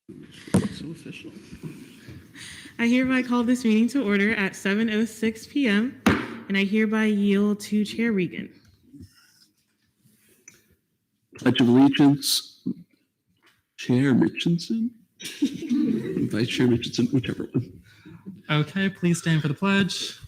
So official. I hereby call this meeting to order at 7:06 p.m. and I hereby yield to Chair Regan. Pledge of Allegiance, Chair Mitchinson, Vice Chair Mitchinson, whichever one. Okay, please stand for the pledge.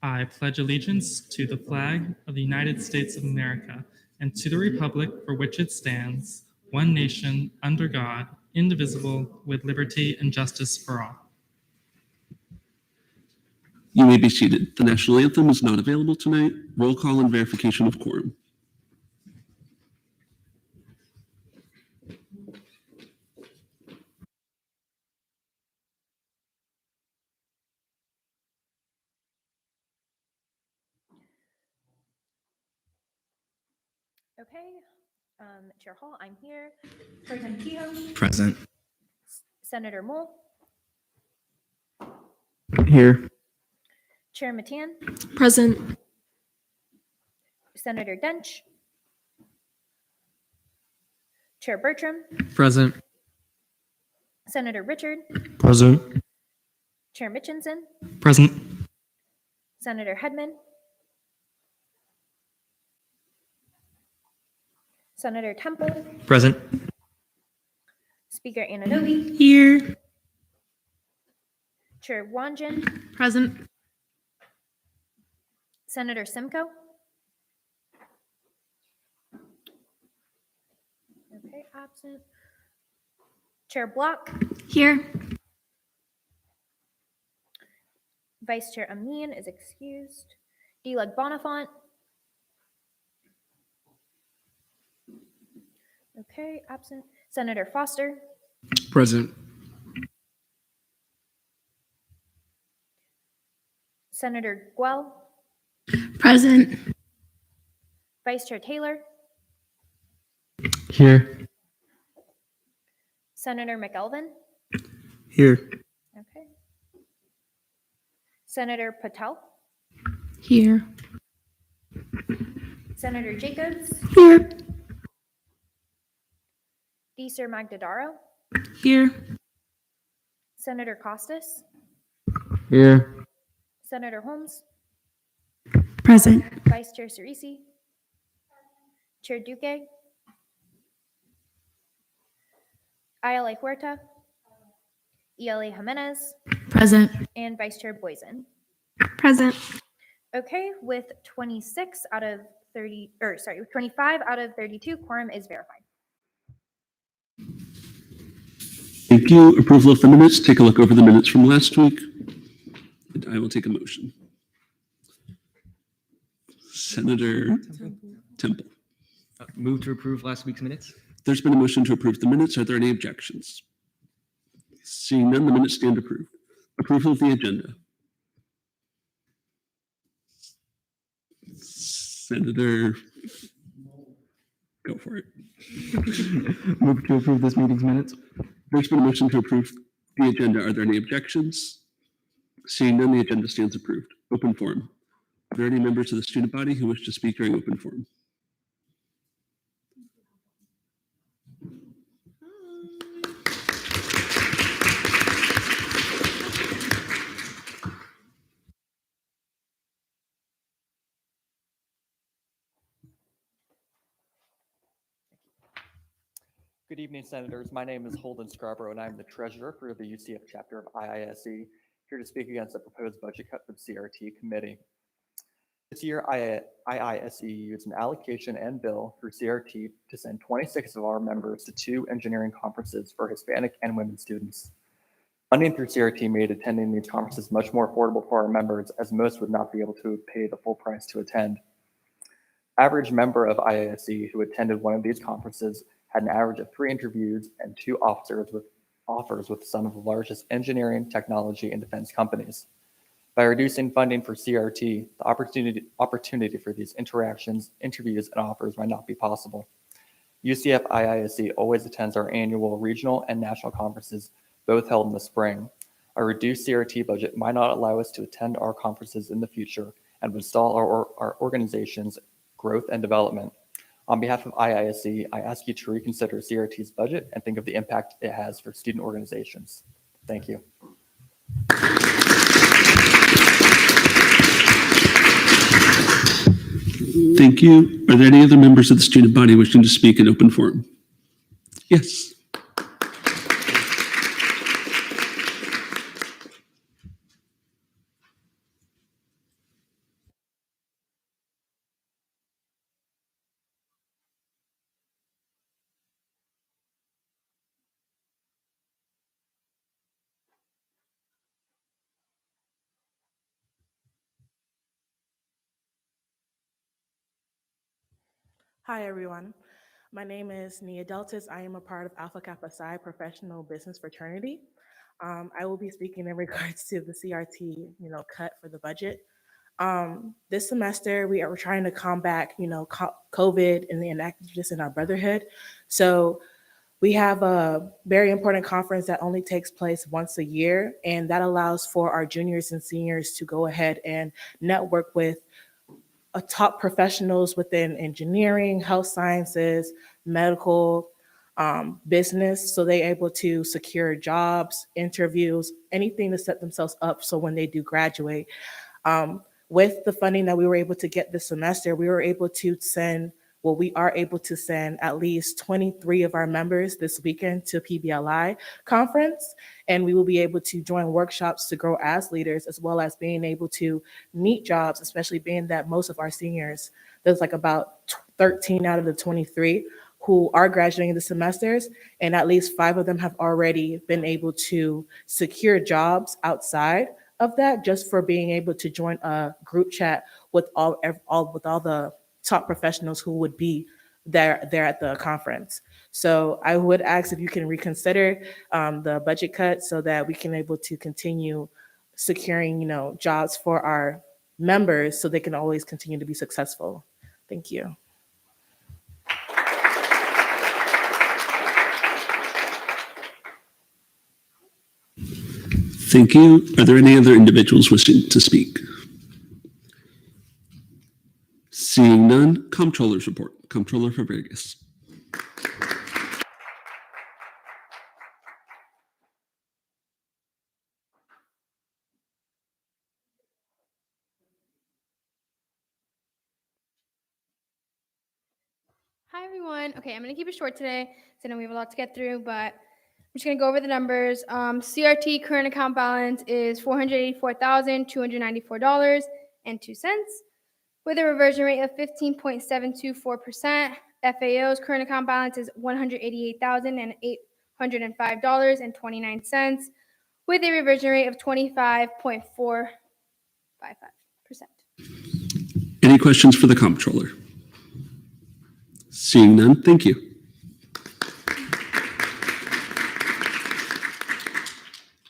I pledge allegiance to the flag of the United States of America and to the republic for which it stands, one nation, under God, indivisible, with liberty and justice for all. You may be seated. The national anthem is not available tonight. Roll call and verification of quorum. Okay, Chair Hall, I'm here. President Kehoe, Present. Senator Moule, Here. Chair Matan, Present. Senator Dench, Chair Bertram, Present. Senator Richard, Present. Chair Mitchinson, Present. Senator Hedman, Senator Temple, Present. Speaker Ananobi, Here. Chair Wanjin, Present. Senator Simcoe. Okay, absent. Chair Block, Here. Vice Chair Amin is excused. Deleg Bonifant. Okay, absent. Senator Foster, Present. Senator Guell, Present. Vice Chair Taylor, Here. Senator McElvin. Here. Okay. Senator Patel, Here. Senator Jacobs, Here. Deeser Magdadaro, Here. Senator Costas, Here. Senator Holmes, Present. Vice Chair Cerisi, Chair Duque, Ayala Huerta, ELA Jimenez, Present. and Vice Chair Boysen. Present. Okay, with 25 out of 32, quorum is verified. Thank you. Approval of the minutes. Take a look over the minutes from last week. And I will take a motion. Senator Temple. Move to approve last week's minutes. There's been a motion to approve the minutes. Are there any objections? Seeing none, the minutes stand approved. Approval of the agenda. Senator, go for it. Move to approve this meeting's minutes. There's been a motion to approve the agenda. Are there any objections? Seeing none, the agenda stands approved. Open forum. Are there any members of the student body who wish to speak during open forum? Good evening, Senators. My name is Holden Scarborough, and I'm the Treasurer for the UCF chapter of IISE, here to speak against the proposed budget cut for the CRT Committee. This year, IISE used an allocation and bill through CRT to send 26 of our members to 2 engineering conferences for Hispanic and women students. Funding through CRT made attending these conferences much more affordable for our members, as most would not be able to pay the full price to attend. Average member of IISE who attended one of these conferences had an average of 3 interviews and 2 offers with some of the largest engineering, technology, and defense companies. By reducing funding for CRT, the opportunity for these interactions, interviews, and offers might not be possible. UCF IISE always attends our annual regional and national conferences, both held in the spring. A reduced CRT budget might not allow us to attend our conferences in the future and would stall our organization's growth and development. On behalf of IISC, I ask you to reconsider CRT's budget and think of the impact it has for student organizations. Thank you. Thank you. Are there any other members of the student body wishing to speak in open forum? Yes. Hi, everyone. My name is Nia Deltis. I am a part of Alpha Kappa Psi Professional Business Fraternity. I will be speaking in regards to the CRT, cut for the budget. This semester, we are trying to combat, COVID and the inactiveness in our brotherhood. So we have a very important conference that only takes place once a year, and that allows for our juniors and seniors to go ahead and network with top professionals within engineering, health sciences, medical, business, so they're able to secure jobs, interviews, anything to set themselves up so when they do graduate. With the funding that we were able to get this semester, we were able to send, well, we are able to send at least 23 of our members this weekend to PBLI conference, and we will be able to join workshops to grow as leaders, as well as being able to meet jobs, especially being that most of our seniors, there's like about 13 out of the 23 who are graduating this semesters, and at least 5 of them have already been able to secure jobs outside of that, just for being able to join a group chat with all the top professionals who would be there at the conference. So I would ask if you can reconsider the budget cut so that we can able to continue securing, jobs for our members so they can always continue to be successful. Thank you. Thank you. Are there any other individuals wishing to speak? Seeing none, Comptroller's report. Comptroller Fabregas. Hi, everyone. Okay, I'm going to keep it short today, so I know we have a lot to get through, but I'm just going to go over the numbers. CRT current account balance is $484,294.02, with a reversion rate of 15.724%. FAO's current account balance is $188,805.29, with a reversion rate of 25.455%. Any questions for the Comptroller? Seeing none, thank you.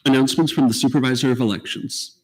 Announcements from the Supervisor of Elections.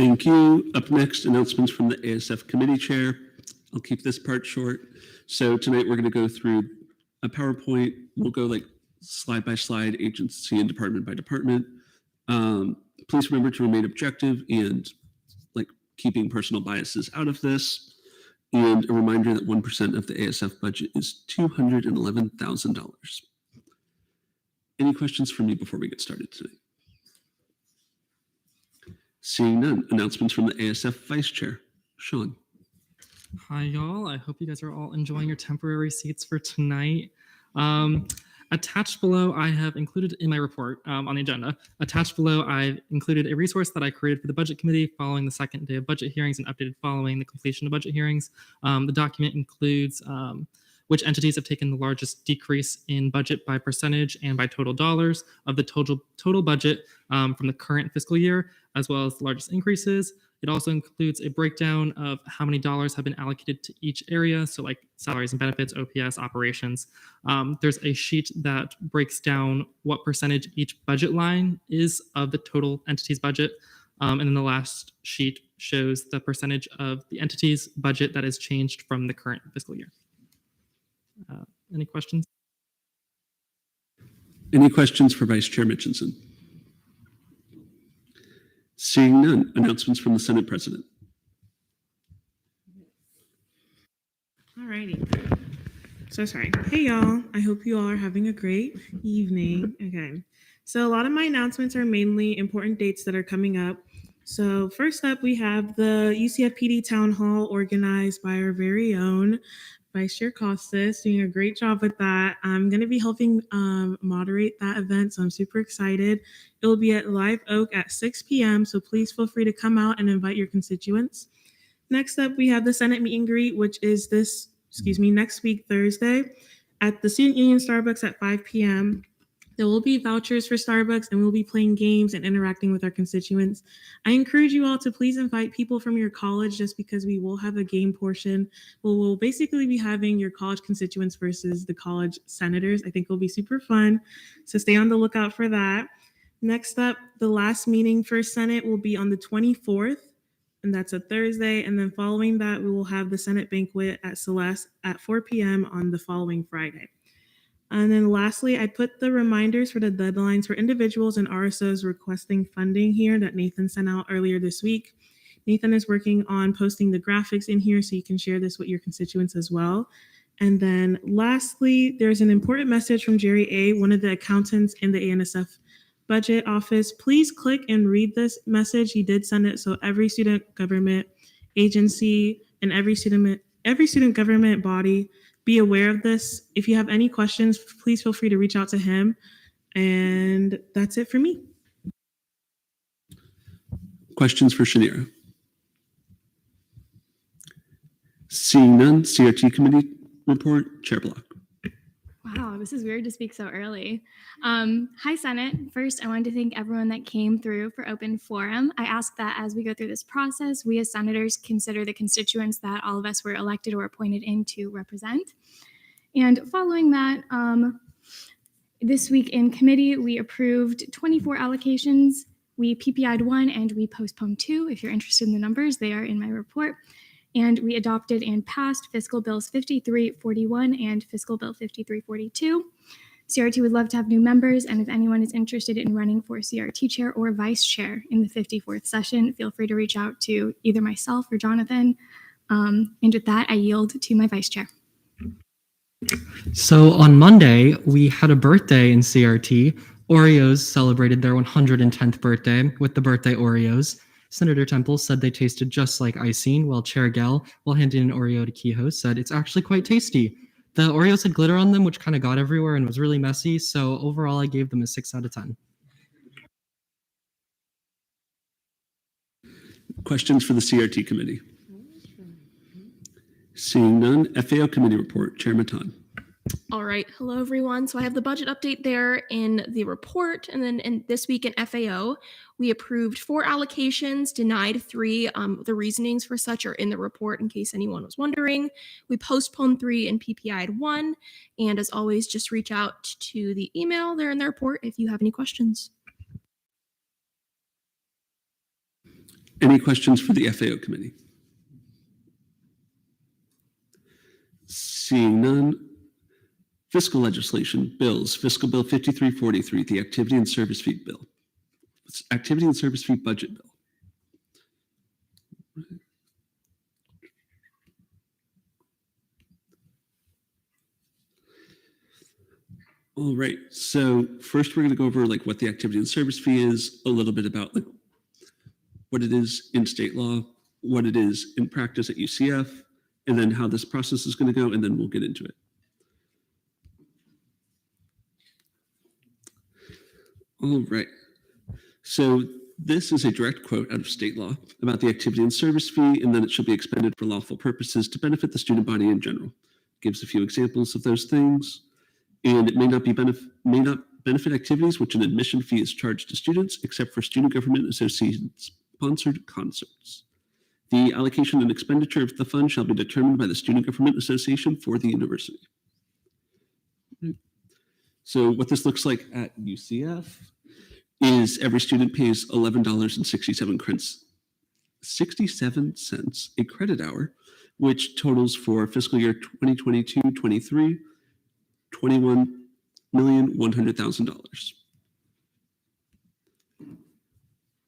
Thank you. Up next, announcements from the ASF Committee Chair. I'll keep this part short. So tonight we're going to go through a PowerPoint. We'll go like slide by slide, agency and department by department. Please remember to remain objective and like keeping personal biases out of this. And a reminder that 1% of the ASF budget is $211,000. Any questions for me before we get started tonight? Seeing none, announcements from the ASF Vice Chair, Sean. Hi, y'all. I hope you guys are all enjoying your temporary seats for tonight. Attached below, I have included in my report on the agenda, attached below, I've included a resource that I created for the Budget Committee following the second day of budget hearings and updated following the completion of budget hearings. The document includes which entities have taken the largest decrease in budget by percentage and by total dollars of the total budget from the current fiscal year, as well as the largest increases. It also includes a breakdown of how many dollars have been allocated to each area, so like salaries and benefits, OPS, operations. There's a sheet that breaks down what percentage each budget line is of the total entity's budget. And then the last sheet shows the percentage of the entity's budget that has changed from the current fiscal year. Any questions? Any questions for Vice Chair Mitchinson? Seeing none, announcements from the Senate President. All righty. So sorry. Hey, y'all. I hope you all are having a great evening. Okay. So a lot of my announcements are mainly important dates that are coming up. So first up, we have the Ucfpd Town Hall organized by our very own Vice Chair Costas, doing a great job with that. I'm going to be helping moderate that event, so I'm super excited. It will be at Live Oak at 6 p.m., so please feel free to come out and invite your constituents. Next up, we have the Senate meet and greet, which is next week, Thursday, at the Student Union Starbucks at 5 p.m. There will be vouchers for Starbucks, and we'll be playing games and interacting with our constituents. I encourage you all to please invite people from your college, just because we will have a game portion. We'll basically be having your college constituents versus the college senators. I think it'll be super fun, so stay on the lookout for that. Next up, the last meeting for Senate will be on the 24th, and that's a Thursday. And then following that, we will have the Senate banquet at Celeste at 4 p.m. on the following Friday. And then lastly, I put the reminders for the deadlines for individuals and RSOs requesting funding here that Nathan sent out earlier this week. Nathan is working on posting the graphics in here so you can share this with your constituents as well. And then lastly, there's an important message from Jerry A., one of the accountants in the A&SF Budget office. Please click and read this message. He did send it, so every student government agency and every student government body, be aware of this. If you have any questions, please feel free to reach out to him. And that's it for me. Questions for Shanira? Seeing none, CRT Committee report, Chair Block. Wow, this is weird to speak so early. Hi, Senate. First, I wanted to thank everyone that came through for open forum. I ask that as we go through this process, we as senators consider the constituents that all of us were elected or appointed in to represent. And following that, this week in committee, we approved 24 allocations. We PPI'd 1 and we postponed 2. If you're interested in the numbers, they are in my report. And we adopted and passed Fiscal Bills 5341 and Fiscal Bill 5342. CRT would love to have new members, and if anyone is interested in running for CRT chair or vice chair in the 54th session, feel free to reach out to either myself or Jonathan. And with that, I yield to my vice chair. So on Monday, we had a birthday in CRT. Oreos celebrated their 110th birthday with the birthday Oreos. Senator Temple said they tasted just like icing, while Chair Gell, while handing an Oreo to Kehoe, said it's actually quite tasty. The Oreos had glitter on them, which kind of got everywhere and was really messy, so overall I gave them a 6 out of 10. Questions for the CRT Committee? Seeing none, FAO Committee report, Chair Matan. All right. Hello, everyone. So I have the budget update there in the report. And then this week in FAO, we approved 4 allocations, denied 3. The reasonings for such are in the report in case anyone was wondering. We postponed 3 and PPI'd 1. And as always, just reach out to the email there in the report if you have any questions. Any questions for the FAO committee? Seeing none. Fiscal legislation, bills, Fiscal Bill 5343, the Activity and Service Fee Bill. It's Activity and Service Fee Budget Bill. All right, so first we're going to go over like what the activity and service fee is, a little bit about like what it is in state law, what it is in practice at UCF, and then how this process is going to go, and then we'll get into it. All right, so this is a direct quote out of state law about the activity and service fee, and then it shall be expended for lawful purposes to benefit the student body in general. Gives a few examples of those things. And it may not benefit activities which an admission fee is charged to students, except for student government association-sponsored concerts. The allocation and expenditure of the fund shall be determined by the Student Government Association for the university. So what this looks like at UCF is every student pays $11.67 a credit hour, which totals for fiscal year 2022-23, $21,100,000.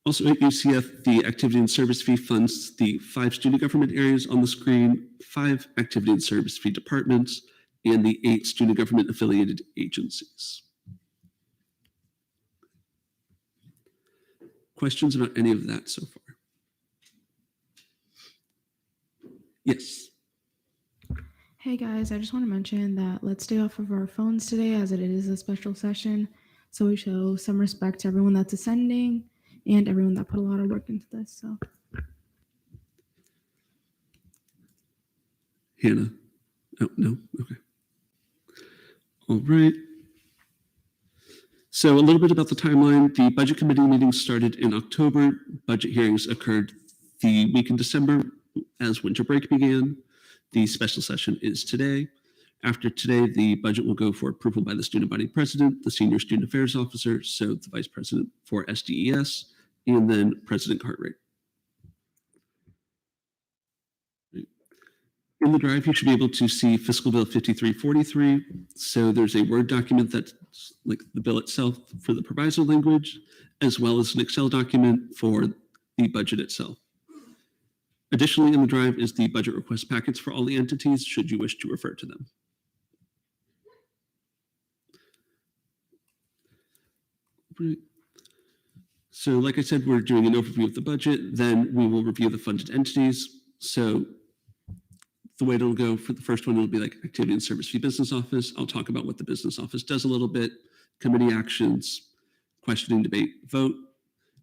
Also at UCF, the activity and service fee funds the 5 student government areas on the screen, 5 activity and service fee departments, and the 8 student government affiliated agencies. Questions about any of that so far? Yes. Hey guys, I just want to mention that let's stay off of our phones today as it is a special session. So we show some respect to everyone that's ascending and everyone that put a lot of work into this. So Hannah? Oh, no? Okay. All right. So a little bit about the timeline. The budget committee meetings started in October. Budget hearings occurred the week in December as winter break began. The special session is today. After today, the budget will go for approval by the student body president, the senior student affairs officer, so the vice president for SDES, and then President Cartwright. In the drive, you should be able to see Fiscal Bill 5343. So there's a Word document that's like the bill itself for the proviso language, as well as an Excel document for the budget itself. Additionally, in the drive is the budget request packets for all the entities, should you wish to refer to them. Right. So like I said, we're doing an overview of the budget, then we will review the funded entities. So the way it'll go for the first one, it'll be like activity and service fee business office. I'll talk about what the business office does a little bit, committee actions, questioning, debate, vote,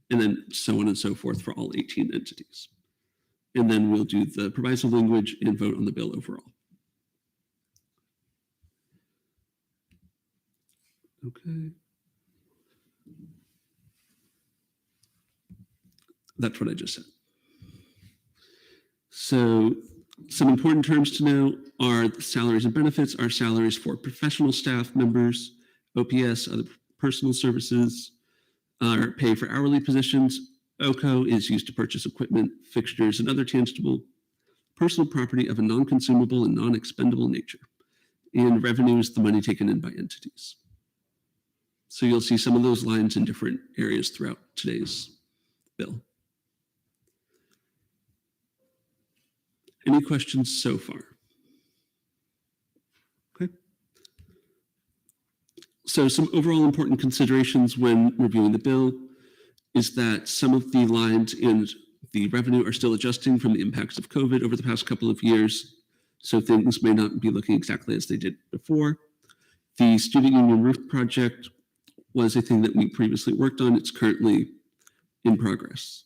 and then so on and so forth for all 18 entities. And then we'll do the proviso language and vote on the bill overall. Okay. That's what I just said. So some important terms to know are the salaries and benefits are salaries for professional staff members, OPS, other personal services, are pay for hourly positions. OCO is used to purchase equipment, fixtures, and other tangible personal property of a non-consumable and non-expendable nature. And revenue is the money taken in by entities. So you'll see some of those lines in different areas throughout today's bill. Any questions so far? Okay. So some overall important considerations when reviewing the bill is that some of the lines in the revenue are still adjusting from the impacts of COVID over the past couple of years. So things may not be looking exactly as they did before. The student union roof project was a thing that we previously worked on. It's currently in progress.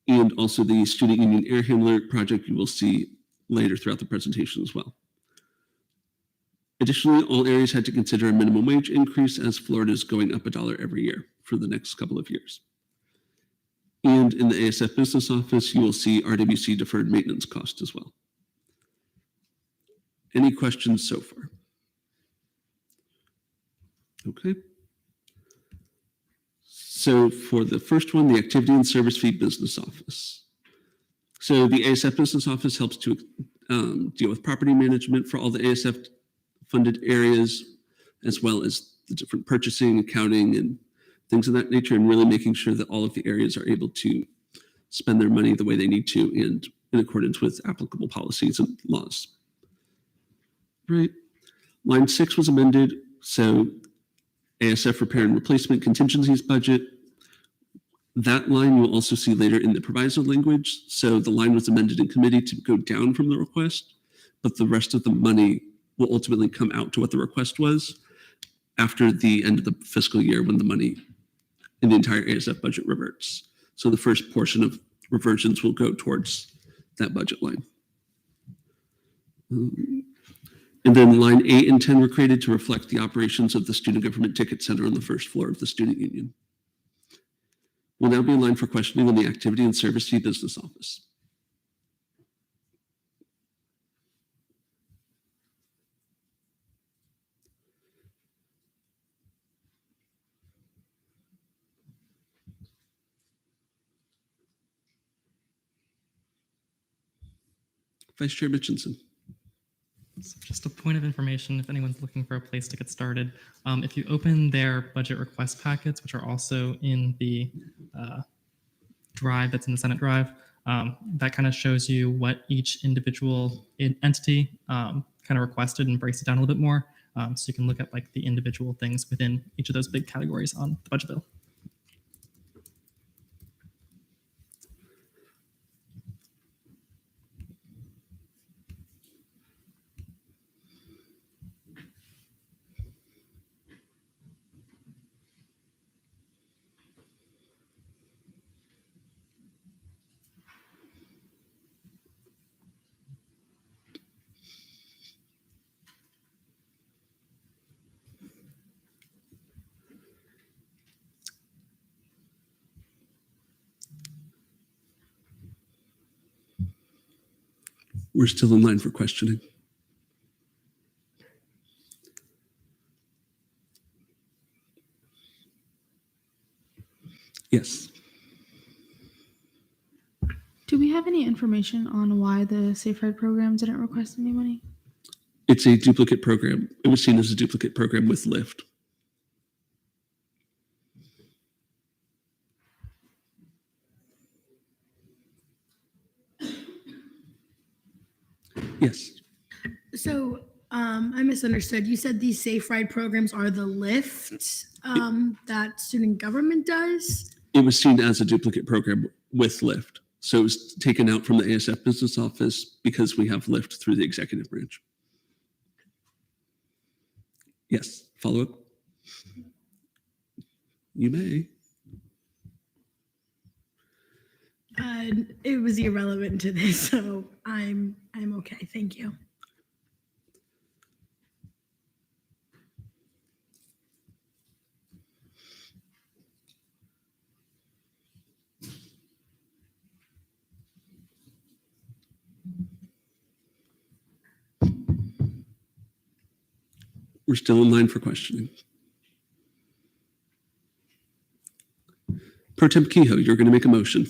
And also the student union air handler project you will see later throughout the presentation as well. Additionally, all areas had to consider a minimum wage increase as Florida is going up $1 every year for the next couple of years. And in the ASF business office, you will see RWC deferred maintenance cost as well. Any questions so far? Okay. So for the first one, the activity and service fee business office. So the ASF Business Office helps to deal with property management for all the ASF funded areas, as well as the different purchasing, accounting, and things of that nature, and really making sure that all of the areas are able to spend their money the way they need to and in accordance with applicable policies and laws. Right. Line 6 was amended. So ASF repair and replacement contingencies budget. That line you will also see later in the proviso language. So the line was amended in committee to go down from the request, but the rest of the money will ultimately come out to what the request was after the end of the fiscal year when the money in the entire ASF budget reverts. So the first portion of reversions will go towards that budget line. And then line 8 and 10 were created to reflect the operations of the Student Government Ticket Center on the first floor of the Student Union. Will now be in line for questioning on the activity and service fee business office. Vice Chair Mitchinson. So just a point of information, if anyone's looking for a place to get started, if you open their budget request packets, which are also in the drive that's in the Senate drive, that kind of shows you what each individual entity kind of requested and breaks it down a little bit more. So you can look at like the individual things within each of those big categories on the budget bill. We're still in line for questioning. Yes. Do we have any information on why the Safe Ride program didn't request any money? It's a duplicate program. It was seen as a duplicate program with Lyft. Yes. So I misunderstood. You said these Safe Ride programs are the Lyft that student government does? It was seen as a duplicate program with Lyft. So it was taken out from the ASF Business Office because we have Lyft through the executive branch. Yes, follow up? You may. It was irrelevant to this, so I'm okay. Thank you. We're still in line for questioning. Pro Temp Kehoe, you're going to make a motion.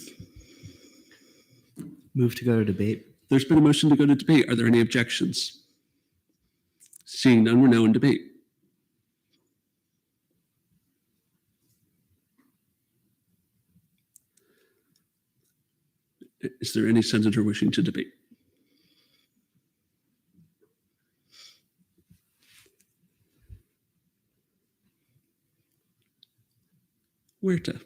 Move to go to debate. There's been a motion to go to debate. Are there any objections? Seeing none, we're now in debate. Is there any senator wishing to debate? Huerta.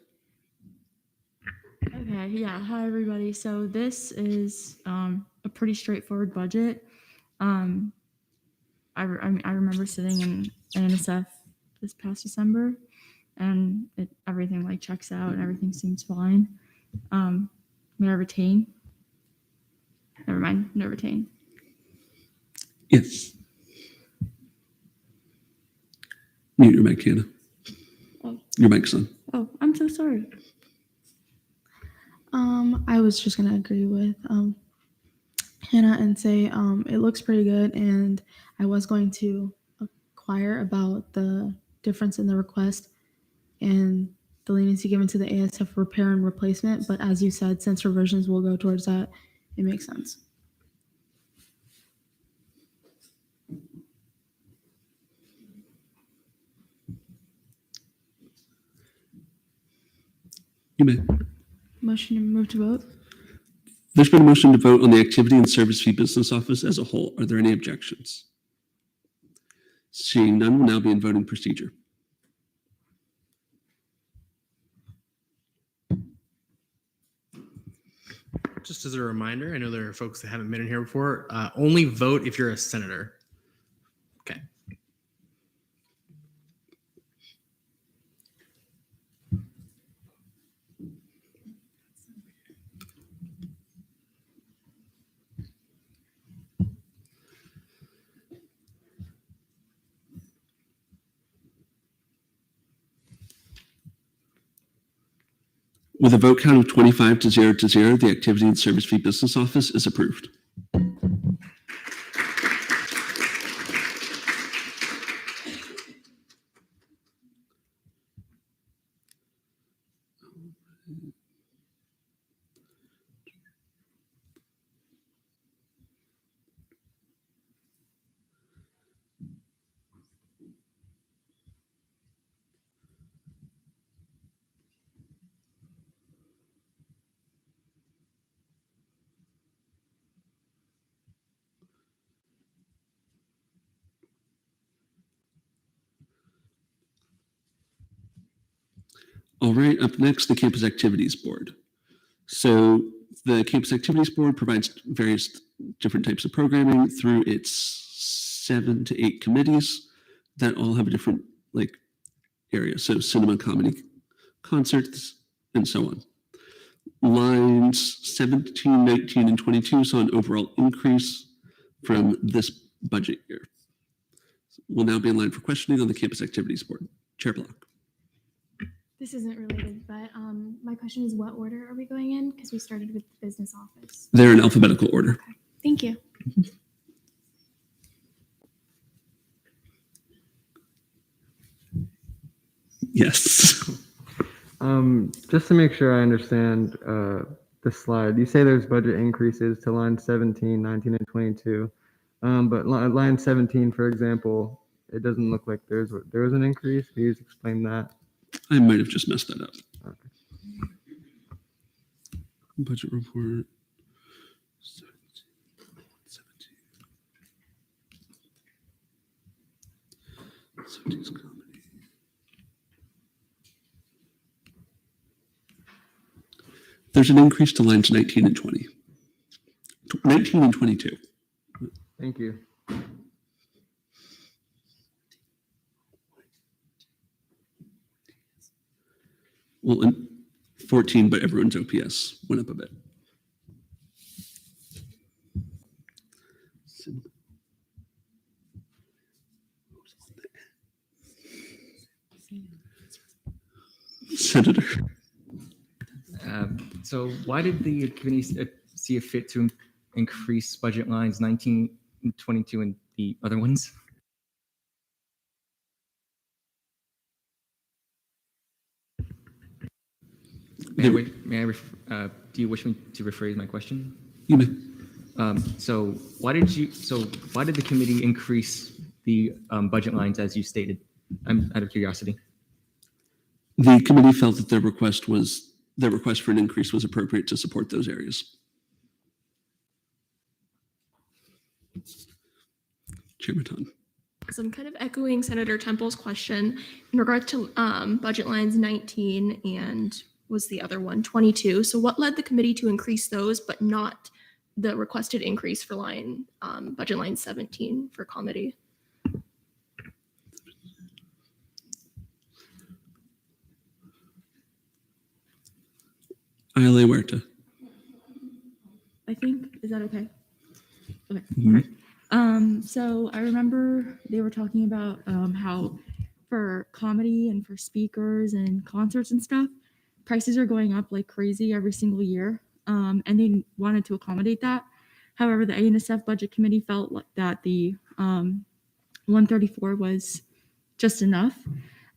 Okay, yeah. Hi, everybody. So this is a pretty straightforward budget. I remember sitting in A&SF this past December, and everything like checks out and everything seems fine. May I retain? Never mind. No retain. Yes. Mute your mic, Hannah. Oh. Your mic's on. Oh, I'm so sorry. I was just gonna agree with Hannah and say it looks pretty good, and I was going to inquire about the difference in the request and the leniency given to the ASF repair and replacement, but as you said, since reversions will go towards that, it makes sense. You may. Motion to move to vote. There's been a motion to vote on the activity and service fee business office as a whole. Are there any objections? Seeing none, we'll now be in voting procedure. Just as a reminder, I know there are folks that haven't been in here before. Only vote if you're a senator. Okay. With a vote count of 25 to 0 to 0, the activity and service fee business office is approved. All right, up next, the Campus Activities Board. So the Campus Activities Board provides various different types of programming through its 7 to 8 committees that all have a different area. So cinema, comedy, concerts, and so on. Lines 17, 19, and 22 saw an overall increase from this budget year. We'll now be in line for questioning on the Campus Activities Board. Chair Block. This isn't related, but my question is, what order are we going in? Because we started with the business office. They're in alphabetical order. Okay. Thank you. Yes. Just to make sure I understand the slide, you say there's budget increases to line 17, 19, and 22. But line 17, for example, it doesn't look like there was an increase. Can you just explain that? I might have just messed that up. Okay. Budget report. 17's comedy. There's an increase to lines 19 and 20. 19 and 22. Thank you. Well, in 14, but everyone's OPS went up a bit. Senator. So why did the committee see a fit to increase budget lines 19, 22, and the other ones? Do you wish me to rephrase my question? You may. So why did the committee increase the budget lines as you stated? I'm out of curiosity. The committee felt that their request for an increase was appropriate to support those areas. Chair Maton. So I'm kind of echoing Senator Temple's question in regard to budget lines 19 and was the other one 22. So what led the committee to increase those, but not the requested increase for budget line 17 for comedy? Ayala Huerta. I think, is that okay? Okay. Mm-hmm. So I remember they were talking about how for comedy and for speakers and concerts and stuff, prices are going up like crazy every single year. And they wanted to accommodate that. However, the A&SF Budget Committee felt like that the 134 was just enough.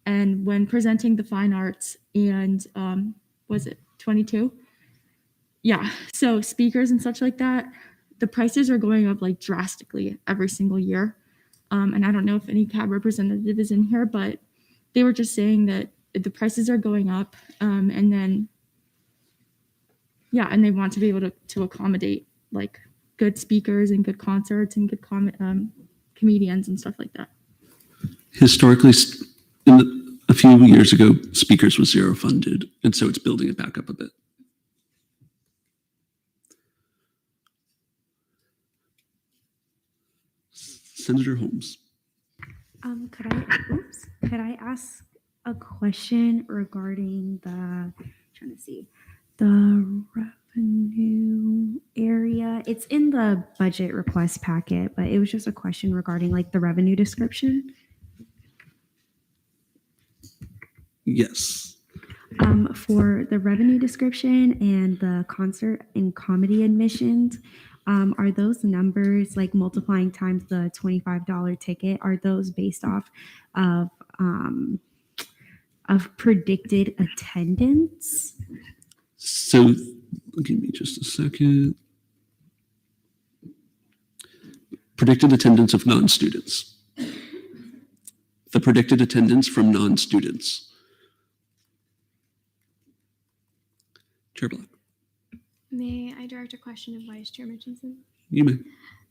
And when presenting the fine arts and was it 22? yeah, so speakers and such like that, the prices are going up like drastically every single year. And I don't know if any CAB representative is in here, but they were just saying that the prices are going up, and then yeah, and they want to be able to accommodate like good speakers and good concerts and good comedians and stuff like that. Historically, a few years ago, speakers was zero funded, and so it's building it back up a bit. Senator Holmes. Could I ask a question regarding the revenue area? It's in the budget request packet, but it was just a question regarding like the revenue description. Yes. For the revenue description and the concert and comedy admissions, are those numbers like multiplying times the $25 ticket? Are those based off of predicted attendance? So give me just a second. Predicted attendance of non-students. The predicted attendance from non-students. Chair Block. May I direct a question of Vice Chair Mitchinson? You may.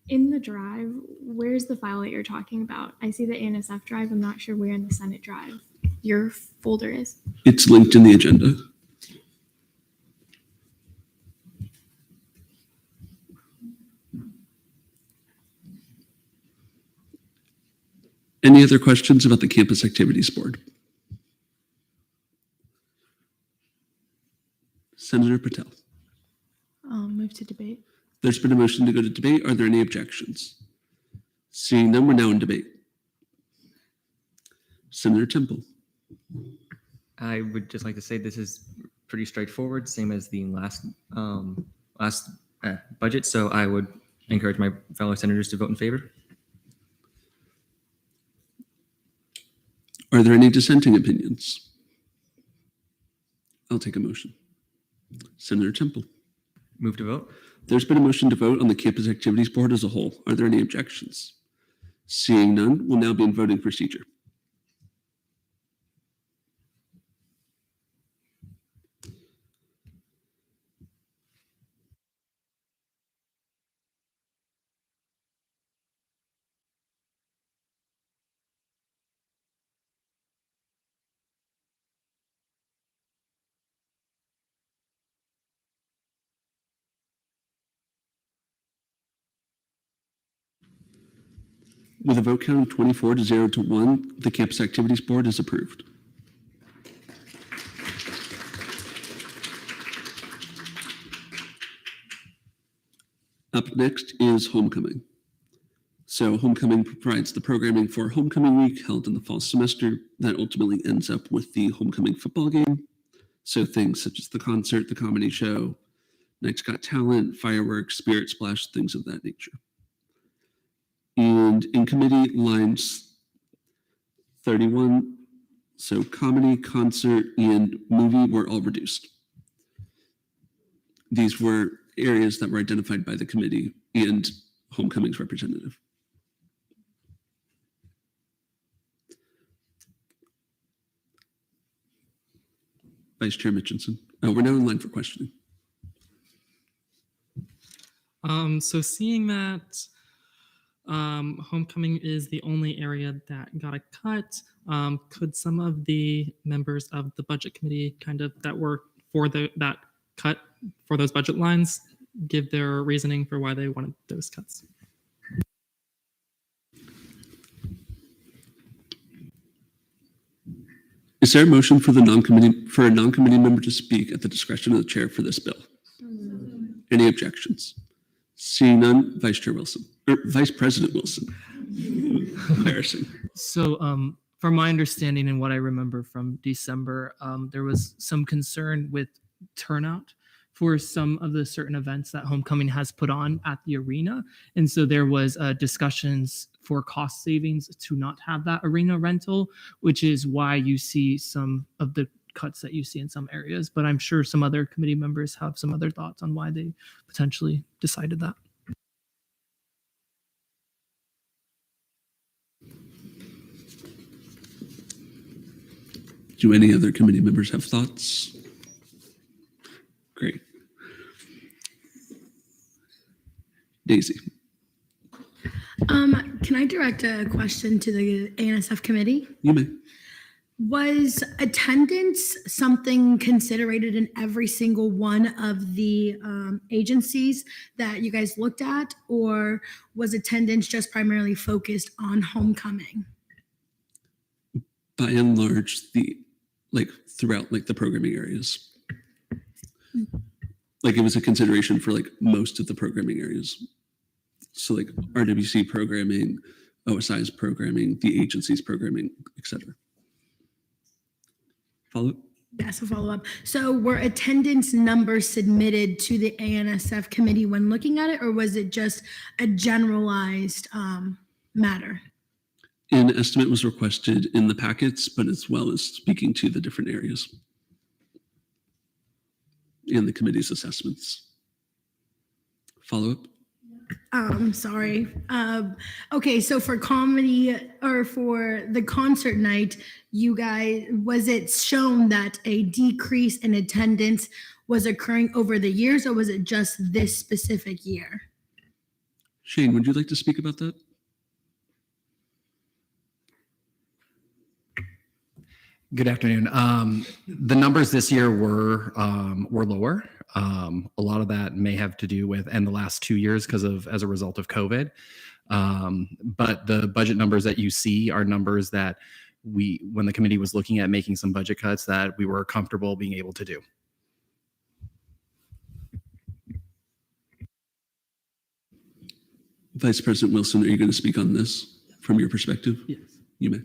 In the drive, where's the file that you're talking about? I see the A&SF drive. I'm not sure where in the Senate drive your folder is. It's linked in the agenda. Any other questions about the Campus Activities Board? Senator Patel. Move to debate. There's been a motion to go to debate. Are there any objections? Seeing none, we're now in debate. Senator Temple. I would just like to say this is pretty straightforward, same as the last budget. So I would encourage my fellow senators to vote in favor. Are there any dissenting opinions? I'll take a motion. Senator Temple. Move to vote. There's been a motion to vote on the Campus Activities Board as a whole. Are there any objections? Seeing none, we'll now be in voting procedure. With a vote count of 24-0-1, the Campus Activities Board is approved. Up next is Homecoming. So Homecoming provides the programming for Homecoming Week held in the fall semester that ultimately ends up with the Homecoming football game. So things such as the concert, the comedy show, Night's Got Talent, fireworks, Spirit Splash, things of that nature. And in committee lines 31, so comedy, concert, and movie were all reduced. These were areas that were identified by the committee and Homecoming's representative. Vice Chair Mitchinson. We're now in line for questioning. So seeing that Homecoming is the only area that got a cut, could some of the members of the budget committee that were for that cut for those budget lines give their reasoning for why they wanted those cuts? Is there a motion for a non-committee member to speak at the discretion of the chair for this bill? Any objections? Seeing none, Vice President Wilson. Embarrassing. So, from my understanding and what I remember from December, there was some concern with turnout for some of the certain events that Homecoming has put on at the arena. And so there was discussions for cost savings to not have that arena rental, which is why you see some of the cuts that you see in some areas, but I'm sure some other committee members have some other thoughts on why they potentially decided that. Do any other committee members have thoughts? Great. Daisy. Can I direct a question to the A&SF committee? You may. Was attendance something considered in every single one of the agencies that you guys looked at, or was attendance just primarily focused on homecoming? By and large, throughout the programming areas. Like, it was a consideration for most of the programming areas. So RWC programming, OSI's programming, the agency's programming, etc. Follow? Yes, a follow-up. So were attendance numbers submitted to the A&SF committee when looking at it, or was it just a generalized matter? An estimate was requested in the packets, but as well as speaking to the different areas and the committee's assessments. Follow up? Sorry. Okay, so for comedy or for the concert night, you guys, was it shown that a decrease in attendance was occurring over the years, or was it just this specific year? Shane, would you like to speak about that? Good afternoon. The numbers this year were lower. A lot of that may have to do with, and the last 2 years as a result of COVID. But the budget numbers that you see are numbers that when the committee was looking at making some budget cuts, that we were comfortable being able to do. Vice President Wilson, are you going to speak on this from your perspective? Yes. You may.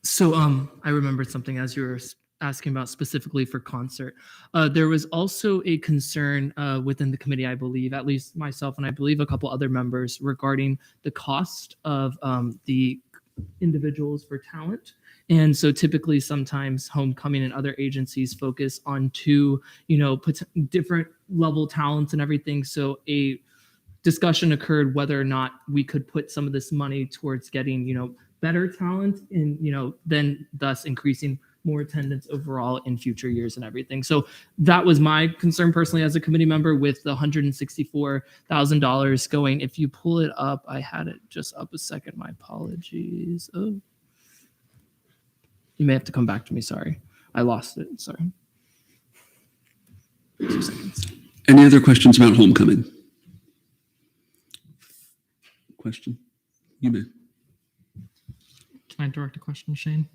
So I remembered something as you were asking about specifically for concert. There was also a concern within the committee, I believe, at least myself and I believe a couple other members, regarding the cost of the individuals for talent. And so typically sometimes homecoming and other agencies focus on two, different level talents and everything. So a discussion occurred whether or not we could put some of this money towards getting, better talent and, then thus increasing more attendance overall in future years and everything. So that was my concern personally as a committee member with the $164,000 going. If you pull it up, I had it just up a second. My apologies. Oh, you may have to come back to me. Sorry. I lost it. Sorry. 2 seconds. Any other questions about homecoming? Question? You may. Can I direct a question, Shane?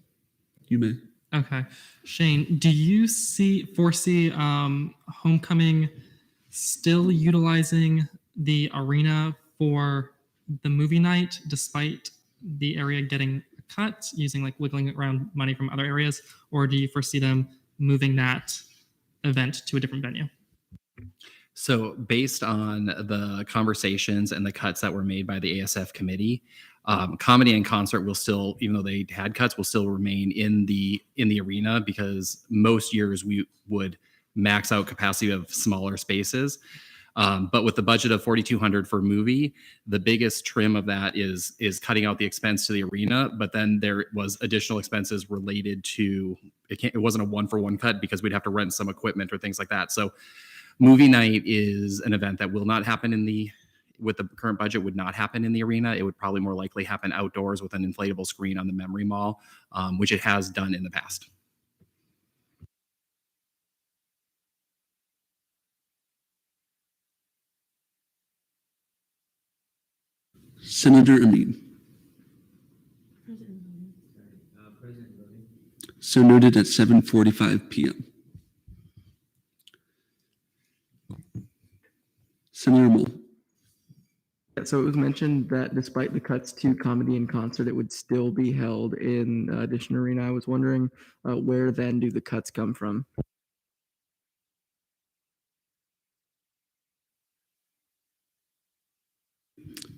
You may. Okay. Shane, do you foresee homecoming still utilizing the arena for the movie night, despite the area getting cut, using wiggling around money from other areas? Or do you foresee them moving that event to a different venue? So based on the conversations and the cuts that were made by the ASF committee, comedy and concert will still, even though they had cuts, will still remain in the arena, because most years we would max out capacity of smaller spaces. But with the budget of $4,200 for movie, the biggest trim of that is cutting out the expense to the arena. But then there was additional expenses related to it wasn't a 1-for-1 cut, because we'd have to rent some equipment or things like that. So movie night is an event that will not happen with the current budget, would not happen in the arena. It would probably more likely happen outdoors with an inflatable screen on the memory mall, which it has done in the past. Senator Amin. So noted at 7:45 p.m. Senator Moll. So it was mentioned that despite the cuts to comedy and concert, it would still be held in Addition Arena. I was wondering where then do the cuts come from?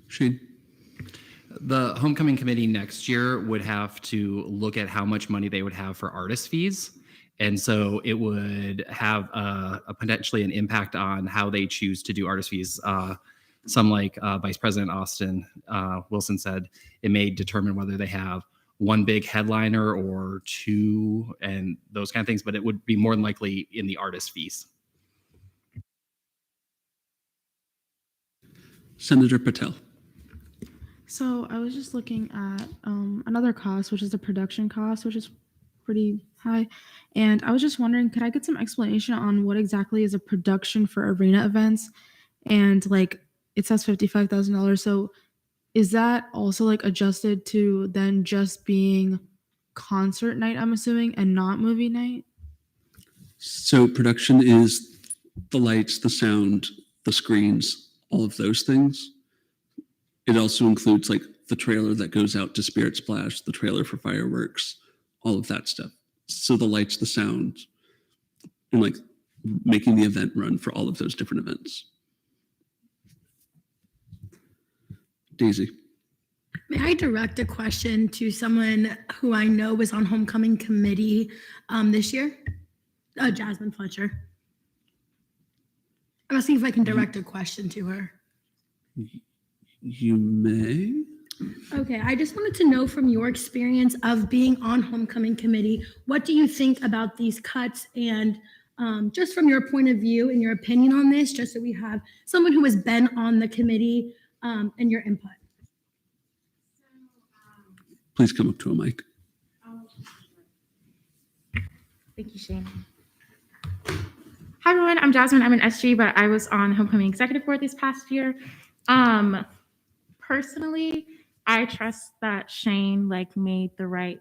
Shane. The homecoming committee next year would have to look at how much money they would have for artist fees And so it would have a potentially an impact on how they choose to do artist fees. Some like Vice President Austin Wilson said, it may determine whether they have one big headliner or two and those kind of things, but it would be more than likely in the artist fees. Senator Patel. So I was just looking at another cost, which is the production cost, which is pretty high. And I was just wondering, could I get some explanation on what exactly is a production for arena events? And like, it says $55,000. So is that also like adjusted to then just being concert night, I'm assuming, and not movie night? So production is the lights, the sound, the screens, all of those things. It also includes like the trailer that goes out to Spirit Splash, the trailer for fireworks, all of that stuff. So the lights, the sound, and like making the event run for all of those different events. Daisy. May I direct a question to someone who I know was on homecoming committee this year? Jasmine Fletcher. I'm asking if I can direct a question to her. You may. Okay, I just wanted to know from your experience of being on homecoming committee, what do you think about these cuts? And just from your point of view and your opinion on this, just so we have someone who has been on the committee and your input. Please come up to a mic. Thank you, Shane. Hi, everyone. I'm Jasmine. I'm an SG, but I was on the Homecoming Executive Board this past year. Personally, I trust that Shane made the right,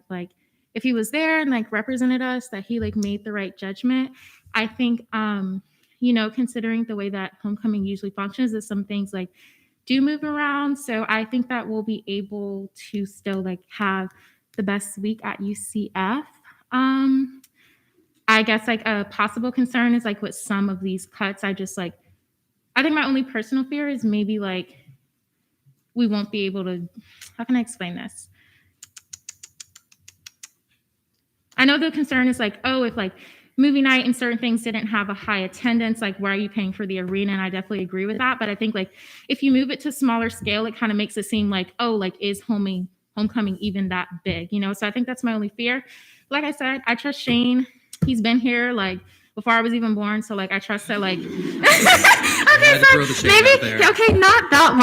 if he was there and represented us, that he made the right judgment. I think, considering the way that homecoming usually functions, is some things do move around. So I think that we'll be able to still have the best week at UCF. I guess a possible concern is with some of these cuts, I think my only personal fear is maybe we won't be able to, how can I explain this? I know the concern is if movie night and certain things didn't have a high attendance, why are you paying for the arena? And I definitely agree with that. But I think if you move it to smaller scale, it kind of makes it seem is homecoming even that big, So I think that's my only fear. Like I said, I trust Shane. He's been here before I was even born. So I trust that okay, so maybe, okay, not that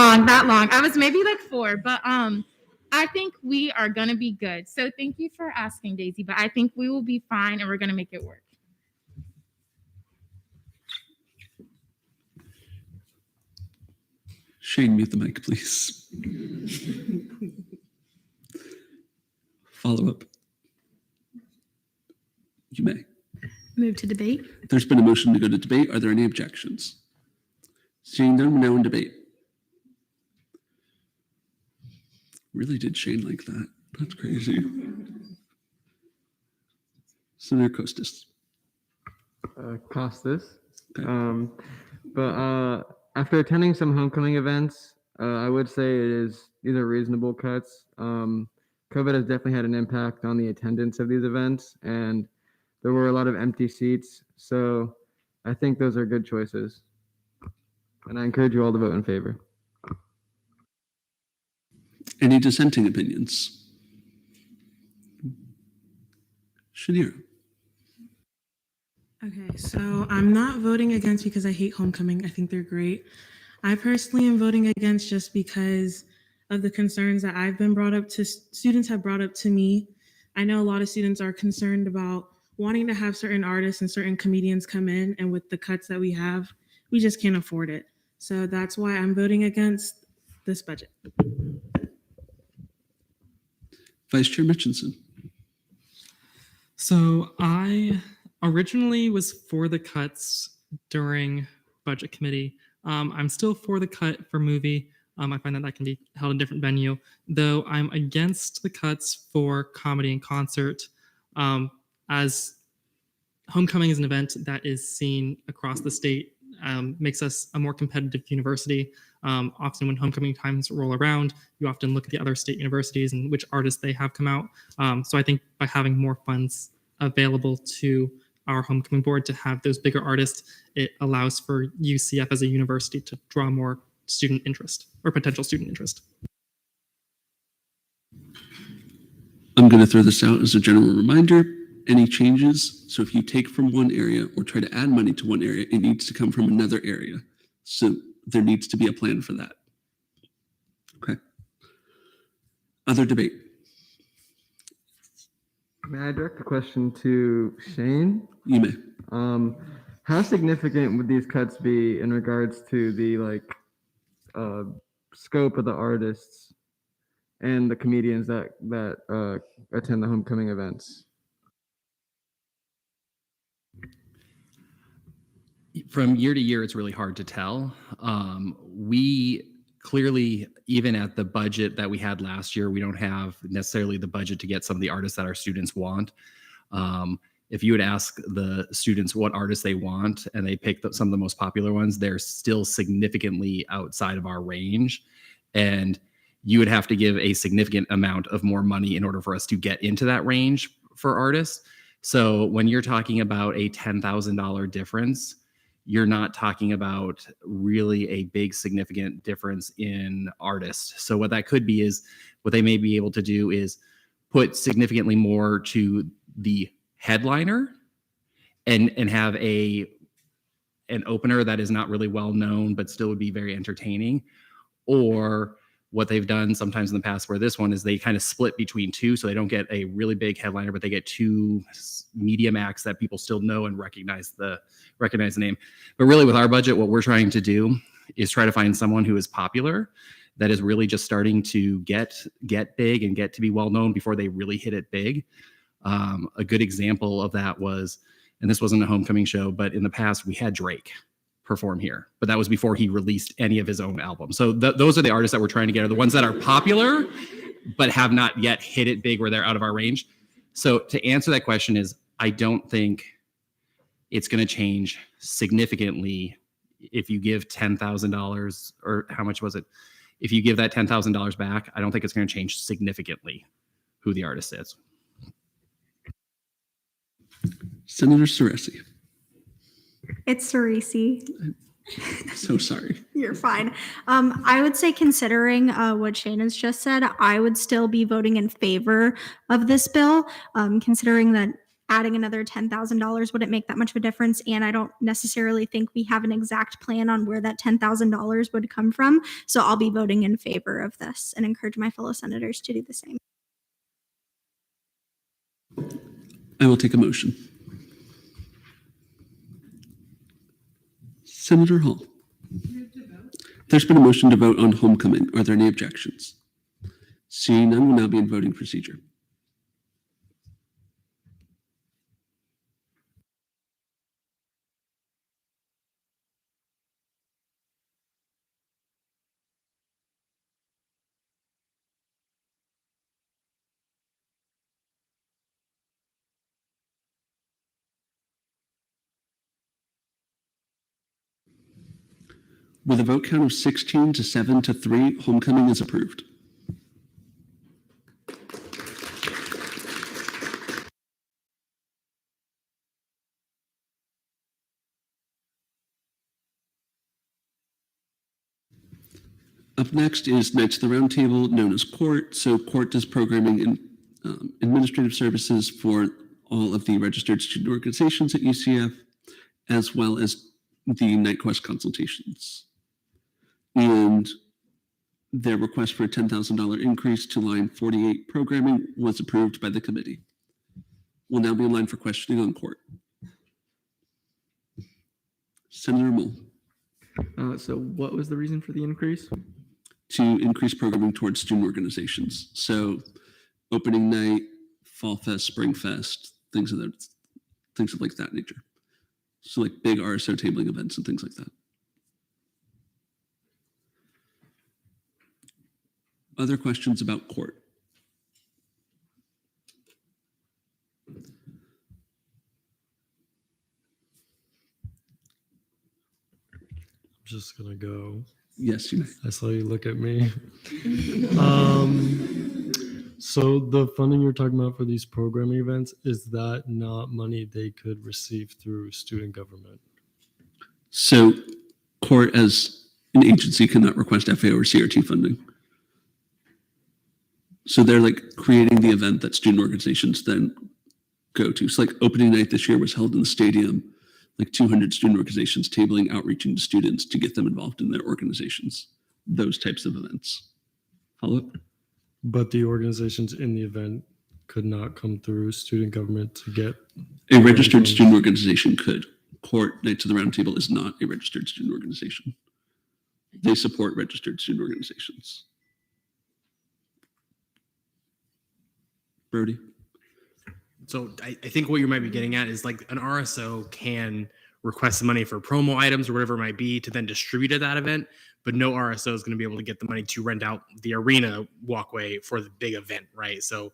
long. I was maybe 4, but I think we are gonna be good. So thank you for asking, Daisy, but I think we will be fine and we're gonna make it work. Shane, mute the mic, please. Follow up. You may. Move to debate. There's been a motion to go to debate. Are there any objections? Seeing none, we're now in debate. Really did Shane like that? That's crazy. Senator Costas. Costas. Okay. After attending some homecoming events, I would say it is these are reasonable cuts. COVID has definitely had an impact on the attendance of these events, and there were a lot of empty seats. So I think those are good choices. And I encourage you all to vote in favor. Any dissenting opinions? Shanira. Okay, so I'm not voting against because I hate homecoming. I think they're great. I personally am voting against just because of the concerns that I've been brought up to, students have brought up to me. I know a lot of students are concerned about wanting to have certain artists and certain comedians come in, and with the cuts that we have, we just can't afford it. So that's why I'm voting against this budget. Vice Chair Mitchinson. So I originally was for the cuts during budget committee. I'm still for the cut for movie. I find that can be held in a different venue, though I'm against the cuts for comedy and concert, as homecoming is an event that is seen across the state, makes us a more competitive university. Often when homecoming times roll around, you often look at the other state universities and which artists they have come out. So I think by having more funds available to our homecoming board to have those bigger artists, it allows for UCF as a university to draw more student interest or potential student interest. I'm going to throw this out as a general reminder. Any changes, so if you take from one area or try to add money to one area, it needs to come from another area. So there needs to be a plan for that. Okay. Other debate. May I direct a question to Shane? You may. How significant would these cuts be in regards to the scope of the artists and the comedians that attend the homecoming events? From year to year, it's really hard to tell. We clearly, even at the budget that we had last year, we don't have necessarily the budget to get some of the artists that our students want. If you would ask the students what artists they want and they pick some of the most popular ones, they're still significantly outside of our range. And you would have to give a significant amount of more money in order for us to get into that range for artists. So when you're talking about a $10,000 difference, you're not talking about really a big significant difference in artists. So what that could be is what they may be able to do is put significantly more to the headliner and have an opener that is not really well known but still would be very entertaining. Or what they've done sometimes in the past where this one is they kind of split between two, so they don't get a really big headliner, but they get two medium acts that people still know and recognize the name. But really with our budget, what we're trying to do is try to find someone who is popular, that is really just starting to get big and get to be well known before they really hit it big. A good example of that was, and this wasn't a homecoming show, but in the past we had Drake perform here, but that was before he released any of his own albums. So those are the artists that we're trying to get, are the ones that are popular but have not yet hit it big where they're out of our range. So to answer that question is, I don't think it's going to change significantly if you give $10,000, or how much was it? If you give that $10,000 back, I don't think it's going to change significantly who the artist is. Senator Ceresi. It's Ceresi. So sorry. You're fine. I would say, considering what Shannon's just said, I would still be voting in favor of this bill, considering that adding another $10,000 wouldn't make that much of a difference. And I don't necessarily think we have an exact plan on where that $10,000 would come from. So I'll be voting in favor of this and encourage my fellow senators to do the same. I will take a motion. Senator Hall. There's been a motion to vote on homecoming. Are there any objections? Seeing none, will now be in voting procedure. With a vote count of 16 to 7 to 3, homecoming is approved. Up next is Knights of the Round Table, known as Court. So Court does programming and administrative services for all of the registered student organizations at UCF, as well as the Night Quest consultations. And their request for a $10,000 increase to line 48 programming was approved by the committee. We'll now be in line for questioning on Court. Senator Moll. So what was the reason for the increase? To increase programming towards student organizations. So opening night, Fall Fest, Spring Fest, things of like that nature. So like big RSO tabling events and things like that. Other questions about Court? I'm just gonna go. Yes, you may. I saw you look at me. So the funding you're talking about for these programming events, is that not money they could receive through student government? So court as an agency cannot request FAO or CRT funding. So they're like creating the event that student organizations then go to. So like opening night this year was held in the stadium, like 200 student organizations tabling, outreaching to students to get them involved in their organizations, those types of events. Follow up? But the organizations in the event could not come through student government to get A registered student organization could. Court Knights of the Round Table is not a registered student organization. They support registered student organizations. Brody? So I think what you might be getting at is like an RSO can request the money for promo items or whatever it might be to then distribute at that event, but no RSO is going to be able to get the money to rent out the arena walkway for the big event, right? So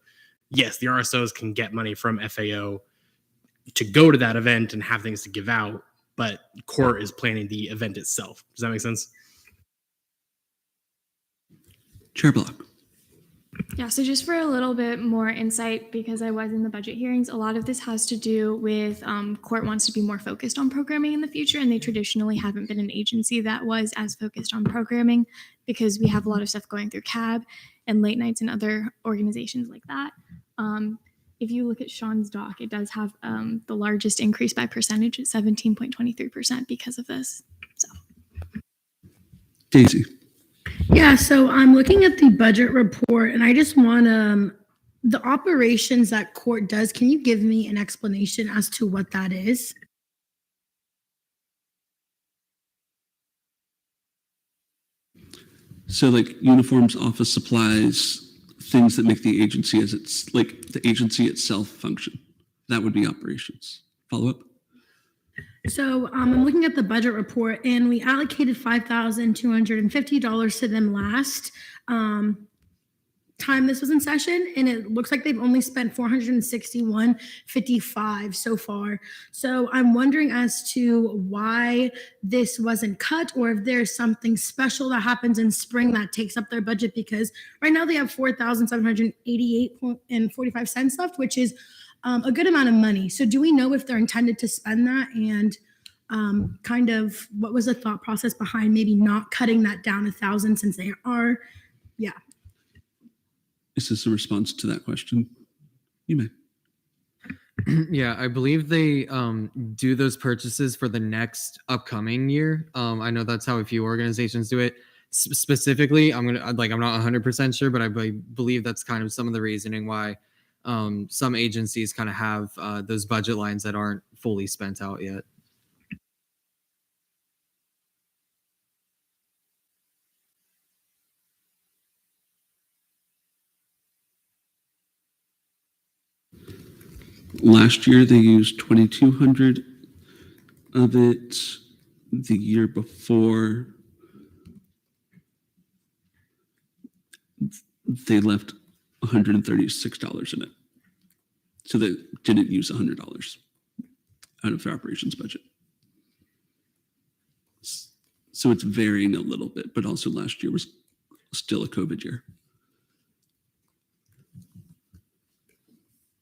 yes, the RSOs can get money from FAO to go to that event and have things to give out, but court is planning the event itself. Does that make sense? Chair Block. Yeah, so just for a little bit more insight, because I was in the budget hearings, a lot of this has to do with court wants to be more focused on programming in the future, and they traditionally haven't been an agency that was as focused on programming because we have a lot of stuff going through CAB and late nights and other organizations like that. If you look at Sean's doc, it does have the largest increase by percentage at 17.23% because of this. So. Daisy. Yeah, so I'm looking at the budget report and I just want the operations that court does. Can you give me an explanation as to what that is? So like uniforms, office supplies, things that make the agency as it's like the agency itself function. That would be operations. Follow up? So I'm looking at the budget report and we allocated $5,250 to them last time this was in session, and it looks like they've only spent $461.55 so far. So I'm wondering as to why this wasn't cut, or if there's something special that happens in spring that takes up their budget, because right now they have $4,788.45 left, which is a good amount of money. So do we know if they're intended to spend that, and kind of what was the thought process behind maybe not cutting that down 1,000 since they are, yeah. Is this a response to that question? You may. Yeah, I believe they do those purchases for the next upcoming year. I know that's how a few organizations do it. Specifically, I'm not 100% sure, but I believe that's kind of some of the reasoning why some agencies kind of have those budget lines that aren't fully spent out yet. Last year they used 2,200 of it. The year before they left $136 in it. So they didn't use $100 out of their operations budget. So it's varying a little bit, but also last year was still a COVID year.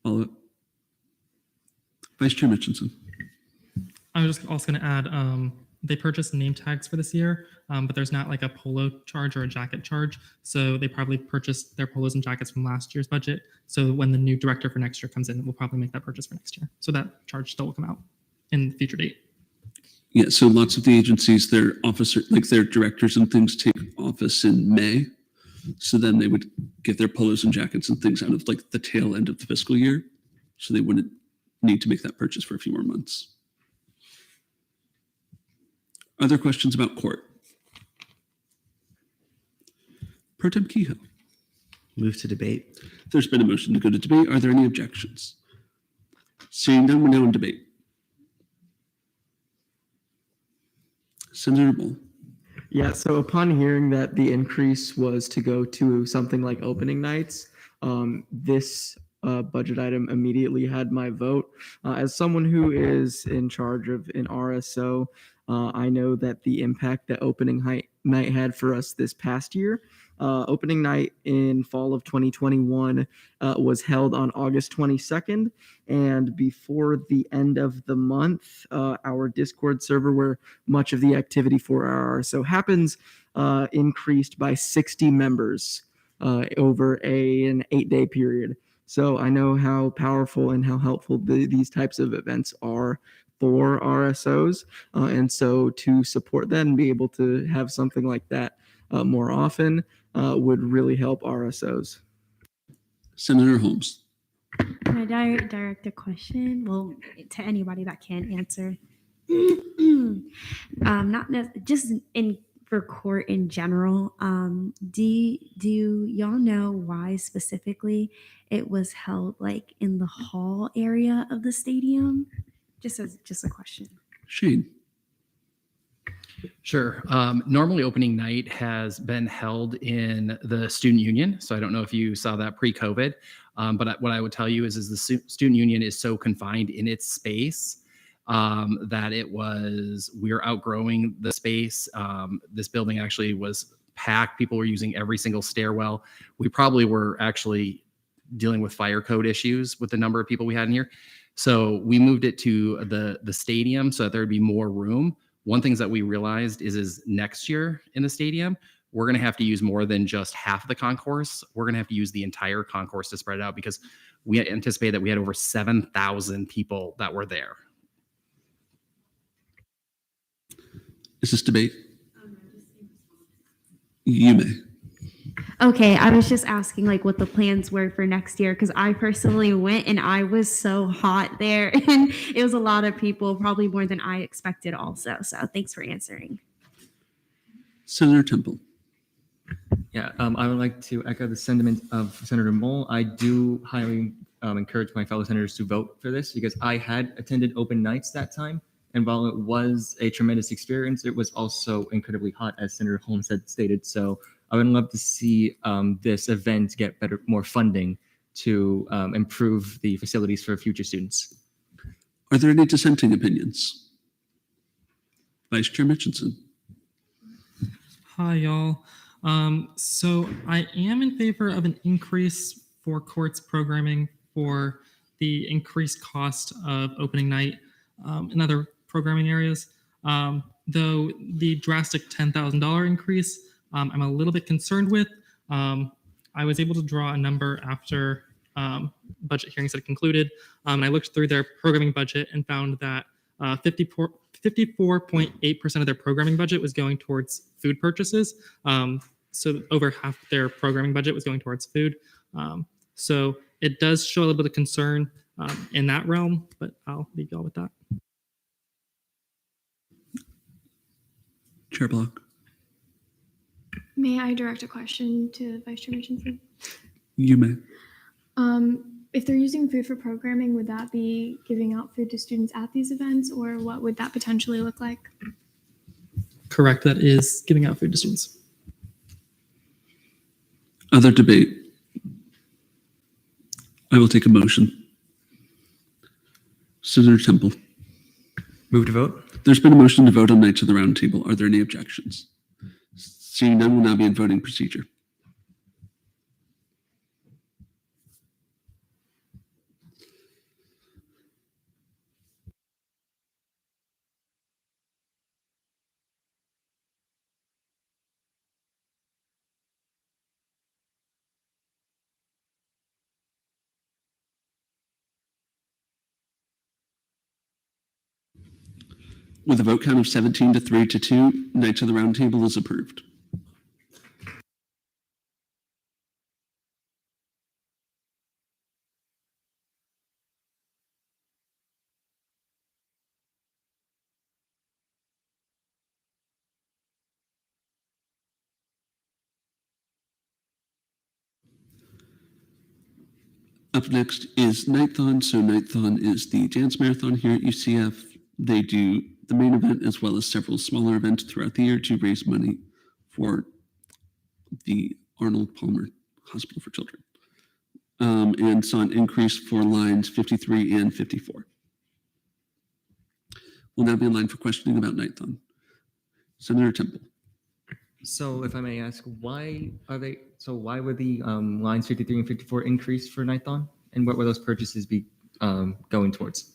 Follow up. Vice Chair Mitchinson. I was just also going to add, they purchased name tags for this year, but there's not like a polo charge or a jacket charge. So they probably purchased their polos and jackets from last year's budget. So when the new director for next year comes in, we'll probably make that purchase for next year. So that charge still will come out in the future date. Yeah, so lots of the agencies, their directors and things take office in May. So then they would get their polos and jackets and things out of like the tail end of the fiscal year. So they wouldn't need to make that purchase for a few more months. Other questions about court? Pro Tem Kehoe. Move to debate. There's been a motion to go to debate. Are there any objections? Seeing none, we're now in debate. Senator Bull. Yeah, so upon hearing that the increase was to go to something like opening nights, this budget item immediately had my vote. As someone who is in charge of an RSO, I know that the impact that opening night had for us this past year Opening night in fall of 2021 was held on August 22nd. And before the end of the month, our Discord server where much of the activity for our RSO happens increased by 60 members over an 8-day period. So I know how powerful and how helpful these types of events are for RSOs. And so to support that and be able to have something like that more often would really help RSOs. Senator Holmes. Can I direct a question? Well, to anybody that can answer. Just in for court in general. Do y'all know why specifically it was held like in the hall area of the stadium? Just a question. Shane. Sure. Normally, opening night has been held in the student union. So I don't know if you saw that pre-COVID, but what I would tell you is the student union is so confined in its space that we're outgrowing the space. This building actually was packed. People were using every single stairwell. We probably were actually dealing with fire code issues with the number of people we had in here. So we moved it to the stadium so that there would be more room. One thing that we realized is next year in the stadium, we're going to have to use more than just half of the concourse. We're going to have to use the entire concourse to spread it out because we anticipate that we had over 7,000 people that were there. Is this debate? You may. Okay, I was just asking like what the plans were for next year because I personally went and I was so hot there and it was a lot of people, probably more than I expected also. So thanks for answering. Senator Temple. Yeah, I would like to echo the sentiment of Senator Moll. I do highly encourage my fellow senators to vote for this because I had attended open nights that time. And while it was a tremendous experience, it was also incredibly hot, as Senator Holmes had stated. So I would love to see this event get more funding to improve the facilities for future students. Are there any dissenting opinions? Vice Chair Mitchinson. Hi, y'all. So I am in favor of an increase for courts programming for the increased cost of opening night and other programming areas. Though the drastic $10,000 increase, I'm a little bit concerned with. I was able to draw a number after budget hearings had concluded. And I looked through their programming budget and found that 54.8% of their programming budget was going towards food purchases. So over half their programming budget was going towards food. So it does show a little bit of concern in that realm, but I'll leave y'all with that. Chair Block. May I direct a question to Vice Chair Mitchinson? You may. If they're using food for programming, would that be giving out food to students at these events, or what would that potentially look like? Correct, that is giving out food to students. Other debate. I will take a motion. Senator Temple. Move to vote. There's been a motion to vote on Knights of the Round Table. Are there any objections? Seeing none, will now be in voting procedure. With a vote count of 17 to 3 to 2, Knights of the Round Table is approved. Up next is Nighthon. So Nighthon is the dance marathon here at UCF. They do the main event as well as several smaller events throughout the year to raise money for the Arnold Palmer Hospital for Children. And saw an increase for lines 53 and 54. We'll now be in line for questioning about Nighthon. Senator Temple. So if I may ask, why were the lines 53 and 54 increased for Nighthon? And what were those purchases be going towards?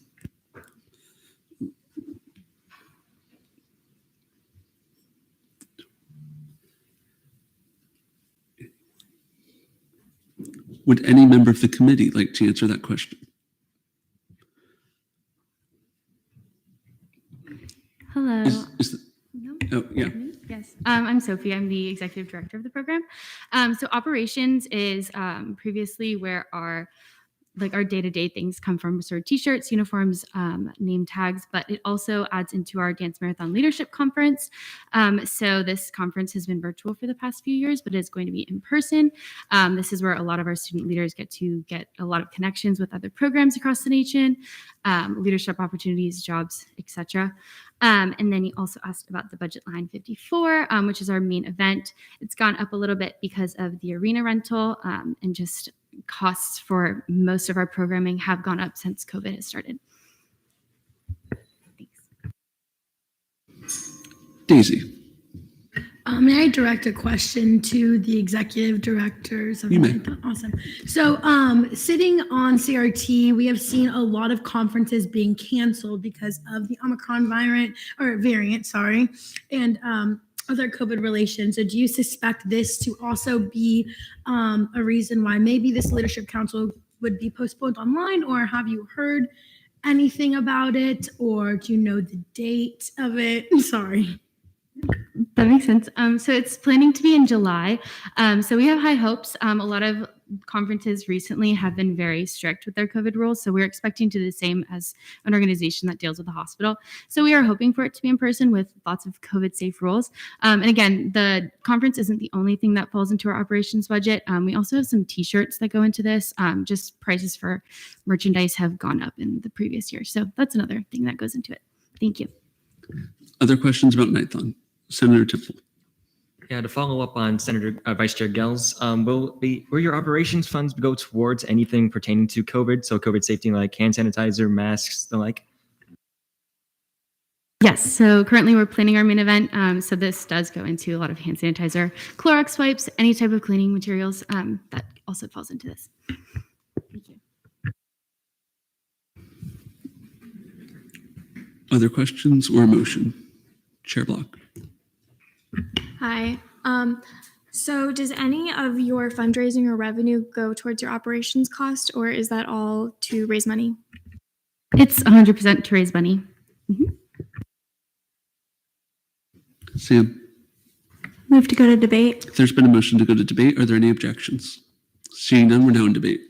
Would any member of the committee like to answer that question? Hello. Oh, yeah. Yes, I'm Sophie. I'm the executive director of the program. So operations is previously where our day-to-day things come from, sort of t-shirts, uniforms, name tags, but it also adds into our Dance Marathon Leadership Conference. So this conference has been virtual for the past few years, but is going to be in person. This is where a lot of our student leaders get to get a lot of connections with other programs across the nation, leadership opportunities, jobs, etc. And then you also asked about the budget line 54, which is our main event. It's gone up a little bit because of the arena rental and just costs for most of our programming have gone up since COVID has started. Daisy. May I direct a question to the executive directors of You may. Nighthon? Awesome. So sitting on CRT, we have seen a lot of conferences being canceled because of the Omicron variant, and other COVID relations. So do you suspect this to also be a reason why maybe this leadership council would be postponed online, or have you heard anything about it, or do you know the date of it? Sorry. That makes sense. So it's planning to be in July. So we have high hopes. A lot of conferences recently have been very strict with their COVID rules. So we're expecting to do the same as an organization that deals with the hospital. So we are hoping for it to be in person with lots of COVID safe rules. And again, the conference isn't the only thing that falls into our operations budget. We also have some t-shirts that go into this. Just prices for merchandise have gone up in the previous year. So that's another thing that goes into it. Thank you. Other questions about Nighthon? Senator Temple. Yeah, to follow up on Vice Chair Gell's, will your operations funds go towards anything pertaining to COVID? So COVID safety, like hand sanitizer, masks, the like? Yes, so currently we're planning our main event. So this does go into a lot of hand sanitizer, Clorox wipes, any type of cleaning materials that also falls into this. Thank you. Other questions or a motion? Chair Block. Hi. So does any of your fundraising or revenue go towards your operations cost, or is that all to raise money? It's 100% to raise money. Sam. Move to go to debate. There's been a motion to go to debate. Are there any objections? Seeing none, we're now in debate.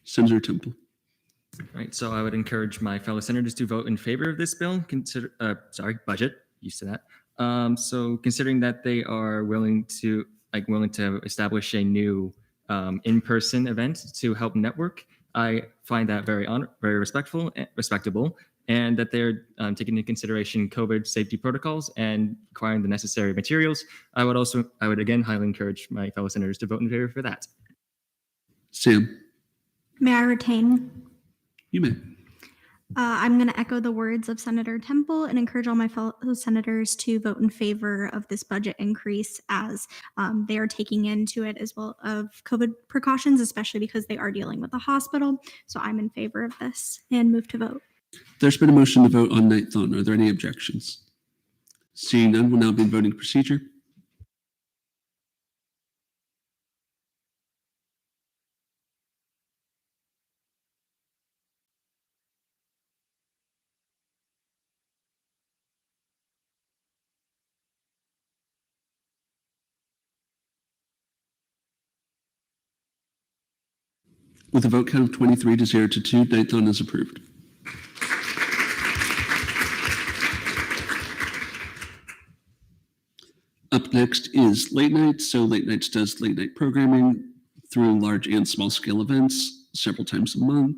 Senator Temple. All right, so I would encourage my fellow senators to vote in favor of this bill. Budget. Used to that. So considering that they are willing to establish a new in-person event to help network, I find that very respectable, and that they're taking into consideration COVID safety protocols and acquiring the necessary materials. I would again highly encourage my fellow senators to vote in favor for that. Sam. May I retain? You may. I'm going to echo the words of Senator Temple and encourage all my fellow senators to vote in favor of this budget increase, as they are taking into it as well of COVID precautions, especially because they are dealing with the hospital. So I'm in favor of this and move to vote. There's been a motion to vote on Nighthon. Are there any objections? Seeing none, we'll now be in voting procedure. With a vote count of 23 to 0 to 2, Nighthon is approved. Up next is late nights. So late nights does late night programming through large and small scale events several times a month,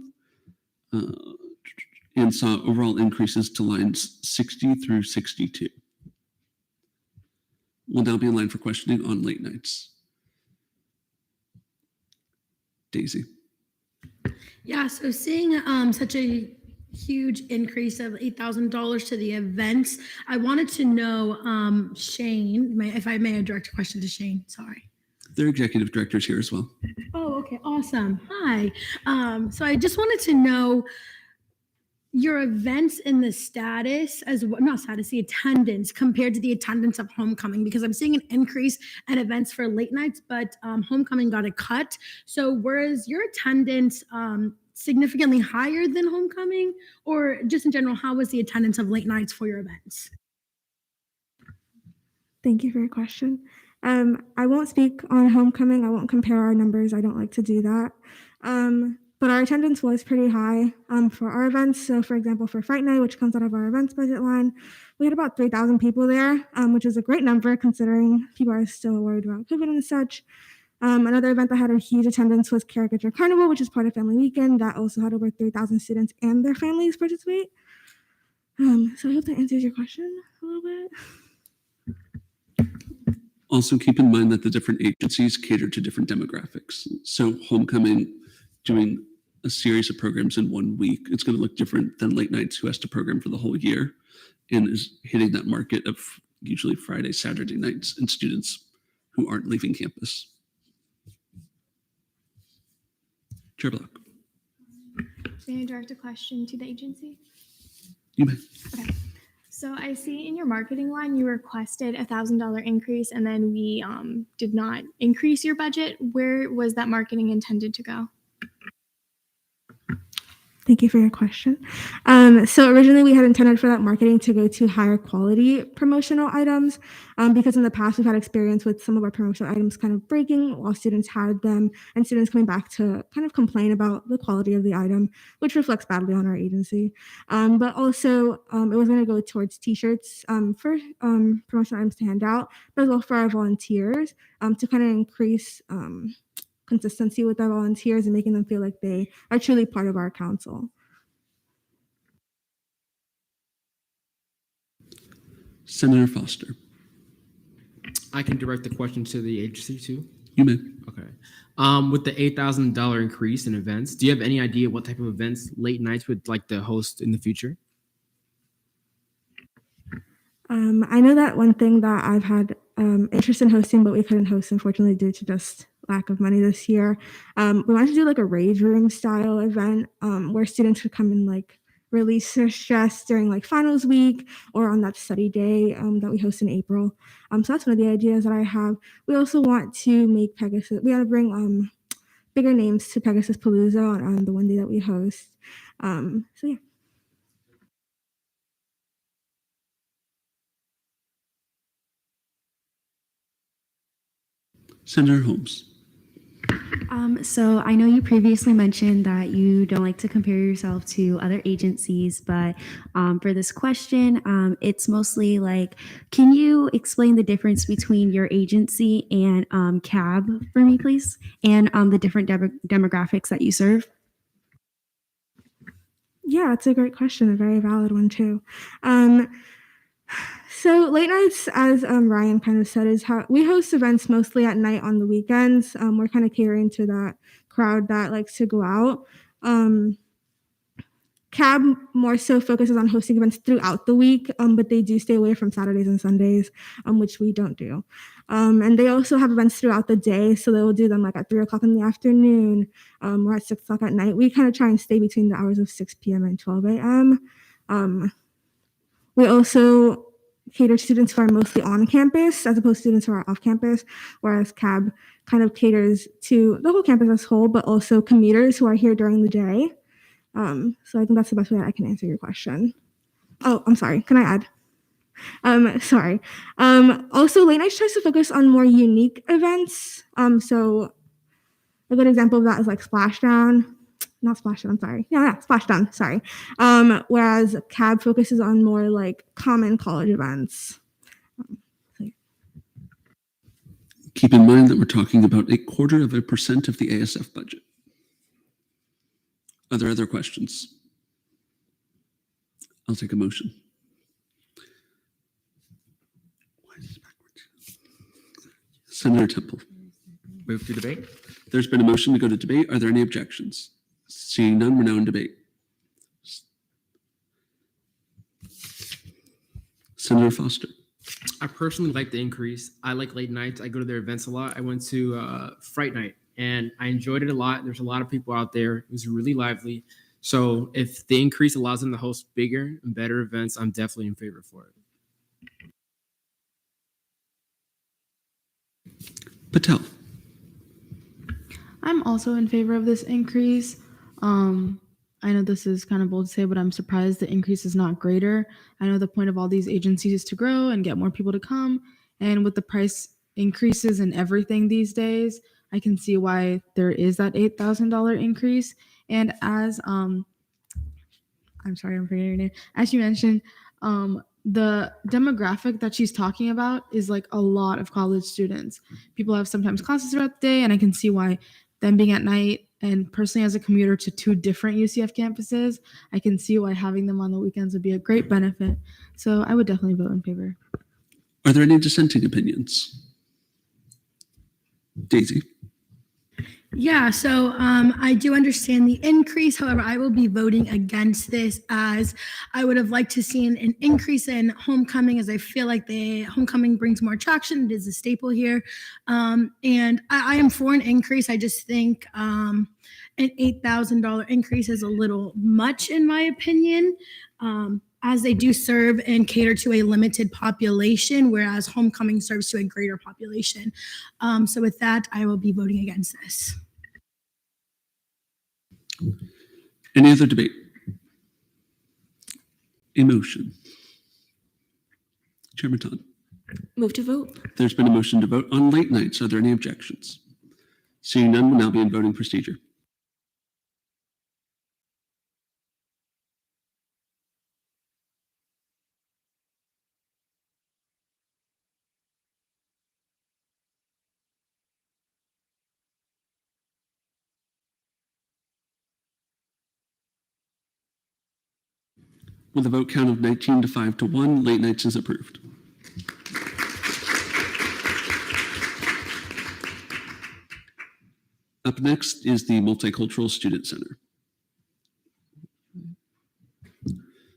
and saw overall increases to lines 60 through 62. We'll now be in line for questioning on late nights. Daisy. Yeah, so seeing such a huge increase of $8,000 to the events. I wanted to know, Shane, if I may direct a question to Shane, sorry. Their executive director's here as well. Oh, okay, awesome. Hi. So I just wanted to know your events and the status as well, not status, the attendance compared to the attendance of homecoming, because I'm seeing an increase in events for late nights, but homecoming got a cut. So whereas your attendance significantly higher than homecoming, or just in general, how was the attendance of late nights for your events? Thank you for your question. I won't speak on homecoming. I won't compare our numbers. I don't like to do that. But our attendance was pretty high for our events. So for example, for Fright Night, which comes out of our events budget line, we had about 3,000 people there, which is a great number considering people are still worried about COVID and such. Another event that had a huge attendance was Caricature Carnival, which is part of Family Weekend. That also had over 3,000 students and their families participate. So I hope that answers your question a little bit. Also keep in mind that the different agencies cater to different demographics. So homecoming, doing a series of programs in 1 week, it's going to look different than late nights, who has to program for the whole year and is hitting that market of usually Friday, Saturday nights and students who aren't leaving campus. Chair Block. May I direct a question to the agency? You may. Okay. So I see in your marketing line, you requested $1,000 increase, and then we did not increase your budget. Where was that marketing intended to go? Thank you for your question. So originally we had intended for that marketing to go to higher quality promotional items because in the past we've had experience with some of our promotional items kind of breaking while students had them and students coming back to kind of complain about the quality of the item, which reflects badly on our agency. But also it was going to go towards t-shirts for promotional items to hand out, but as well for our volunteers to kind of increase consistency with our volunteers and making them feel like they are truly part of our council. Senator Foster. I can direct the question to the agency too. You may. Okay. With the $8,000 increase in events, do you have any idea what type of events late nights would like to host in the future? I know that one thing that I've had interest in hosting, but we couldn't host, unfortunately, due to just lack of money this year. We wanted to do like a rage room style event where students could come and like release their stress during like finals week or on that study day that we host in April. So that's one of the ideas that I have. We also want to make Pegasus, we want to bring bigger names to Pegasus Palooza on the one day that we host. So yeah. Senator Holmes. So I know you previously mentioned that you don't like to compare yourself to other agencies, but for this question, it's mostly like, can you explain the difference between your agency and CAB for me, please? And the different demographics that you serve? Yeah, it's a great question, a very valid one too. So late nights, as Ryan kind of said, is how we host events mostly at night on the weekends. We're kind of catering to that crowd that likes to go out. CAB more so focuses on hosting events throughout the week, but they do stay away from Saturdays and Sundays, which we don't do. And they also have events throughout the day, so they will do them like at 3 o'clock in the afternoon or at 6 o'clock at night. We kind of try and stay between the hours of 6 p.m. and 12 a.m. We also cater to students who are mostly on campus as opposed to students who are off campus, whereas CAB kind of caters to the whole campus as a whole, but also commuters who are here during the day. So I think that's the best way that I can answer your question. Oh, I'm sorry. Can I add? Sorry. Also, late nights tries to focus on more unique events. So a good example of that is like Splashdown. Not Splashdown, I'm sorry. Yeah, Splashdown, sorry. Whereas CAB focuses on more like common college events. Keep in mind that we're talking about 0.25% of the ASF budget. Are there other questions? I'll take a motion. Why is this backwards? Senator Temple. Move to debate. There's been a motion to go to debate. Are there any objections? Seeing none, we're now in debate. Senator Foster. I personally like the increase. I like late nights. I go to their events a lot. I went to Fright Night and I enjoyed it a lot. There's a lot of people out there. It was really lively. So if the increase allows them to host bigger and better events, I'm definitely in favor for it. Patel. I'm also in favor of this increase. I know this is kind of bold to say, but I'm surprised the increase is not greater. I know the point of all these agencies is to grow and get more people to come. And with the price increases and everything these days, I can see why there is that $8,000 increase. And as I'm sorry, I'm forgetting your name. As you mentioned, the demographic that she's talking about is like a lot of college students. People have sometimes classes throughout the day, and I can see why them being at night, and personally as a commuter to 2 different UCF campuses, I can see why having them on the weekends would be a great benefit. So I would definitely vote in favor. Are there any dissenting opinions? Daisy. Yeah, so I do understand the increase. However, I will be voting against this, as I would have liked to see an increase in homecoming, as I feel like the homecoming brings more attraction. It is a staple here. And I am for an increase. I just think an $8,000 increase is a little much, in my opinion, as they do serve and cater to a limited population, whereas homecoming serves to a greater population. So with that, I will be voting against this. Any other debate? A motion. Chairman Todd. Move to vote. There's been a motion to vote on late nights. Are there any objections? Seeing none, we'll now be in voting procedure. With a vote count of 19 to 5 to 1, late nights is approved. Up next is the Multicultural Student Center.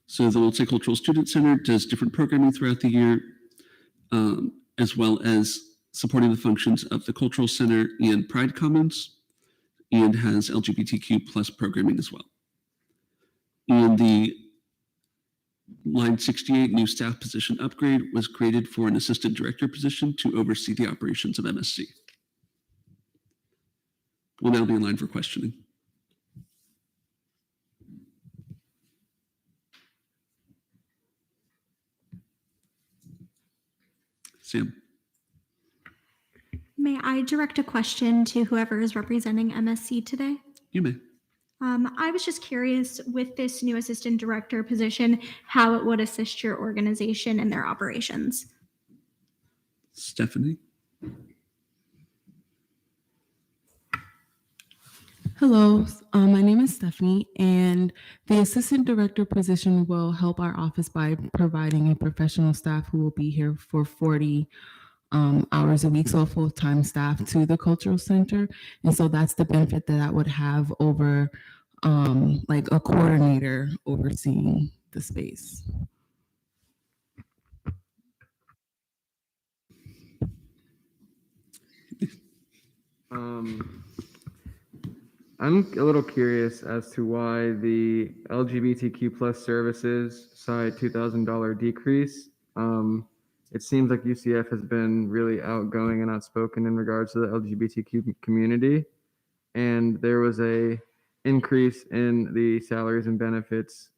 So the Multicultural Student Center does different programming throughout the year, as well as supporting the functions of the Cultural Center and Pride Commons, and has LGBTQ plus programming as well. And the Line 68 new staff position upgrade was created for an assistant director position to oversee the operations of MSC. We'll now be in line for questioning. Sam. May I direct a question to whoever is representing MSC today? You may. I was just curious, with this new assistant director position, how it would assist your organization in their operations. Stephanie. Hello, my name is Stephanie, and the assistant director position will help our office by providing a professional staff who will be here for 40 hours a week, so a full-time staff to the cultural center. And so that's the benefit that I would have over like a coordinator overseeing the space. I'm a little curious as to why the LGBTQ plus services saw a $2,000 decrease. It seems like UCF has been really outgoing and outspoken in regards to the LGBTQ community, and there was a increase in the salaries and benefits,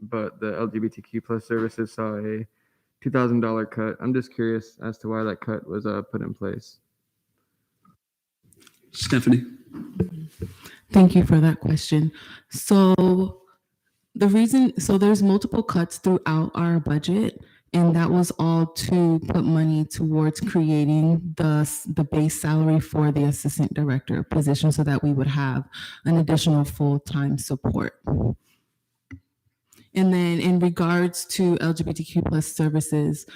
but the LGBTQ plus services saw a $2,000 cut. I'm just curious as to why that cut was put in place. Stephanie. Thank you for that question. So there's multiple cuts throughout our budget, and that was all to put money towards creating the base salary for the assistant director position so that we would have an additional full-time support. And then in regards to LGBTQ plus services,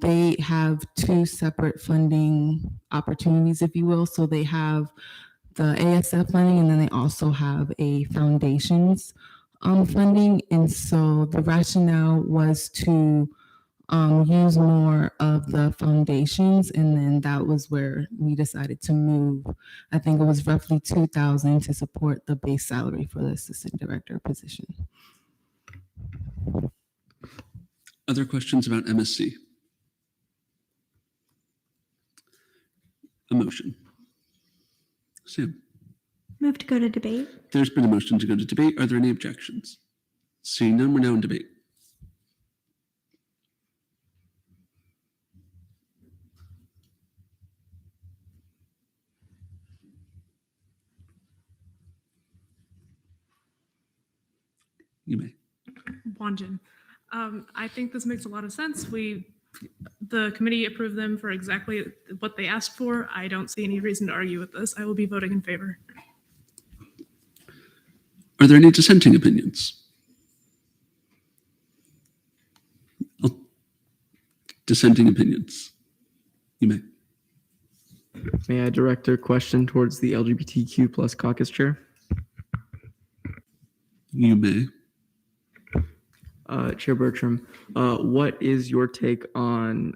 they have 2 separate funding opportunities, if you will. So they have the ASF funding, and then they also have a foundations funding. And so the rationale was to use more of the foundations, and then that was where we decided to move. I think it was roughly 2,000 to support the base salary for the assistant director position. Other questions about MSC? A motion. Sam? Move to go to debate. There's been a motion to go to debate. Are there any objections? Seeing none, we're now in debate. You may. Wanjin. I think this makes a lot of sense. The committee approved them for exactly what they asked for. I don't see any reason to argue with this. I will be voting in favor. Are there any dissenting opinions? Dissenting opinions. You may. May I direct a question towards the LGBTQ plus caucus chair? You may. Chair Bertram, what is your take on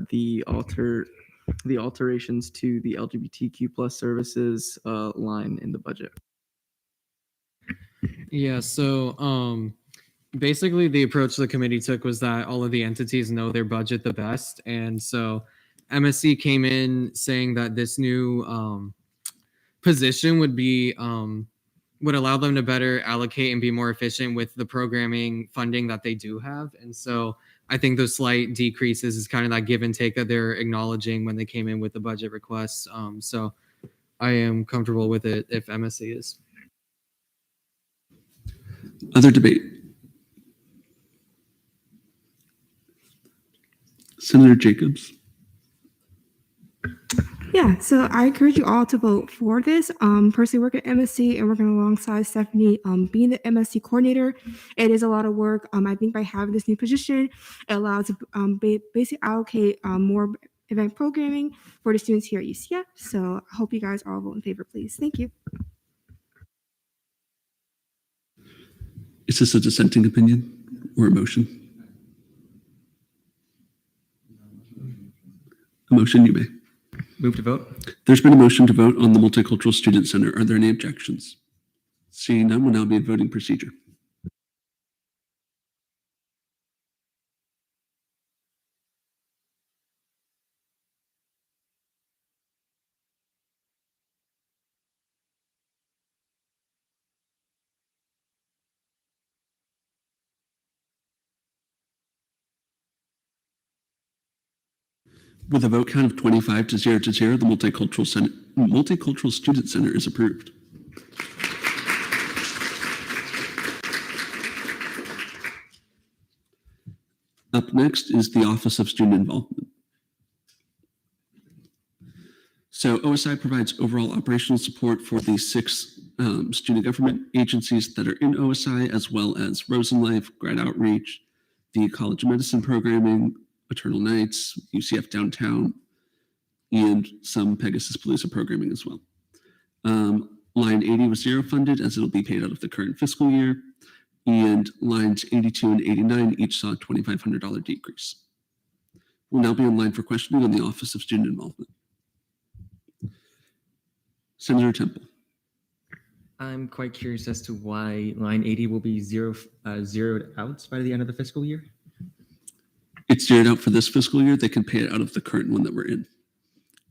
the alterations to the LGBTQ plus services line in the budget? Yeah, so basically the approach the committee took was that all of the entities know their budget the best. And so MSC came in saying that this new position would allow them to better allocate and be more efficient with the programming funding that they do have. And so I think those slight decreases is kind of that give and take that they're acknowledging when they came in with the budget requests. So I am comfortable with it if MSC is. Other debate. Senator Jacobs. Yeah, so I encourage you all to vote for this. Personally working at MSC and working alongside Stephanie, being the MSC coordinator, it is a lot of work. I think by having this new position, it allows to basically allocate more event programming for the students here at UCF. So I hope you guys all vote in favor, please. Thank you. Is this a dissenting opinion or a motion? A motion, you may. Move to vote. There's been a motion to vote on the Multicultural Student Center. Are there any objections? Seeing none, will now be a voting procedure. With a vote count of 25 to 0 to 0, the Multicultural Student Center is approved. Up next is the Office of Student Involvement. So OSI provides overall operational support for the 6 student government agencies that are in OSI, as well as Rosen Life, Grad Outreach, the College of Medicine programming, Eternal Nights, UCF Downtown, and some Pegasus Palooza programming as well. Line 80 was zero funded as it'll be paid out of the current fiscal year, and lines 82 and 89 each saw a $2,500 decrease. We'll now be in line for questioning on the Office of Student Involvement. Senator Temple. I'm quite curious as to why line 80 will be zeroed out by the end of the fiscal year. It's zeroed out for this fiscal year. They can pay it out of the current one that we're in.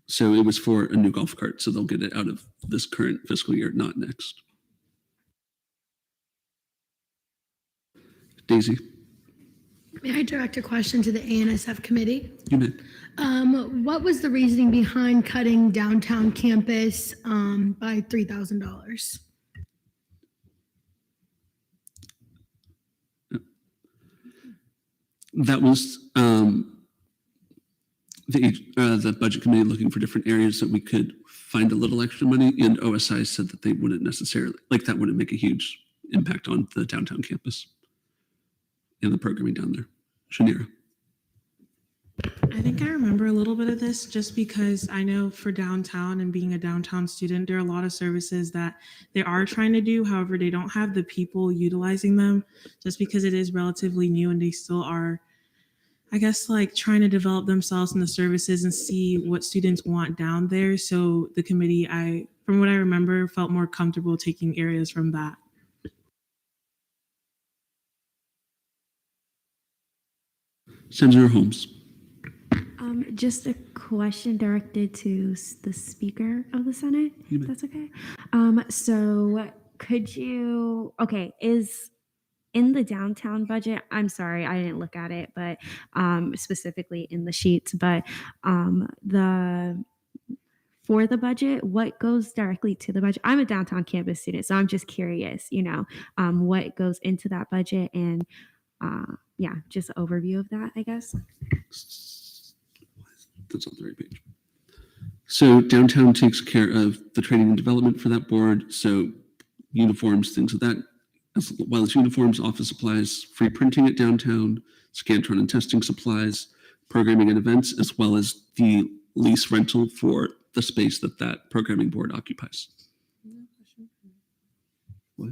So it was for a new golf cart, so they'll get it out of this current fiscal year, not next. Daisy. May I direct a question to the A&SF Committee? You may. What was the reasoning behind cutting downtown campus by $3,000? That was the budget committee looking for different areas that we could find a little extra money, and OSI said that they wouldn't necessarily, that wouldn't make a huge impact on the downtown campus and the programming down there. Shanira. I think I remember a little bit of this just because I know for downtown and being a downtown student, there are a lot of services that they are trying to do. However, they don't have the people utilizing them just because it is relatively new and they still are I guess like trying to develop themselves in the services and see what students want down there. So the committee, from what I remember, felt more comfortable taking areas from that. Senator Holmes. Just a question directed to the Speaker of the Senate, if that's okay. So could you, okay, is in the downtown budget, I'm sorry, I didn't look at it, but specifically in the sheets, but for the budget, what goes directly to the budget? I'm a downtown campus student, so I'm just curious, what goes into that budget and yeah, just an overview of that, I guess. That's on the right page. So downtown takes care of the training and development for that board. So uniforms, things of that, as well as uniforms, office supplies, free printing at downtown, Scantron and testing supplies, programming and events, as well as the lease rental for the space that programming board occupies. What?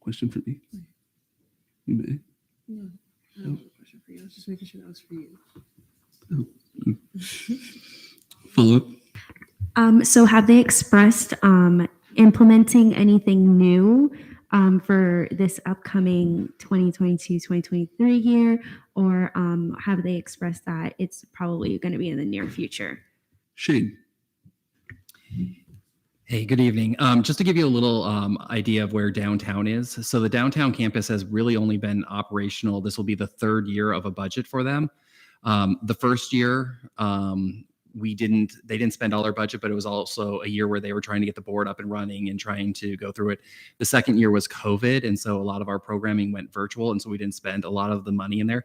Question for me? You may. No, I don't have a question for you. I was just making sure that was for you. Follow up. So have they expressed implementing anything new for this upcoming 2022-2023 year, or have they expressed that it's probably going to be in the near future? Shane. Hey, good evening. Just to give you a little idea of where downtown is. So the downtown campus has really only been operational. This will be the third year of a budget for them. The first year, they didn't spend all their budget, but it was also a year where they were trying to get the board up and running and trying to go through it. The second year was COVID, and so a lot of our programming went virtual, and so we didn't spend a lot of the money in there.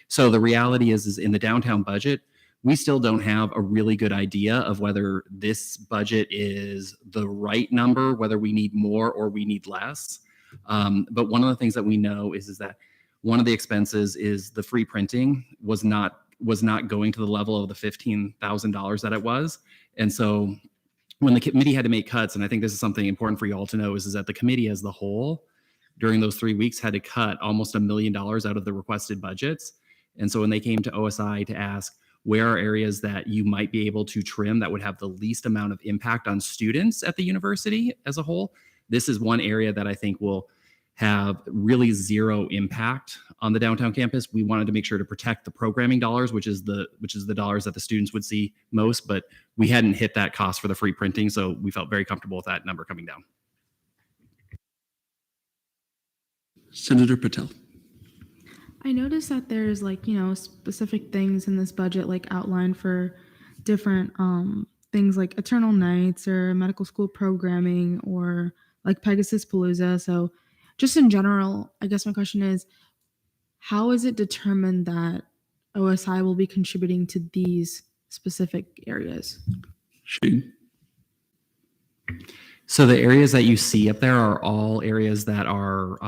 So the reality is in the downtown budget, we still don't have a really good idea of whether this budget is the right number, whether we need more or we need less. But one of the things that we know is that one of the expenses is the free printing was not going to the level of the $15,000 that it was. And so when the committee had to make cuts, and I think this is something important for you all to know, is that the committee as the whole during those 3 weeks had to cut almost $1 million out of the requested budgets. And so when they came to OSI to ask, where are areas that you might be able to trim that would have the least amount of impact on students at the university as a whole, this is one area that I think will have really zero impact on the downtown campus. We wanted to make sure to protect the programming dollars, which is the dollars that the students would see most, but we hadn't hit that cost for the free printing, so we felt very comfortable with that number coming down. Senator Patel. I noticed that there's specific things in this budget outlined for different things like Eternal Nights or medical school programming or Pegasus Palooza. So just in general, I guess my question is, how is it determined that OSI will be contributing to these specific areas? Shane. So the areas that you see up there are all areas that are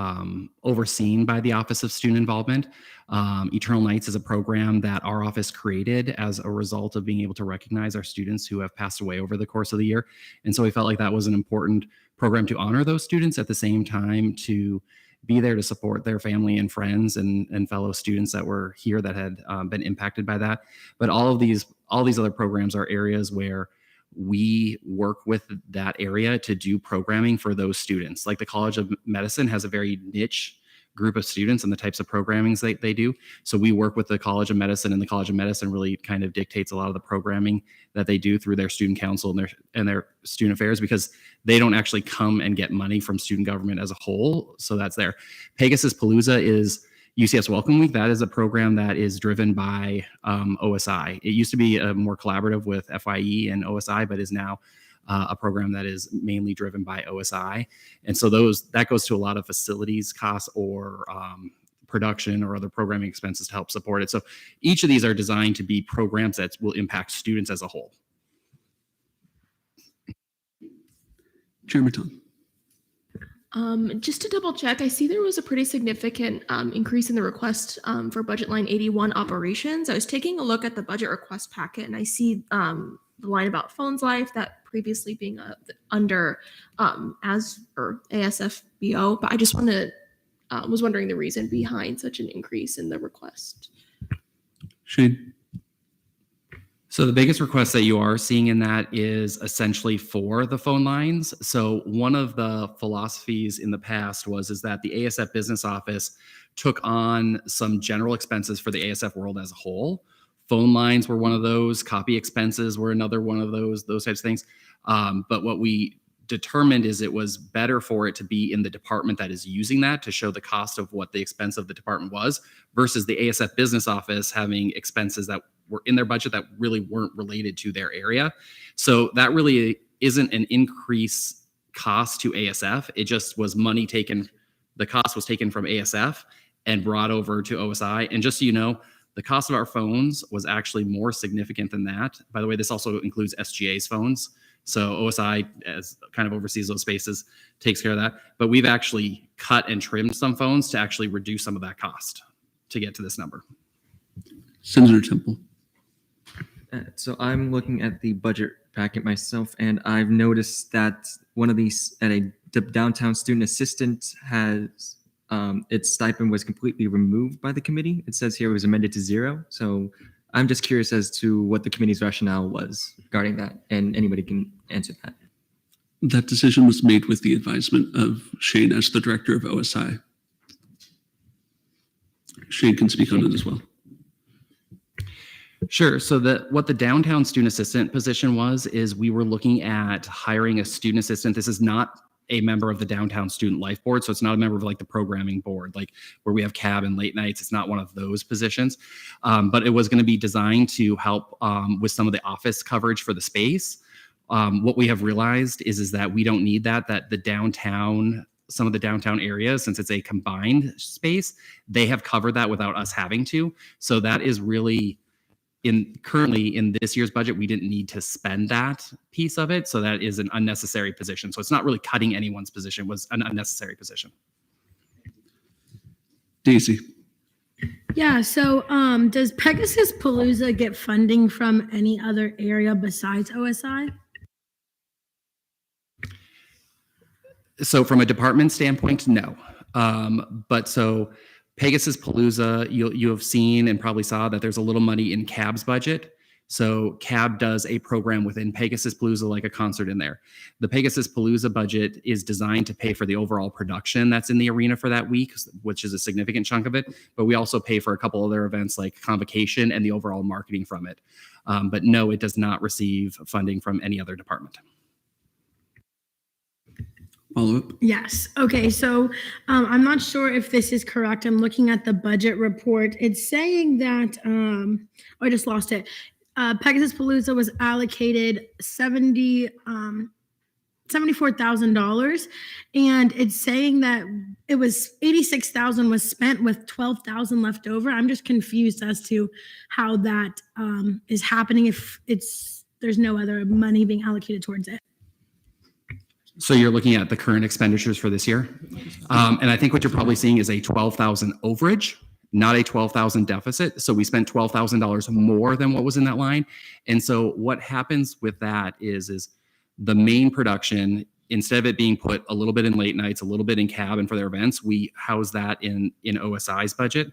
overseen by the Office of Student Involvement. Eternal Nights is a program that our office created as a result of being able to recognize our students who have passed away over the course of the year. And so we felt like that was an important program to honor those students, at the same time to be there to support their family and friends and fellow students that were here that had been impacted by that. But all these other programs are areas where we work with that area to do programming for those students. Like the College of Medicine has a very niche group of students and the types of programmings they do. So we work with the College of Medicine, and the College of Medicine really kind of dictates a lot of the programming that they do through their student council and their student affairs, because they don't actually come and get money from student government as a whole. So that's there. Pegasus Palooza is UCS Welcome Week. That is a program that is driven by OSI. It used to be more collaborative with FYE and OSI, but is now a program that is mainly driven by OSI. And so that goes to a lot of facilities costs or production or other programming expenses to help support it. So each of these are designed to be programs that will impact students as a whole. Chairman Tom. Just to double check, I see there was a pretty significant increase in the request for budget line 81 operations. I was taking a look at the budget request packet, and I see the line about Phones Life, that previously being under ASFBO, but I just want to was wondering the reason behind such an increase in the request. Shane? So the biggest request that you are seeing in that is essentially for the phone lines. So one of the philosophies in the past is that the ASF business office took on some general expenses for the ASF world as a whole. Phone lines were one of those, copy expenses were another one of those types of things. But what we determined is it was better for it to be in the department that is using that to show the cost of what the expense of the department was versus the ASF business office having expenses that were in their budget that really weren't related to their area. So that really isn't an increase cost to ASF. It just was money taken, the cost was taken from ASF and brought over to OSI. And just so you know, the cost of our phones was actually more significant than that. By the way, this also includes SGA's phones. So OSI, as kind of oversees those spaces, takes care of that. But we've actually cut and trimmed some phones to actually reduce some of that cost to get to this number. Senator Temple. So I'm looking at the budget packet myself, and I've noticed that one of these at a downtown student assistant has its stipend was completely removed by the committee. It says here it was amended to 0. So I'm just curious as to what the committee's rationale was regarding that, and anybody can answer that. That decision was made with the advisement of Shane as the director of OSI. Shane can speak on it as well. Sure. So what the downtown student assistant position is we were looking at hiring a student assistant. This is not a member of the downtown student life board. So it's not a member of like the programming board, like where we have cab and late nights. It's not one of those positions, but it was going to be designed to help with some of the office coverage for the space. What we have realized is that we don't need that the downtown, some of the downtown areas, since it's a combined space, they have covered that without us having to. So that is really currently in this year's budget, we didn't need to spend that piece of it. So that is an unnecessary position. So it's not really cutting anyone's position, it was an unnecessary position. Daisy. Yeah, so does Pegasus Palooza get funding from any other area besides OSI? So from a department standpoint, no. But so Pegasus Palooza, you have seen and probably saw that there's a little money in CAB's budget. So CAB does a program within Pegasus Palooza, like a concert in there. The Pegasus Palooza budget is designed to pay for the overall production that's in the arena for that week, which is a significant chunk of it. But we also pay for a couple other events like Convocation and the overall marketing from it. But no, it does not receive funding from any other department. Follow-up? Yes. Okay. So I'm not sure if this is correct. I'm looking at the budget report. It's saying that, I just lost it. Pegasus Palooza was allocated $74,000, and it's saying that it was 86,000 was spent with 12,000 left over. I'm just confused as to how that is happening if there's no other money being allocated towards it. So you're looking at the current expenditures for this year. And I think what you're probably seeing is a 12,000 overage, not a 12,000 deficit. So we spent $12,000 more than what was in that line. And so what happens with that is the main production, instead of it being put a little bit in late nights, a little bit in cab and for their events, we house that in OSI's budget.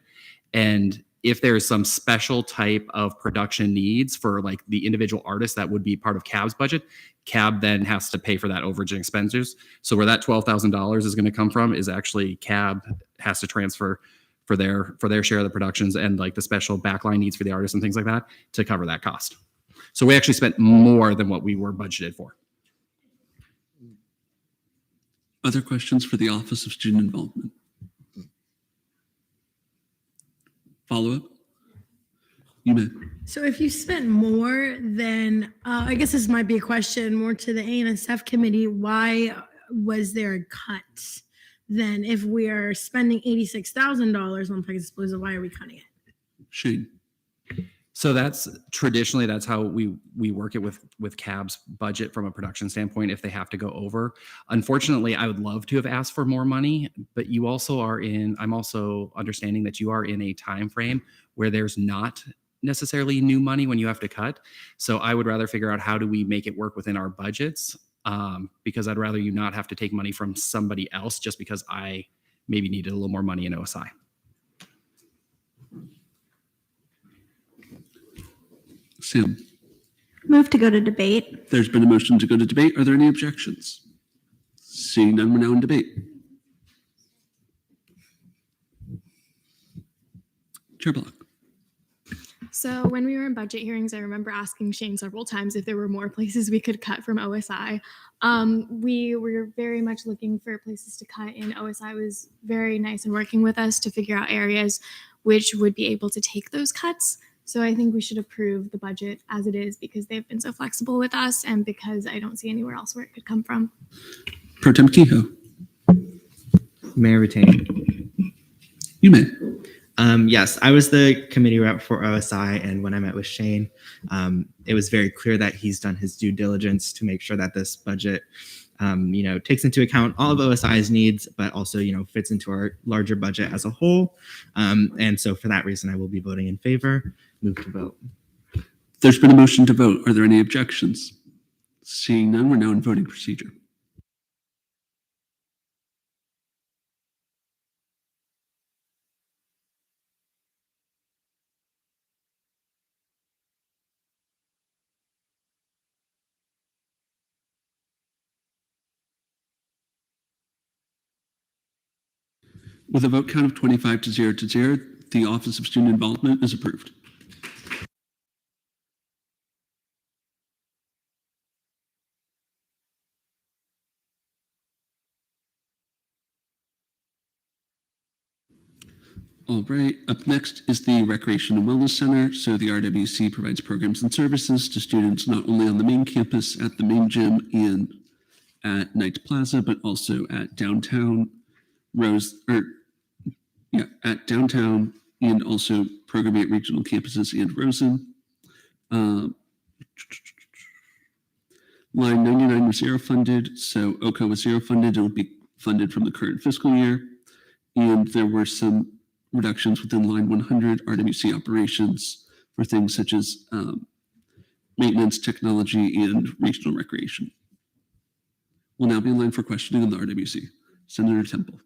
And if there's some special type of production needs for like the individual artists, that would be part of CAB's budget. CAB then has to pay for that overage and expenditures. So where that $12,000 is going to come from is actually CAB has to transfer for their share of the productions and like the special backline needs for the artists and things like that to cover that cost. So we actually spent more than what we were budgeted for. Other questions for the Office of Student Involvement? Follow-up? You may. So if you spent more than, I guess this might be a question more to the A&SF committee, why was there a cut then? If we are spending $86,000 on Pegasus Palooza, why are we cutting it? Shane. So that's traditionally, that's how we work it with CAB's budget from a production standpoint if they have to go over. Unfortunately, I would love to have asked for more money, but you also I'm also understanding that you are in a time frame where there's not necessarily new money when you have to cut. So I would rather figure out how do we make it work within our budgets, because I'd rather you not have to take money from somebody else just because I maybe needed a little more money in OSI. Sam, Move to go to debate. there's been a motion to go to debate. Are there any objections? Seeing none, we're now in debate. Chair Block. So when we were in budget hearings, I remember asking Shane several times if there were more places we could cut from OSI. We were very much looking for places to cut, and OSI was very nice in working with us to figure out areas which would be able to take those cuts. So I think we should approve the budget as it is because they've been so flexible with us and because I don't see anywhere else where it could come from. Pro Tem Kehoe. May I retain? You may. Yes, I was the committee rep for OSI, and when I met with Shane, it was very clear that he's done his due diligence to make sure that this budget, takes into account all of OSI's needs, but also, fits into our larger budget as a whole. And so for that reason, I will be voting in favor. Move to vote. There's been a motion to vote. Are there any objections? Seeing none, we're now in voting procedure. With a vote count of 25 to 0 to 0, the Office of Student Involvement is approved. All right, up next is the Recreation and Wellness Center. So the RWC provides programs and services to students not only on the main campus at the main gym and at Knight Plaza, but also at downtown at downtown and also programming at regional campuses and Rosen. Line 99 was zero funded, so OCO was zero funded. It will be funded from the current fiscal year. And there were some reductions within line 100 RWC operations for things such as maintenance, technology, and regional recreation. We'll now be in line for questioning on the RWC. Senator Temple.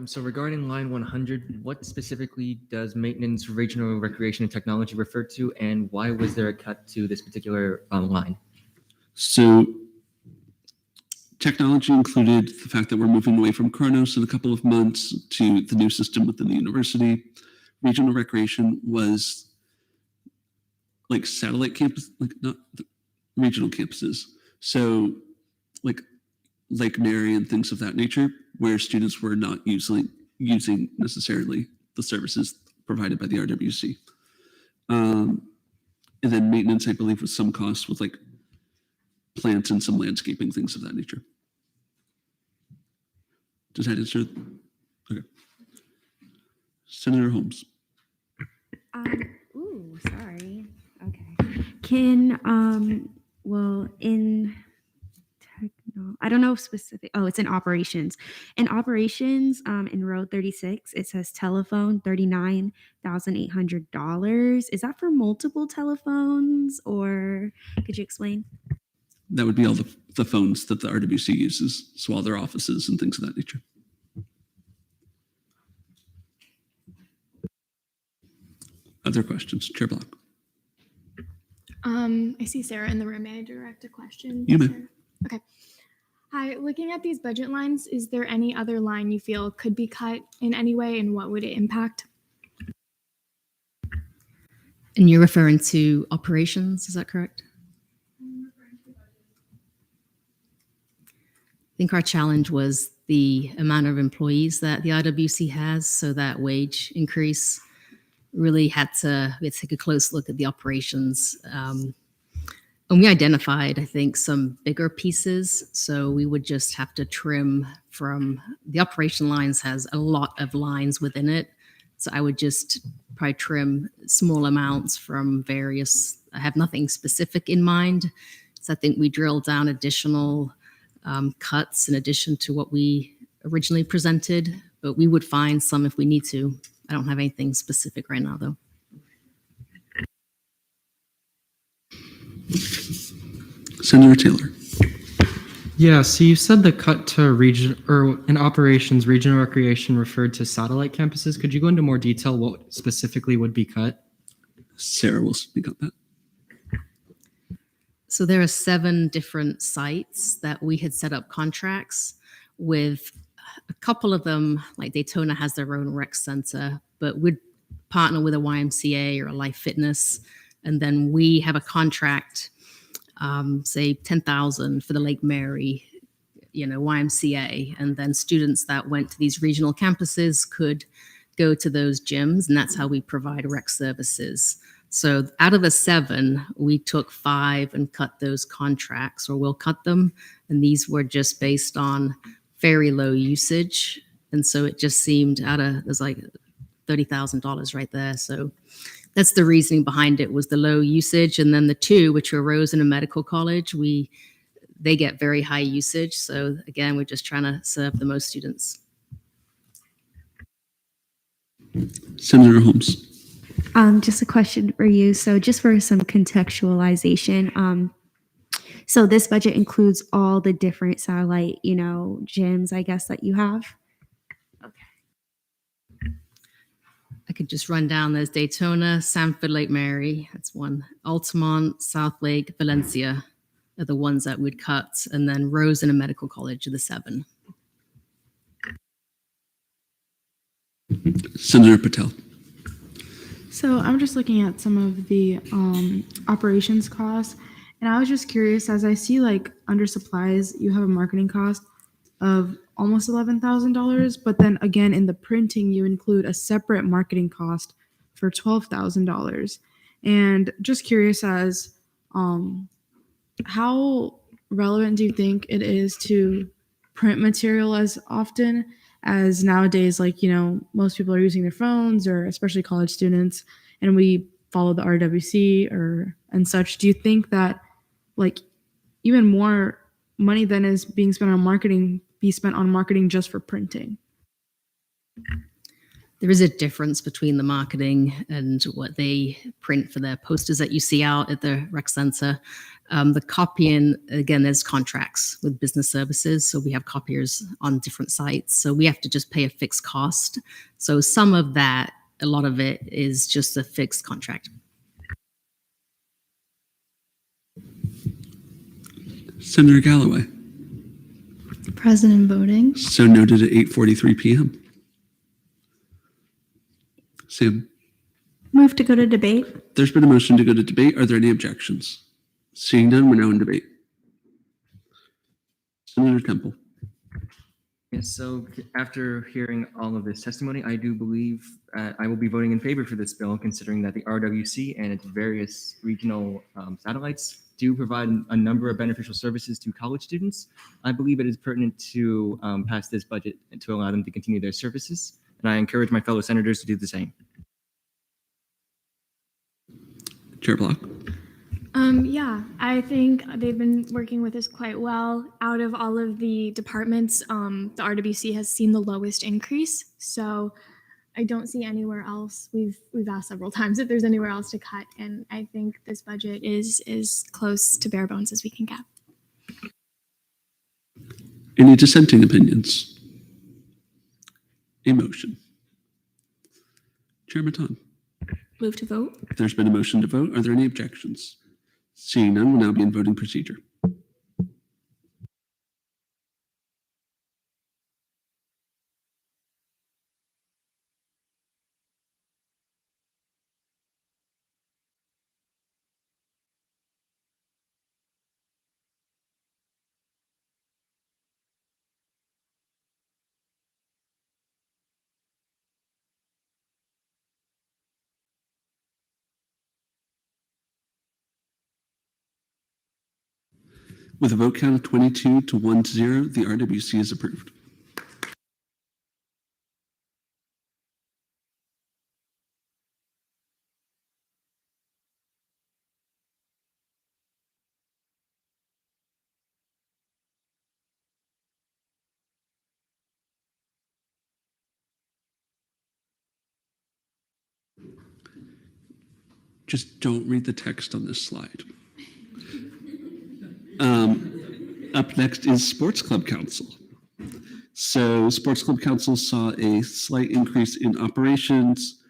So regarding line 100, what specifically does maintenance, regional recreation, and technology refer to, and why was there a cut to this particular line? So technology included the fact that we're moving away from Chronos in a couple of months to the new system within the university. Regional recreation was like satellite campus, like not the regional campuses. So like Lake Mary and things of that nature, where students were not using necessarily the services provided by the RWC. And then maintenance, I believe, was some cost with like plants and some landscaping, things of that nature. Does that answer? Okay. Senator Holmes. Sorry. Okay. Can, in I don't know specific. Oh, it's in operations. In operations, in row 36, it says telephone $39,800. Is that for multiple telephones, or could you explain? That would be all the phones that the RWC uses, so all their offices and things of that nature. Other questions? Chair Block. I see Sarah in the room. May I direct a question? You may. Sarah? Okay. Hi, looking at these budget lines, is there any other line you feel could be cut in any way, and what would it impact? And you're referring to operations, is that correct? I think our challenge was the amount of employees that the RWC has, so that wage increase really had to take a close look at the operations. And we identified, I think, some bigger pieces. So we would just have to trim from the operation lines has a lot of lines within it. So I would just probably trim small amounts from various, I have nothing specific in mind. So I think we drilled down additional cuts in addition to what we originally presented, but we would find some if we need to. I don't have anything specific right now, though. Senator Taylor. Yeah, so you said the cut to region or in operations, regional recreation referred to satellite campuses. Could you go into more detail what specifically would be cut? Sarah will speak on that. So there are 7 different sites that we had set up contracts with. A couple of them, like Daytona has their own rec center, but we'd partner with a YMCA or a Life Fitness. And then we have a contract, say 10,000 for the Lake Mary, YMCA. And then students that went to these regional campuses could go to those gyms. And that's how we provide rec services. So out of the 7, we took 5 and cut those contracts, or we'll cut them. And these were just based on very low usage. And so it just seemed there's like $30,000 right there. So that's the reasoning behind it, was the low usage. And then the 2, which are Rosen and Medical College, they get very high usage. So again, we're just trying to serve the most students. Senator Holmes. Just a question for you. So just for some contextualization, so this budget includes all the different satellite, gyms, I guess, that you have? I could just run down. There's Daytona, Sanford, Lake Mary. That's one. Altamont, South Lake, Valencia are the ones that we'd cut. And then Rosen and Medical College are the 7. Senator Patel. So I'm just looking at some of the operations costs, and I was just curious, as I see like under supplies, you have a marketing cost of almost $11,000, but then again in the printing, you include a separate marketing cost for $12,000. And just curious as how relevant do you think it is to print material as often as nowadays, like, most people are using their phones, or especially college students, and we follow the RWC and such. Do you think that like even more money than is being spent on marketing be spent on marketing just for printing? There is a difference between the marketing and what they print for their posters that you see out at the rec center. The copying, again, there's contracts with business services. So we have copiers on different sites. So we have to just pay a fixed cost. So some of that, a lot of it is just a fixed contract. Senator Galloway. President voting. So noted at 8:43 p.m. Sam. Move to go to debate. There's been a motion to go to debate. Are there any objections? Seeing none, we're now in debate. Senator Temple. Yes, so after hearing all of this testimony, I do believe I will be voting in favor for this bill, considering that the RWC and its various regional satellites do provide a number of beneficial services to college students. I believe it is pertinent to pass this budget to allow them to continue their services, and I encourage my fellow senators to do the same. Chair Block. Yeah, I think they've been working with us quite well. Out of all of the departments, the RWC has seen the lowest increase. So I don't see anywhere else. We've asked several times if there's anywhere else to cut, and I think this budget is as close to bare bones as we can get. Any dissenting opinions? A motion. Chair Maton. Move to vote. There's been a motion to vote. Are there any objections? Seeing none, we'll now be in voting procedure. With a vote count of 22 to 1-0, the RWC is approved. Just don't read the text on this slide. Up next is Sports Club Council. So Sports Club Council saw a slight increase in operations.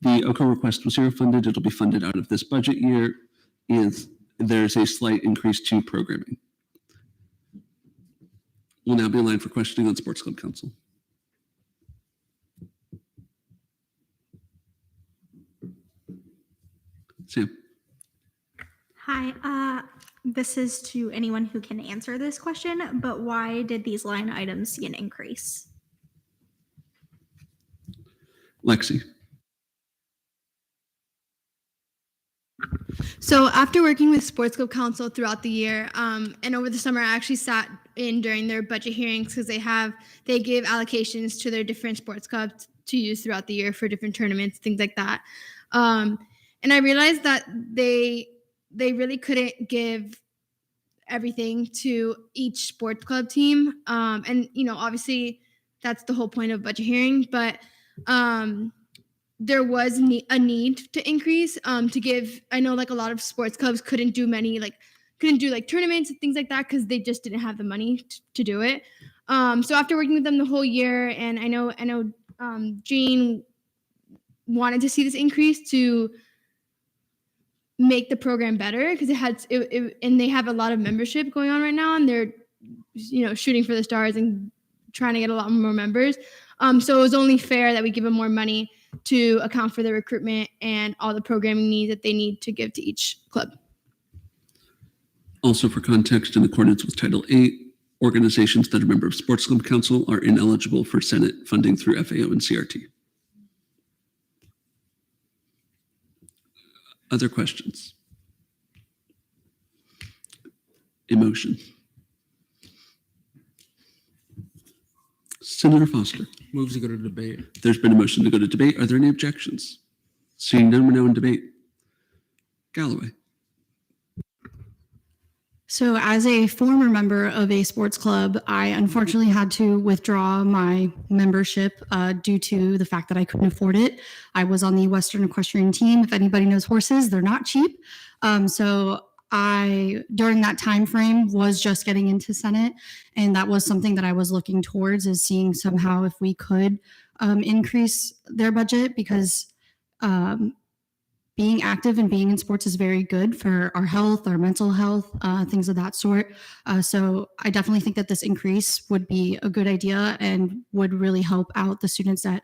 The OCO request was zero funded. It'll be funded out of this budget year. There's a slight increase to programming. We'll now be in line for questioning on Sports Club Council. Sam. Hi, this is to anyone who can answer this question, but why did these line items see an increase? Lexi. So after working with Sports Club Council throughout the year, and over the summer, I actually sat in during their budget hearings because they give allocations to their different sports clubs to use throughout the year for different tournaments, things like that. And I realized that they really couldn't give everything to each sports club team. And obviously that's the whole point of budget hearing, but there was a need to increase to give. I know like a lot of sports clubs couldn't do tournaments and things like that because they just didn't have the money to do it. So after working with them the whole year, and I know Jane wanted to see this increase to make the program better because and they have a lot of membership going on right now, and they're shooting for the stars and trying to get a lot more members. So it was only fair that we give them more money to account for the recruitment and all the programming needs that they need to give to each club. Also for context, in accordance with Title 8, organizations that are member of Sports Club Council are ineligible for Senate funding through FAO and CRT. Other questions? Emotion. Senator Foster. Moves to go to debate. There's been a motion to go to debate. Are there any objections? Seeing none, we're now in debate. Galloway. So as a former member of a sports club, I unfortunately had to withdraw my membership due to the fact that I couldn't afford it. I was on the Western Equestrian team. If anybody knows horses, they're not cheap. So I, during that time frame, was just getting into Senate, and that was something that I was looking towards, is seeing somehow if we could increase their budget, because being active and being in sports is very good for our health, our mental health, things of that sort. So I definitely think that this increase would be a good idea and would really help out the students that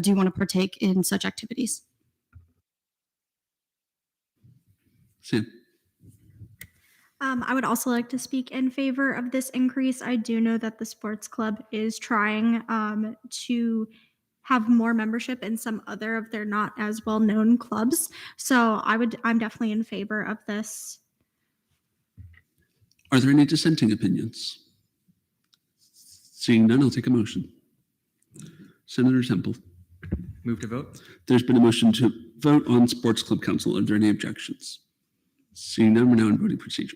do want to partake in such activities. Sam. I would also like to speak in favor of this increase. I do know that the sports club is trying to have more membership in some other of their not as well known clubs. So I'm definitely in favor of this. Are there any dissenting opinions? Seeing none, I'll take a motion. Senator Temple. Move to vote. There's been a motion to vote on Sports Club Council. Are there any objections? Seeing none, we're now in voting procedure.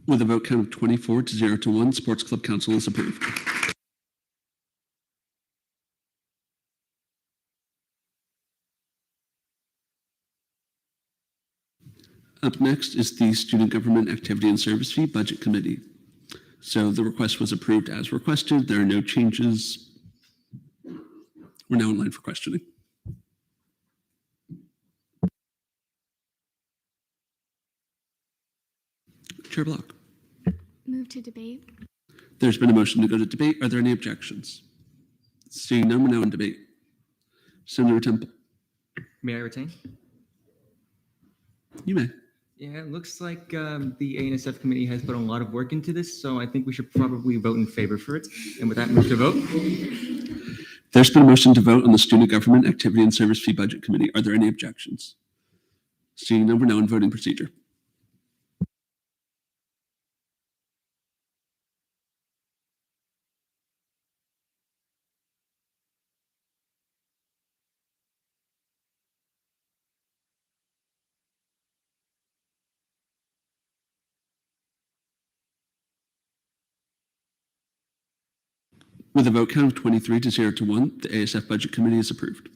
With a vote count of 24 to 0 to 1, Sports Club Council is approved. Up next is the Student Government Activity and Service Fee Budget Committee. So the request was approved as requested. There are no changes. We're now in line for questioning. Chair Block. Move to debate. There's been a motion to go to debate. Are there any objections? Seeing none, we're now in debate. Senator Temple. May I retain? You may. Yeah, it looks like the A&SF committee has put a lot of work into this, so I think we should probably vote in favor for it. And with that, move to vote. There's been a motion to vote on the Student Government Activity and Service Fee Budget Committee. Are there any objections? Seeing none, we're now in voting procedure. With a vote count of 23 to 0 to 1, the ASF Budget Committee is approved.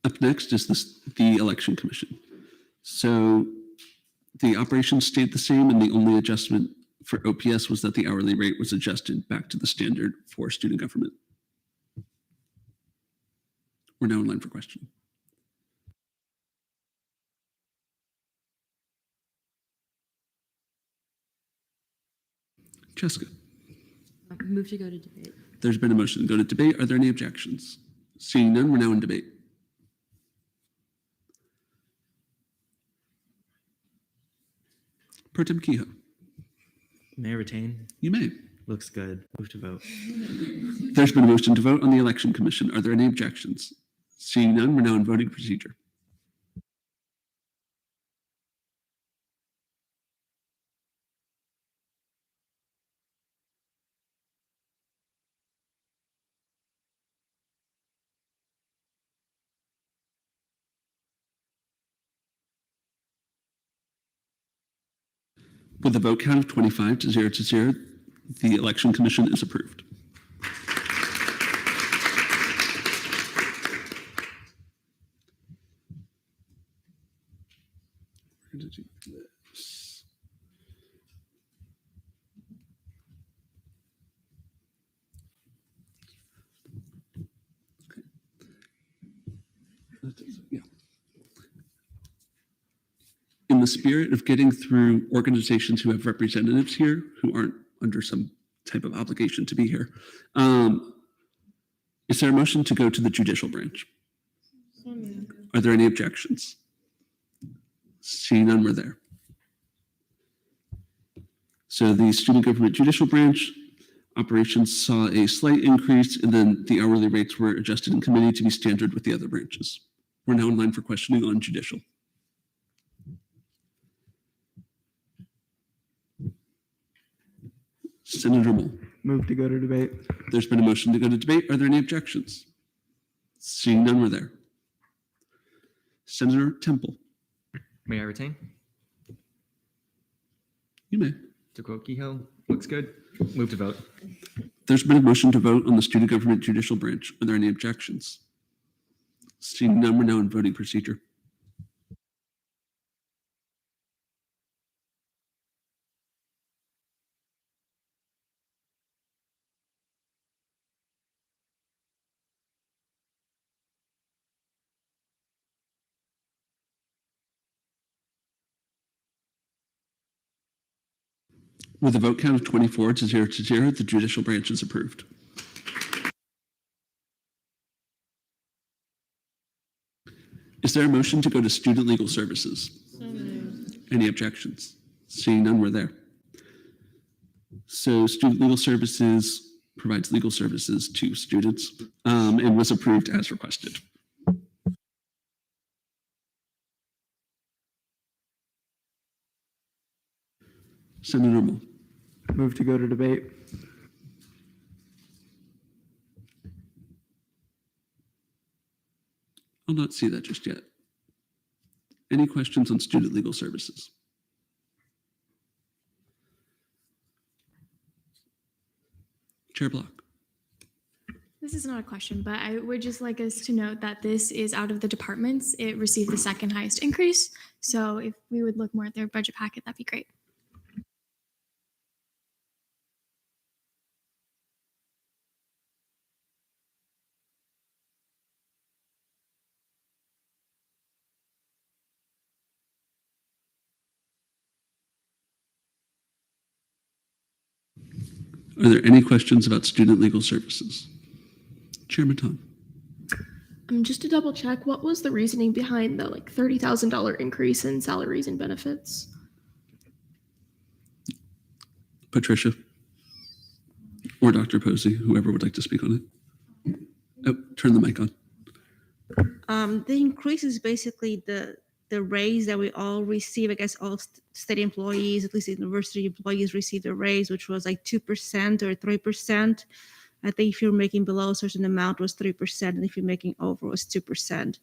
Up next is the Election Commission. So the operations stayed the same, and the only adjustment for OPS was that the hourly rate was adjusted back to the standard for student government. We're now in line for question. Jessica. Move to go to debate. There's been a motion to go to debate. Are there any objections? Seeing none, we're now in debate. Pro Tem Kehoe. May I retain? You may. Looks good. Move to vote. There's been a motion to vote on the Election Commission. Are there any objections? Seeing none, we're now in voting procedure. With a vote count of 25 to 0 to 0, the Election Commission is approved. We're going to do this. Okay. Yeah. In the spirit of getting through organizations who have representatives here who aren't under some type of obligation to be here, is there a motion to go to the judicial branch? Are there any objections? Seeing none, we're there. So the student government judicial branch operations saw a slight increase, and then the hourly rates were adjusted in committee to be standard with the other branches. We're now in line for questioning on judicial. Senator Moll. Move to go to debate. There's been a motion to go to debate. Are there any objections? Seeing none, we're there. Senator Temple. May I retain? You may. To quote Kehoe, looks good. Move to vote. There's been a motion to vote on the student government judicial branch. Are there any objections? Seeing none, we're now in voting procedure. With a vote count of 24 to 0 to 0, the judicial branch is approved. Is there a motion to go to student legal services? Any objections? Seeing none, we're there. So student legal services provides legal services to students and was approved as requested. Senator Moll. Move to go to debate. I'll not see that just yet. Any questions on student legal services? Chair Block. This is not a question, but I would just like us to note that this is out of the departments. It received the second highest increase. So if we would look more at their budget packet, that'd be great. Are there any questions about student legal services? Chairman Tom. Just to double check, what was the reasoning behind the $30,000 increase in salaries and benefits? Patricia or Dr. Posey, whoever would like to speak on it. Oh, turn the mic on. The increase is basically the raise that we all receive. I guess all state employees, at least university employees, received a raise, which was 2% or 3%. I think if you're making below a certain amount, it was 3%, and if you're making over, it was 2%.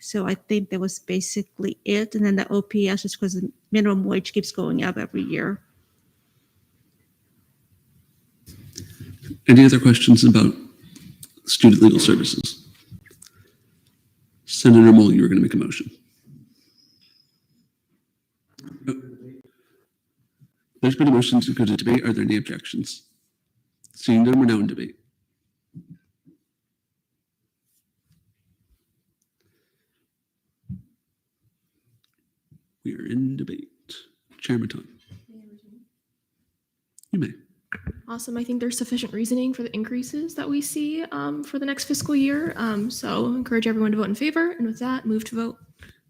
So I think that was basically it. And then the OPS just because the minimum wage keeps going up every year. Any other questions about student legal services? Senator Moll, you were going to make a motion. There's been a motion to go to debate. Are there any objections? Seeing none, we're now in debate. We are in debate. Chairman Tom. You may. Awesome. I think there's sufficient reasoning for the increases that we see for the next fiscal year. So I encourage everyone to vote in favor. And with that, move to vote.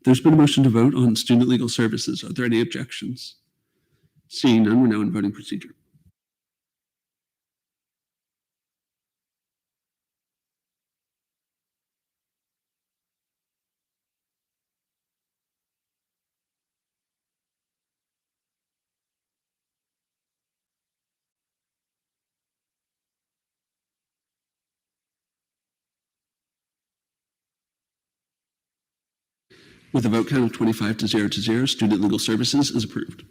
There's been a motion to vote on student legal services. Are there any objections? Seeing none, we're now in voting procedure. With a vote count of 25 to 0, student legal services is approved.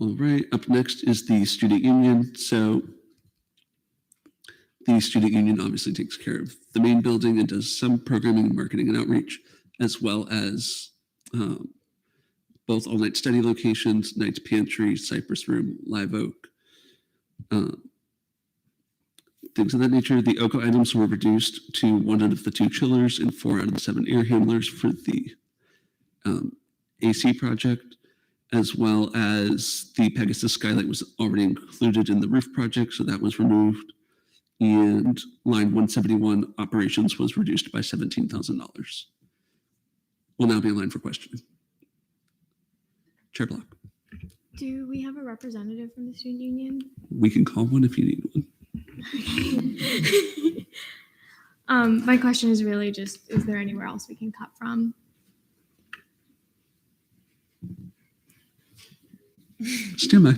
All right, up next is the student union. So the student union obviously takes care of the main building and does some programming, marketing, and outreach, as well as both all-night study locations, Night's Pantry, Cypress Room, Live Oak, things of that nature. The OCO items were reduced to 1 out of the 2 chillers and 4 out of the 7 air handlers for the AC project, as well as the Pegasus skylight was already included in the roof project, so that was removed. And line 171 operations was reduced by $17,000. Will now be in line for questioning. Chair Block. Do we have a representative from the student union? We can call one if you need one. My question is really just, is there anywhere else we can cut from? Stand by.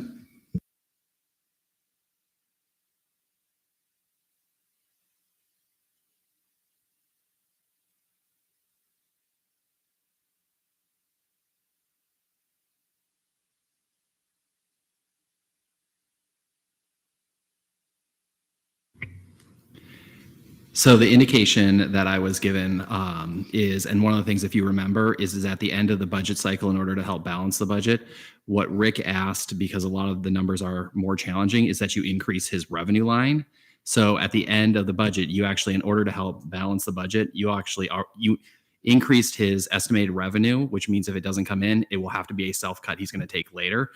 So the indication that I was given is, and one of the things, if you remember, is at the end of the budget cycle, in order to help balance the budget, what Rick asked, because a lot of the numbers are more challenging, is that you increase his revenue line. So at the end of the budget, you actually, in order to help balance the budget, you increased his estimated revenue, which means if it doesn't come in, it will have to be a self-cut he's going to take later.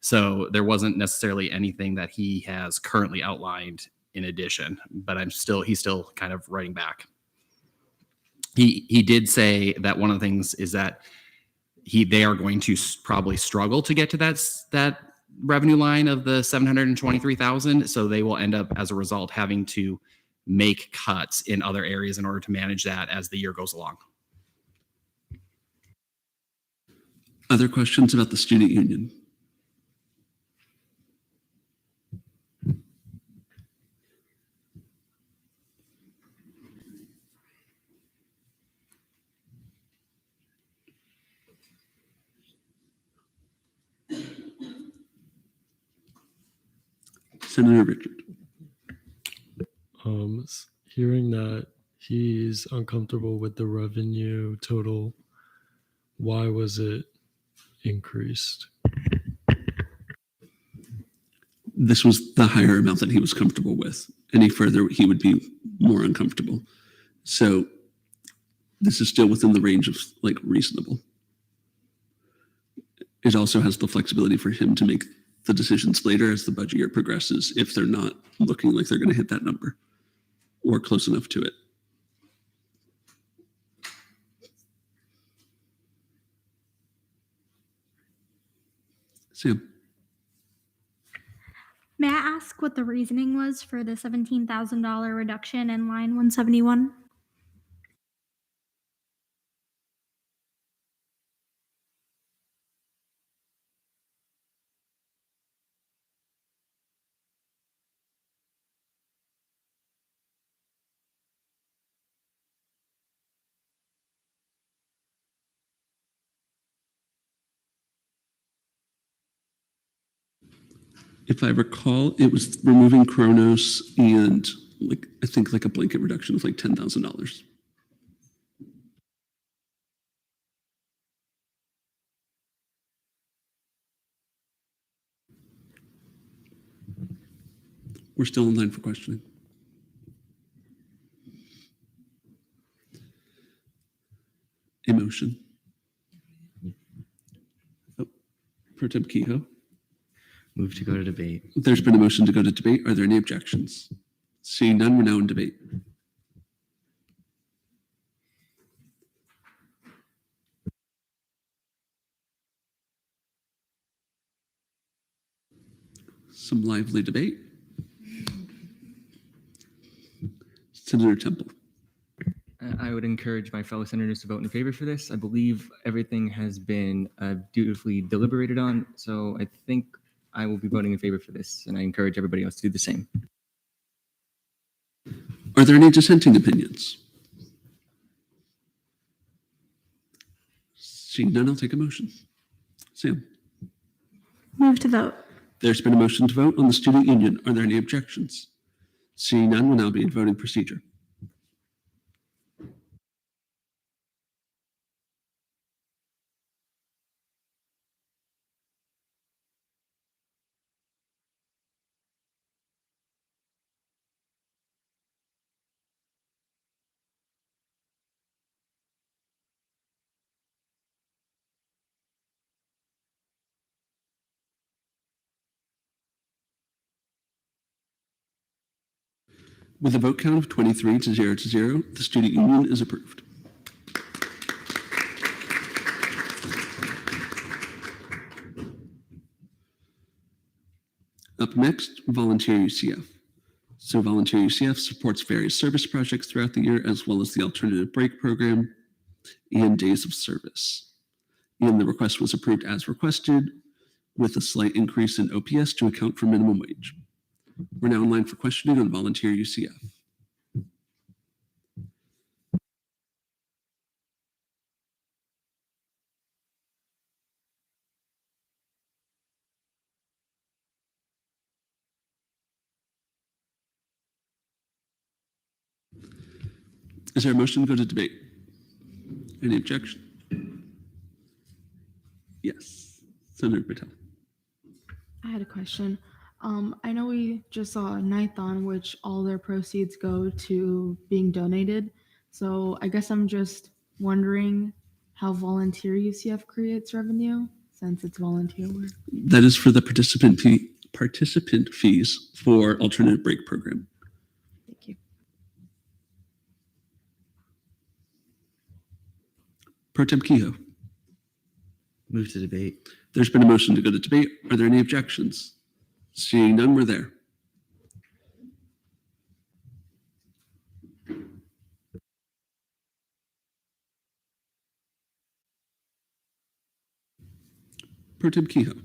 So there wasn't necessarily anything that he has currently outlined in addition, but he's still kind of writing back. He did say that one of the things is that they are going to probably struggle to get to that revenue line of the 723,000. So they will end up, as a result, having to make cuts in other areas in order to manage that as the year goes along. Other questions about the student union? Senator Richard. Hearing that he's uncomfortable with the revenue total, why was it increased? This was the higher amount that he was comfortable with. Any further, he would be more uncomfortable. So this is still within the range of reasonable. It also has the flexibility for him to make the decisions later as the budget year progresses if they're not looking like they're going to hit that number or close enough to it. Sam. May I ask what the reasoning was for the $17,000 reduction in line 171? If I recall, it was removing Kronos and I think a blanket reduction of like $10,000. We're still in line for questioning. A motion. Pro Tem Kehoe. Move to go to debate. There's been a motion to go to debate. Are there any objections? Seeing none, we're now in debate. Some lively debate. Senator Temple. I would encourage my fellow senators to vote in favor for this. I believe everything has been dutifully deliberated on, so I think I will be voting in favor for this, and I encourage everybody else to do the same. Are there any dissenting opinions? Seeing none, I'll take a motion. Sam. Move to vote. There's been a motion to vote on the student union. Are there any objections? Seeing none, we'll now be in voting procedure. With a vote count of 23 to 0, the student union is approved. Up next, Volunteer UCF. So Volunteer UCF supports various service projects throughout the year, as well as the alternative break program and days of service. And the request was approved as requested, with a slight increase in OPS to account for minimum wage. We're now in line for questioning on Volunteer UCF. Is there a motion to go to debate? Any objection? Yes. Senator Patel. I had a question. I know we just saw a Nighthon, which all their proceeds go to being donated. So I guess I'm just wondering how Volunteer UCF creates revenue since it's volunteer work. That is for the participant fees for alternative break program. Thank you. Pro Tem Kehoe. Move to debate. There's been a motion to go to debate. Are there any objections? Seeing none, we're there. Pro Tem Kehoe.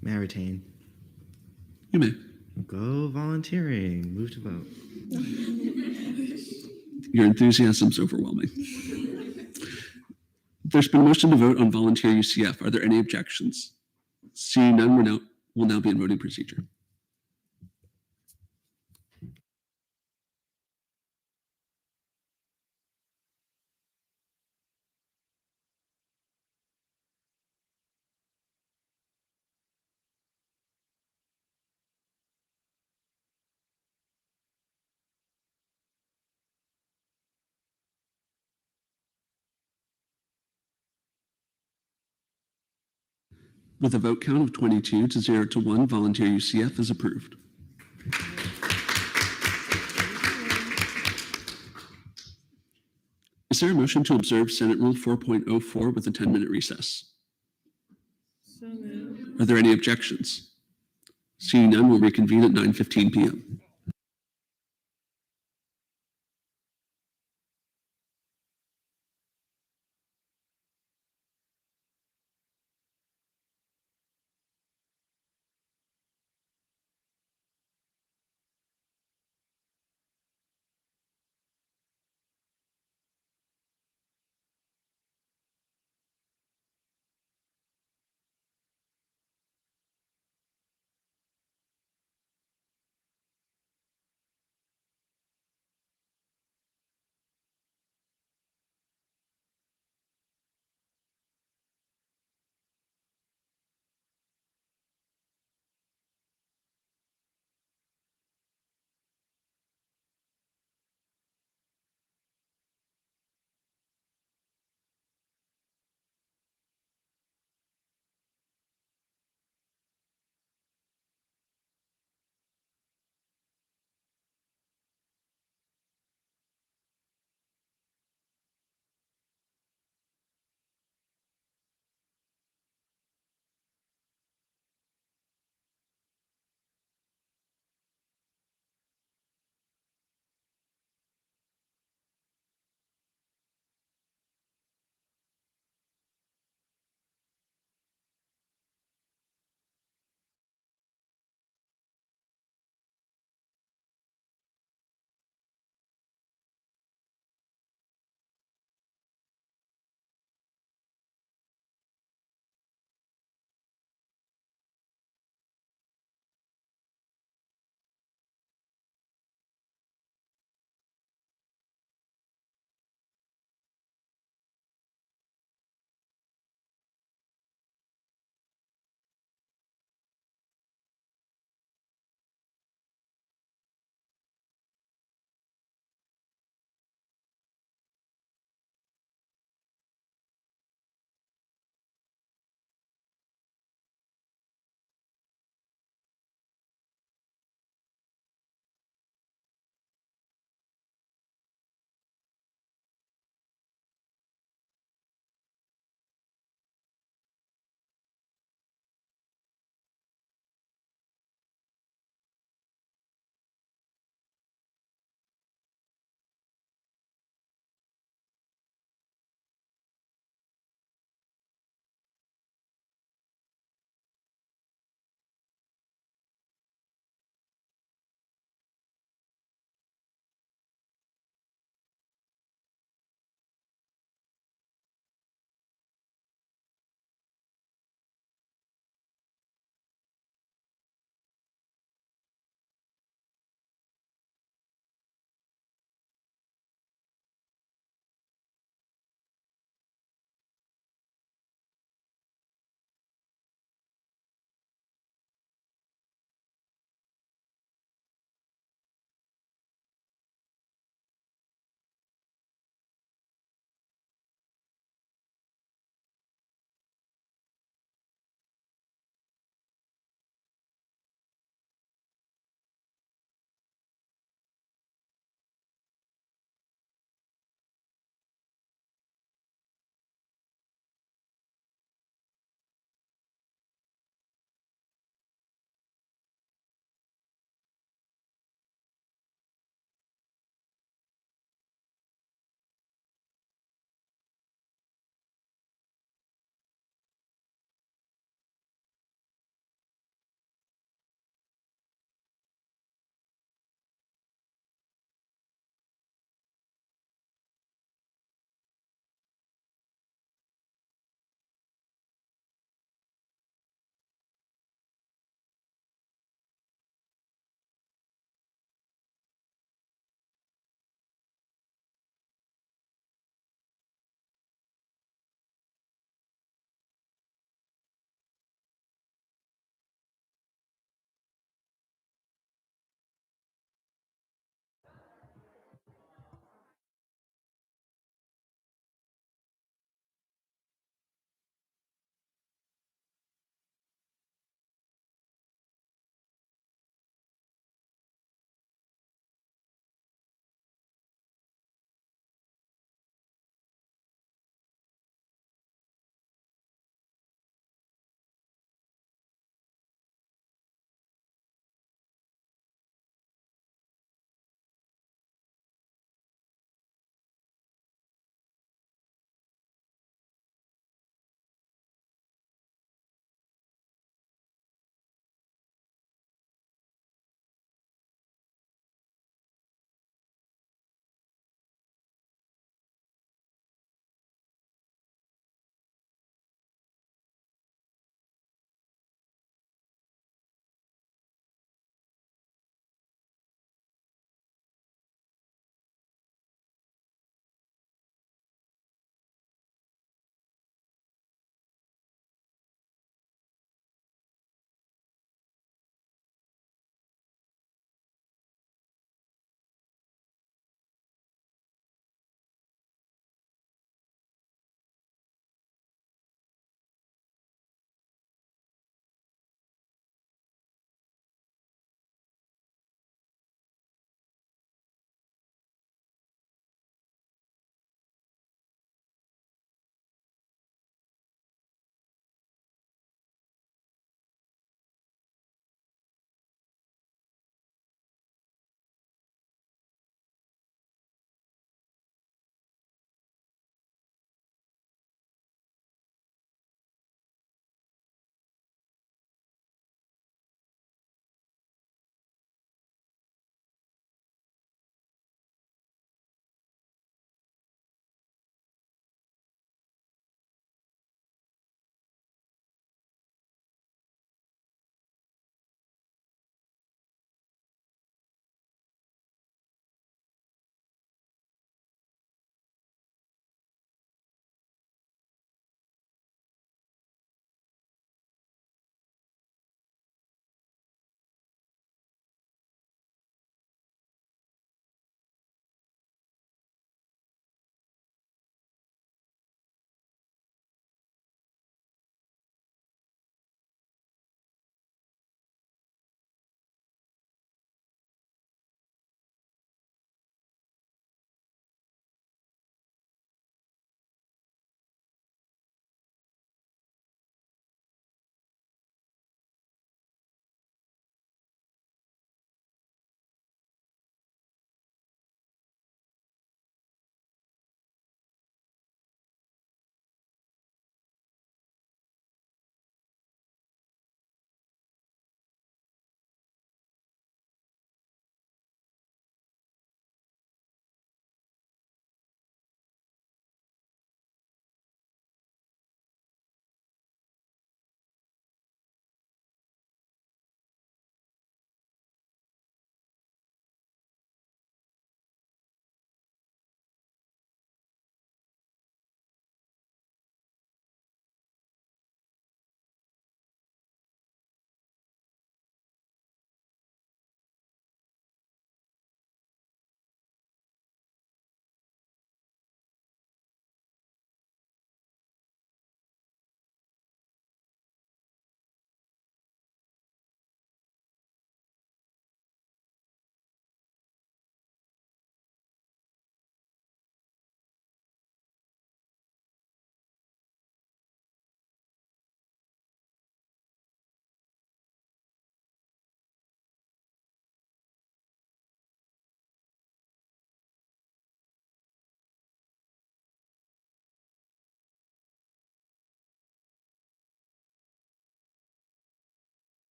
May I retain? You may. Go volunteering. Move to vote. Your enthusiasm's overwhelming. There's been a motion to vote on Volunteer UCF. Are there any objections? Seeing none, we'll now be in voting procedure. With a vote count of 22 to 0, Volunteer UCF is approved. Is there a motion to observe Senate Rule 4.04 with a 10-minute recess? So moved. Are there any objections? Seeing none, we'll reconvene at 9:15 p.m.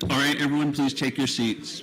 All right, everyone, please take your seats.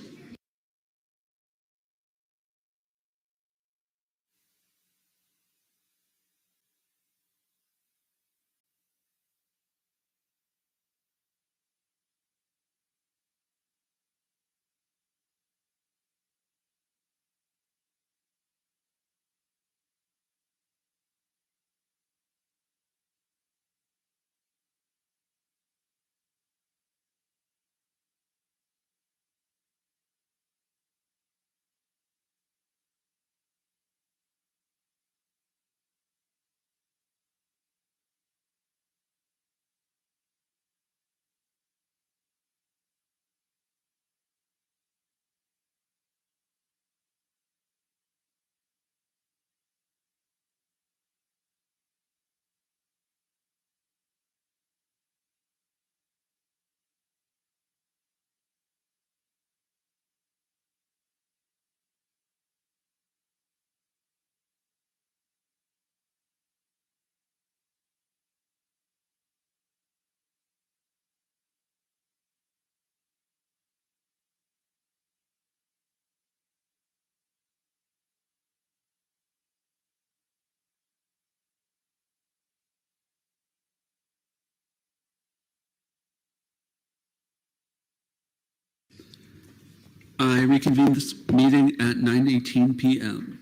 I reconvene this meeting at 9:18 p.m.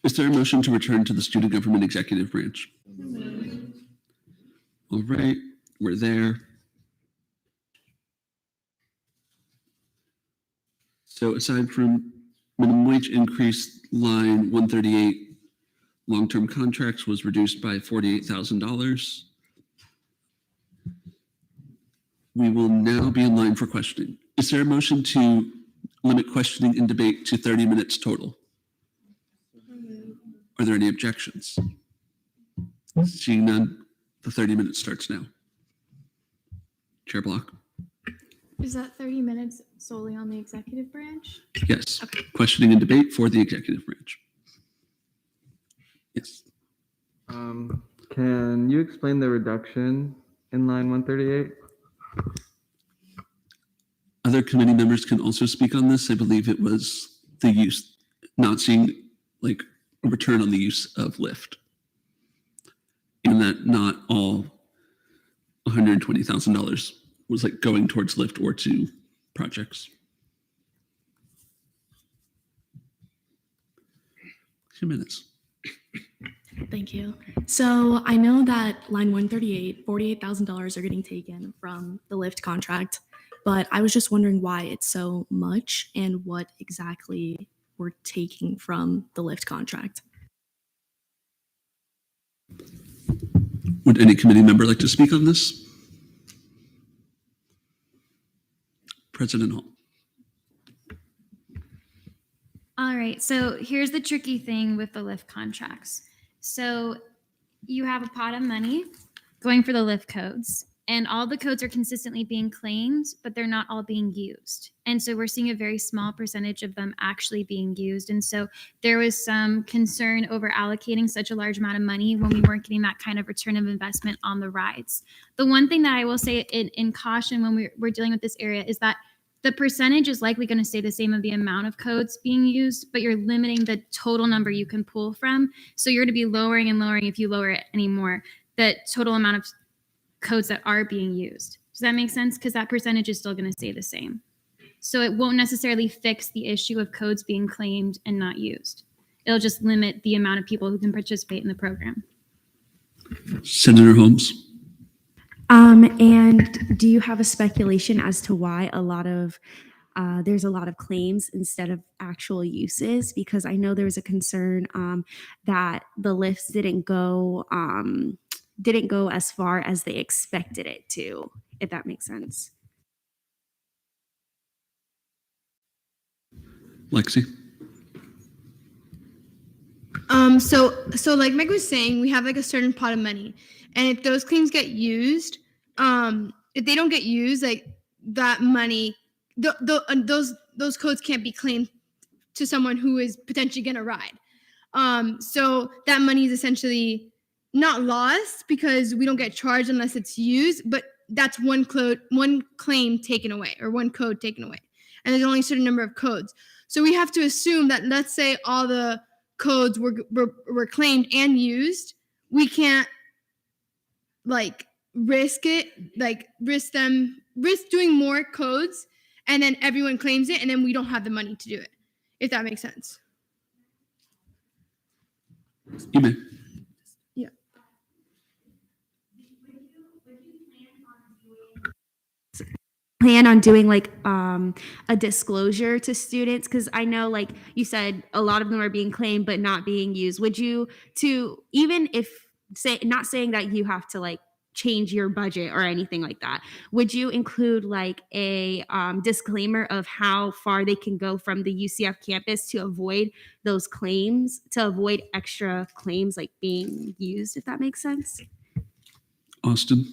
Is there a motion to return to the student government executive branch? All right, we're there. So aside from minimum wage increase, line 138, long-term contracts was reduced by $48,000. We will now be in line for questioning. Is there a motion to limit questioning and debate to 30 minutes total? Are there any objections? Seeing none, the 30 minutes starts now. Chair Block? Is that 30 minutes solely on the executive branch? Yes. Okay. Questioning and debate for the executive branch. Yes. Can you explain the reduction in line 138? Other committee members can also speak on this. I believe it was the use, not seeing like a return on the use of Lyft. And that not all $120,000 was like going towards Lyft or to projects. 2 minutes. Thank you. So I know that line 138, $48,000 are getting taken from the Lyft contract, but I was just wondering why it's so much and what exactly we're taking from the Lyft contract. Would any committee member like to speak on this? President Hall. All right, so here's the tricky thing with the Lyft contracts. So you have a pot of money going for the Lyft codes, and all the codes are consistently being claimed, but they're not all being used. And so we're seeing a very small percentage of them actually being used. And so there was some concern over allocating such a large amount of money when we weren't getting that kind of return of investment on the rides. The one thing that I will say in caution when we're dealing with this area is that the percentage is likely going to stay the same of the amount of codes being used, but you're limiting the total number you can pull from. So you're going to be lowering and lowering, if you lower it anymore, the total amount of codes that are being used. Does that make sense? Because that percentage is still going to stay the same. So it won't necessarily fix the issue of codes being claimed and not used. It'll just limit the amount of people who can participate in the program. Senator Holmes. And do you have a speculation as to why there's a lot of claims instead of actual uses? Because I know there was a concern that the lifts didn't go as far as they expected it to, if that makes sense. Lexi. So like Meg was saying, we have like a certain pot of money, and if those claims get used, if they don't get used, like that money, those codes can't be claimed to someone who is potentially going to ride. So that money is essentially not lost because we don't get charged unless it's used, but that's one claim taken away or one code taken away. And there's only a certain number of codes. So we have to assume that, let's say all the codes were claimed and used, we can't like risk doing more codes and then everyone claims it and then we don't have the money to do it, if that makes sense. You may. Yeah. Plan on doing like a disclosure to students, because I know, like you said, a lot of them are being claimed but not being used. Would you, to even if not saying that you have to like change your budget or anything like that, would you include like a disclaimer of how far they can go from the UCF campus to avoid those claims, to avoid extra claims like being used, if that makes sense? Austin?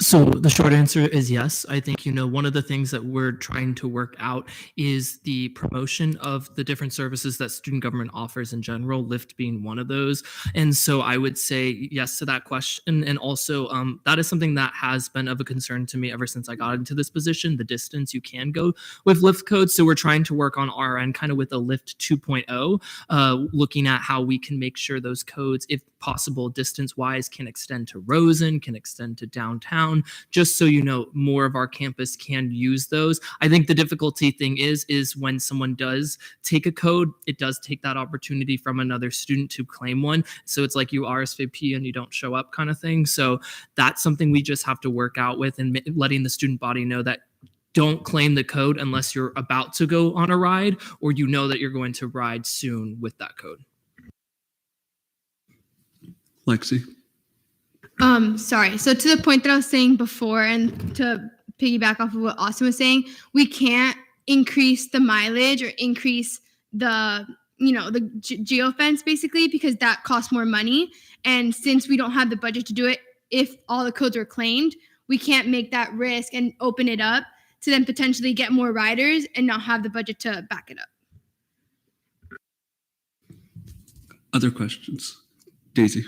So the short answer is yes. I think, one of the things that we're trying to work out is the promotion of the different services that student government offers in general, Lyft being one of those. And so I would say yes to that question. And also that is something that has been of a concern to me ever since I got into this position, the distance you can go with Lyft codes. So we're trying to work on our end kind of with a Lyft 2.0, looking at how we can make sure those codes, if possible, distance-wise, can extend to Rosen, can extend to downtown, just so more of our campus can use those. I think the difficulty thing is when someone does take a code, it does take that opportunity from another student to claim one. So it's like you RSVP and you don't show up kind of thing. So that's something we just have to work out with, and letting the student body know that don't claim the code unless you're about to go on a ride or that you're going to ride soon with that code. Lexi? Sorry. So to the point that I was saying before, and to piggyback off of what Austin was saying, we can't increase the mileage or increase the, the geofence basically, because that costs more money. And since we don't have the budget to do it, if all the codes are claimed, we can't make that risk and open it up to then potentially get more riders and not have the budget to back it up. Other questions? Daisy?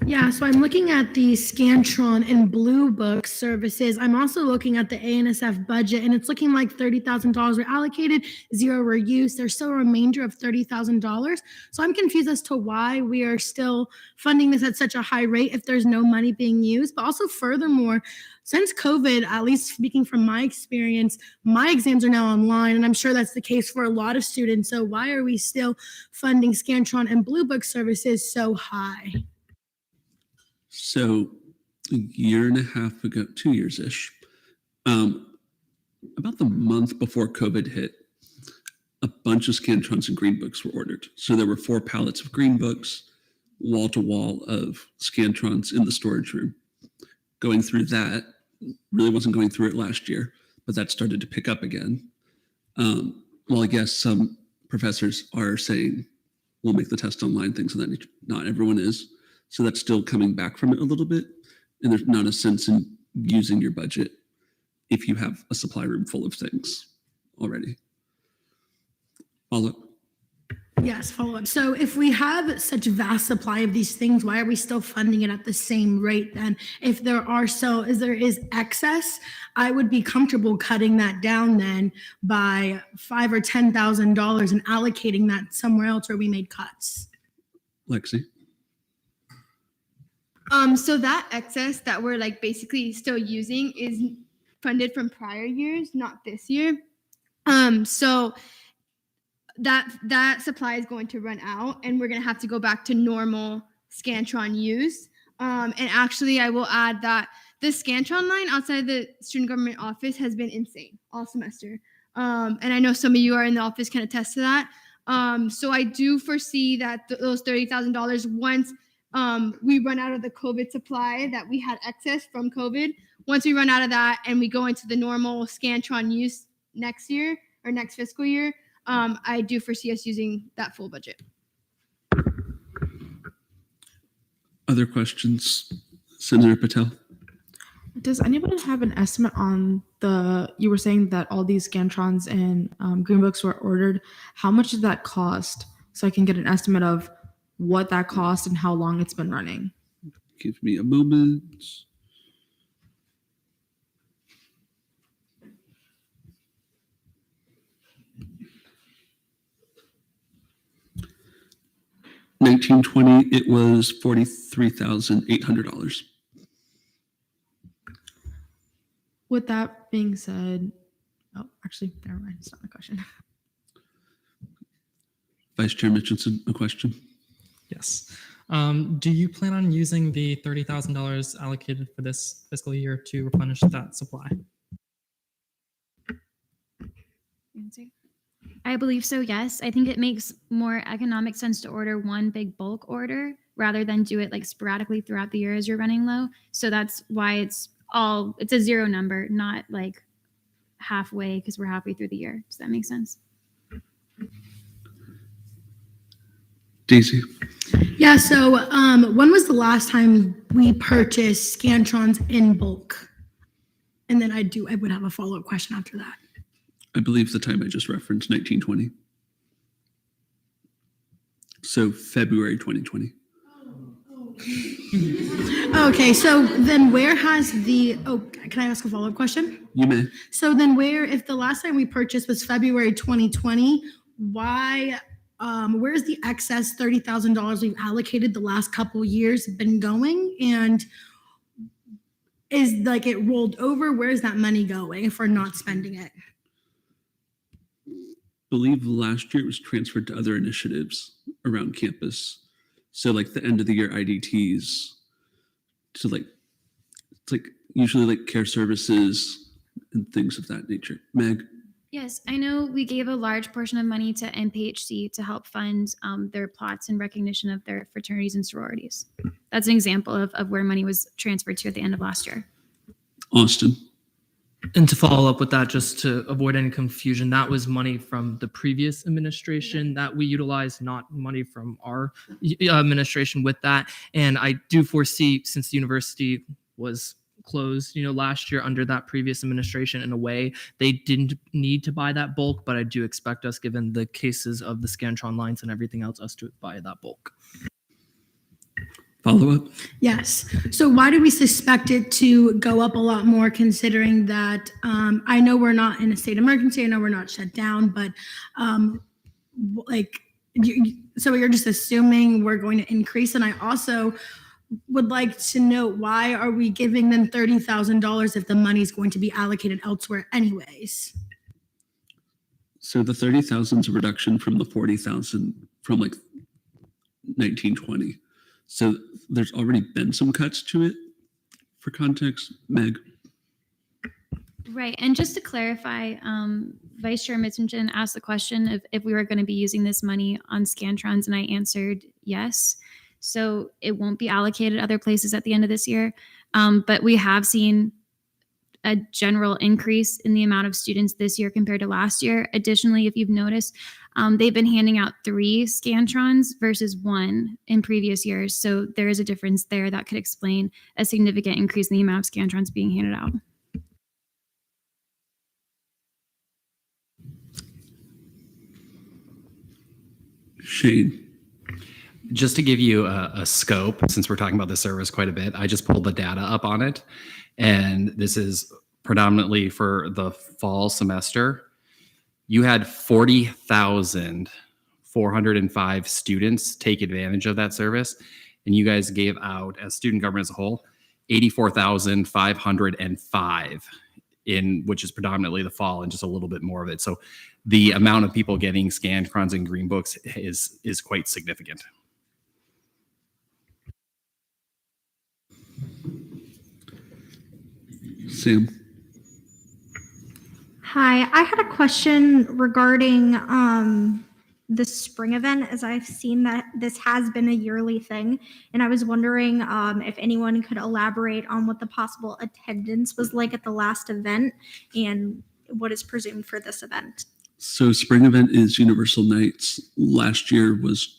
Yeah, so I'm looking at the Scantron and Blue Book services. I'm also looking at the A&SF budget, and it's looking like $30,000 were allocated, 0 were used. There's still a remainder of $30,000. So I'm confused as to why we are still funding this at such a high rate if there's no money being used. But also furthermore, since COVID, at least speaking from my experience, my exams are now online, and I'm sure that's the case for a lot of students. So why are we still funding Scantron and Blue Book services so high? So a year and a half ago, 2 years-ish, about the month before COVID hit, a bunch of Scantrons and Green Books were ordered. So there were 4 pallets of Green Books, wall-to-wall of Scantrons in the storage room. Going through that, really wasn't going through it last year, but that started to pick up again. Well, I guess some professors are saying, we'll make the test online things, so that not everyone is. So that's still coming back from it a little bit. And there's not a sense in using your budget if you have a supply room full of things already. Follow up. Yes, follow up. So if we have such vast supply of these things, why are we still funding it at the same rate then? If there is excess, I would be comfortable cutting that down then by $5,000 or $10,000 and allocating that somewhere else where we made cuts. Lexi? So that excess that we're basically still using is funded from prior years, not this year. So that supply is going to run out, and we're going to have to go back to normal Scantron use. And actually, I will add that the Scantron line outside the student government office has been insane all semester. And I know some of you are in the office can attest to that. So I do foresee that those $30,000 once we run out of the COVID supply that we had excess from COVID. Once we run out of that and we go into the normal Scantron use next year or next fiscal year, I do foresee us using that full budget. Other questions? Senator Patel? Does anybody have an estimate on you were saying that all these Scantrons and Green Books were ordered. How much did that cost? So I can get an estimate of what that cost and how long it's been running. Give me a moment. $1920, it was $43,800. With that being said, oh, actually, never mind. It's not a question. Vice Chair Mitchinson, a question. Yes. Do you plan on using the $30,000 allocated for this fiscal year to replenish that supply? I believe so, yes. I think it makes more economic sense to order one big bulk order rather than do it like sporadically throughout the year as you're running low. So that's why it's a zero number, not like halfway because we're halfway through the year. Does that make sense? Daisy. Yeah, so when was the last time we purchased Scantrons in bulk? And then I would have a follow-up question after that. I believe the time I just referenced, 1920. So February 2020. Okay, so then where has can I ask a follow-up question? You may. So then if the last time we purchased was February 2020, where's the excess $30,000 we've allocated the last couple years been going? And is like it rolled over? Where's that money going if we're not spending it? Believe last year it was transferred to other initiatives around campus. So like the end of the year IDTs to it's like usually like care services and things of that nature. Meg? Yes, I know we gave a large portion of money to NPHC to help fund their plots in recognition of their fraternities and sororities. That's an example of where money was transferred to at the end of last year. Austin? And to follow up with that, just to avoid any confusion, that was money from the previous administration that we utilized, not money from our administration with that. And I do foresee, since the university was closed, last year under that previous administration, in a way, they didn't need to buy that bulk, but I do expect us, given the cases of the Scantron lines and everything else, us to buy that bulk. Follow up? Yes. So why do we suspect it to go up a lot more, considering that I know we're not in a state of emergency, I know we're not shut down, but so you're just assuming we're going to increase? And I also would like to know, why are we giving them $30,000 if the money is going to be allocated elsewhere anyways? So the 30,000 is a reduction from the 40,000 from like 1920. So there's already been some cuts to it. For context, Meg. Right, and just to clarify, Vice Chair Mitchington asked the question of if we were going to be using this money on Scantrons, and I answered yes. So it won't be allocated other places at the end of this year. But we have seen a general increase in the amount of students this year compared to last year. Additionally, if you've noticed, they've been handing out 3 Scantrons versus 1 in previous years. So there is a difference there that could explain a significant increase in the amount of Scantrons being handed out. Shane. Just to give you a scope, since we're talking about the service quite a bit, I just pulled the data up on it. And this is predominantly for the fall semester. You had 40,405 students take advantage of that service. And you guys gave out, as student government as a whole, 84,505 which is predominantly the fall and just a little bit more of it. So the amount of people getting Scantrons and green books is quite significant. Sam. Hi, I had a question regarding the spring event, as I've seen that this has been a yearly thing. And I was wondering if anyone could elaborate on what the possible attendance was like at the last event and what is presumed for this event. So spring event is Universal Nights. Last year was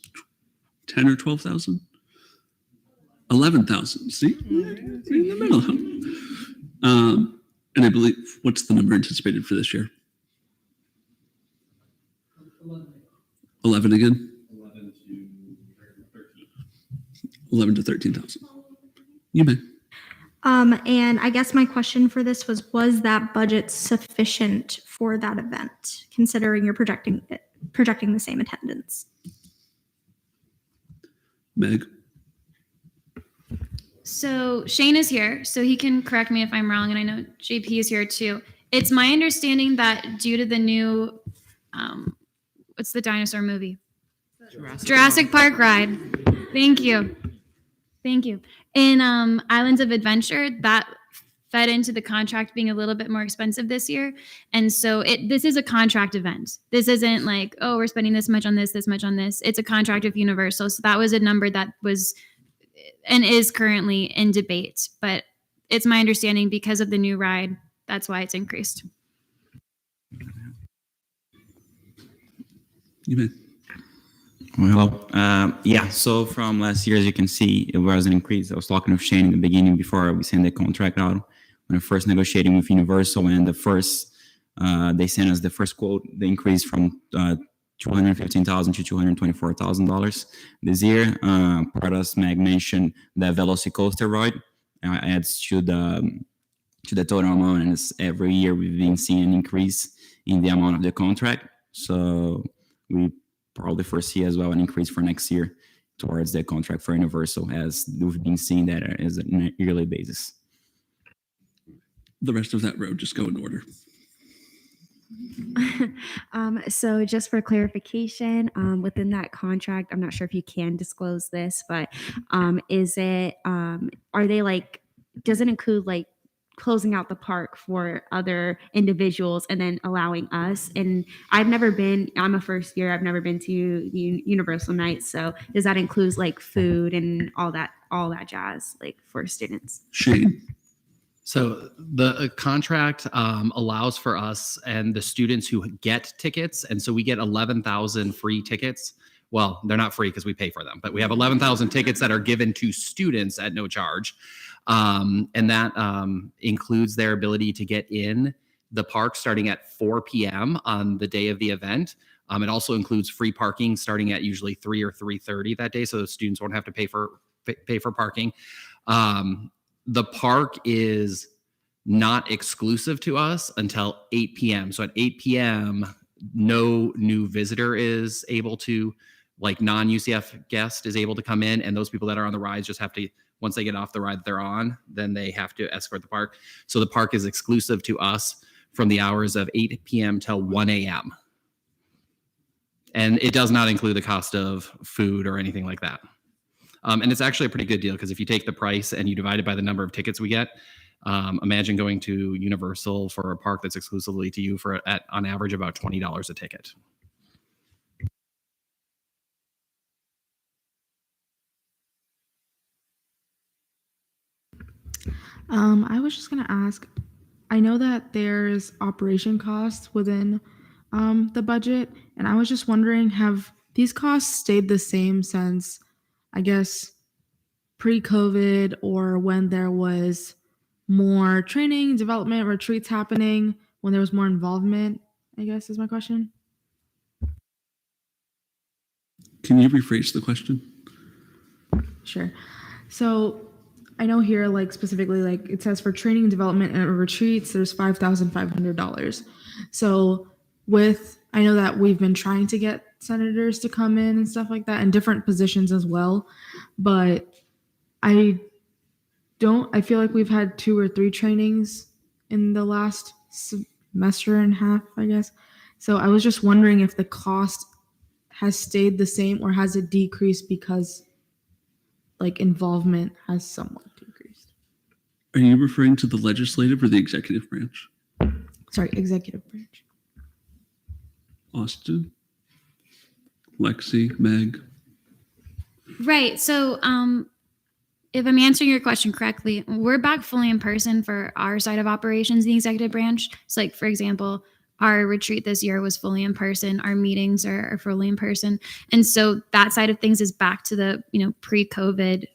10 or 12,000? 11,000. See? In the middle. And I believe, what's the number anticipated for this year? 11 again? 11 to 13. 11 to 13,000. You may. And I guess my question for this was that budget sufficient for that event, considering you're projecting the same attendance? Meg. So Shane is here, so he can correct me if I'm wrong, and I know JP is here too. It's my understanding that due to the new, what's the dinosaur movie? Jurassic Park ride. Thank you. Thank you. In Islands of Adventure, that fed into the contract being a little bit more expensive this year. And so this is a contract event. This isn't like, oh, we're spending this much on this much on this. It's a contract with Universal. So that was a number that was and is currently in debate. But it's my understanding because of the new ride, that's why it's increased. You may. Well, yeah, so from last year, as you can see, it was an increase. I was talking with Shane in the beginning before we sent the contract out. When I first negotiating with Universal, and they sent us the first quote, the increase from $215,000 to $224,000 this year. Part as Meg mentioned, the Velocicoaster ride adds to the total amount, and every year we've been seeing an increase in the amount of the contract. So we probably foresee as well an increase for next year towards the contract for Universal, as we've been seeing that as an yearly basis. The rest of that road, just go in order. So just for clarification, within that contract, I'm not sure if you can disclose this, but does it include like closing out the park for other individuals and then allowing us? And I'm a first year, I've never been to Universal Nights. So does that include like food and all that jazz, like for students? Shane. So the contract allows for us and the students who get tickets, and so we get 11,000 free tickets. Well, they're not free because we pay for them, but we have 11,000 tickets that are given to students at no charge. And that includes their ability to get in the park starting at 4 p.m. on the day of the event. It also includes free parking starting at usually 3 or 3:30 that day, so the students won't have to pay for parking. The park is not exclusive to us until 8 p.m. So at 8 p.m., no new visitor is able to, like non-UCF guest is able to come in, and those people that are on the rides just have to, once they get off the ride that they're on, then they have to escort the park. So the park is exclusive to us from the hours of 8 p.m. till 1 a.m. And it does not include the cost of food or anything like that. And it's actually a pretty good deal because if you take the price and you divide it by the number of tickets we get, imagine going to Universal for a park that's exclusively to you at on average about $20 a ticket. I was just going to ask, I know that there's operation costs within the budget, and I was just wondering, have these costs stayed the same since, I guess, pre-COVID, or when there was more training, development, retreats happening, when there was more involvement, I guess is my question. Can you rephrase the question? Sure. So I know here, like specifically, like it says for training and development and retreats, there's $5,500. So I know that we've been trying to get senators to come in and stuff like that, and different positions as well. But I feel like we've had 2 or 3 trainings in the last semester and a half, I guess. So I was just wondering if the cost has stayed the same or has it decreased because like involvement has somewhat decreased. Are you referring to the legislative or the executive branch? Sorry, executive branch. Austin, Lexi, Meg. Right. So if I'm answering your question correctly, we're back fully in person for our side of operations, the executive branch. So like, for example, our retreat this year was fully in person. Our meetings are fully in person. And so that side of things is back to the, pre-COVID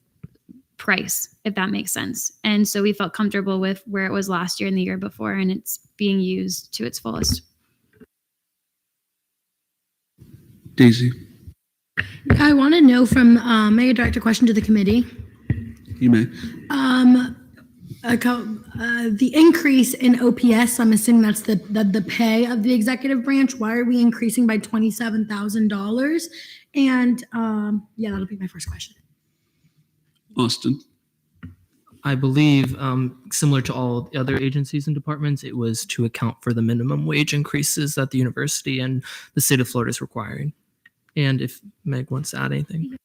price, if that makes sense. And so we felt comfortable with where it was last year and the year before, and it's being used to its fullest. Daisy. I want to know from may I direct a question to the committee? You may. The increase in OPS, I'm assuming that's the pay of the executive branch. Why are we increasing by $27,000? And yeah, that'll be my first question. Austin. I believe, similar to all the other agencies and departments, it was to account for the minimum wage increases that the university and the state of Florida is requiring. And if Meg wants to add anything.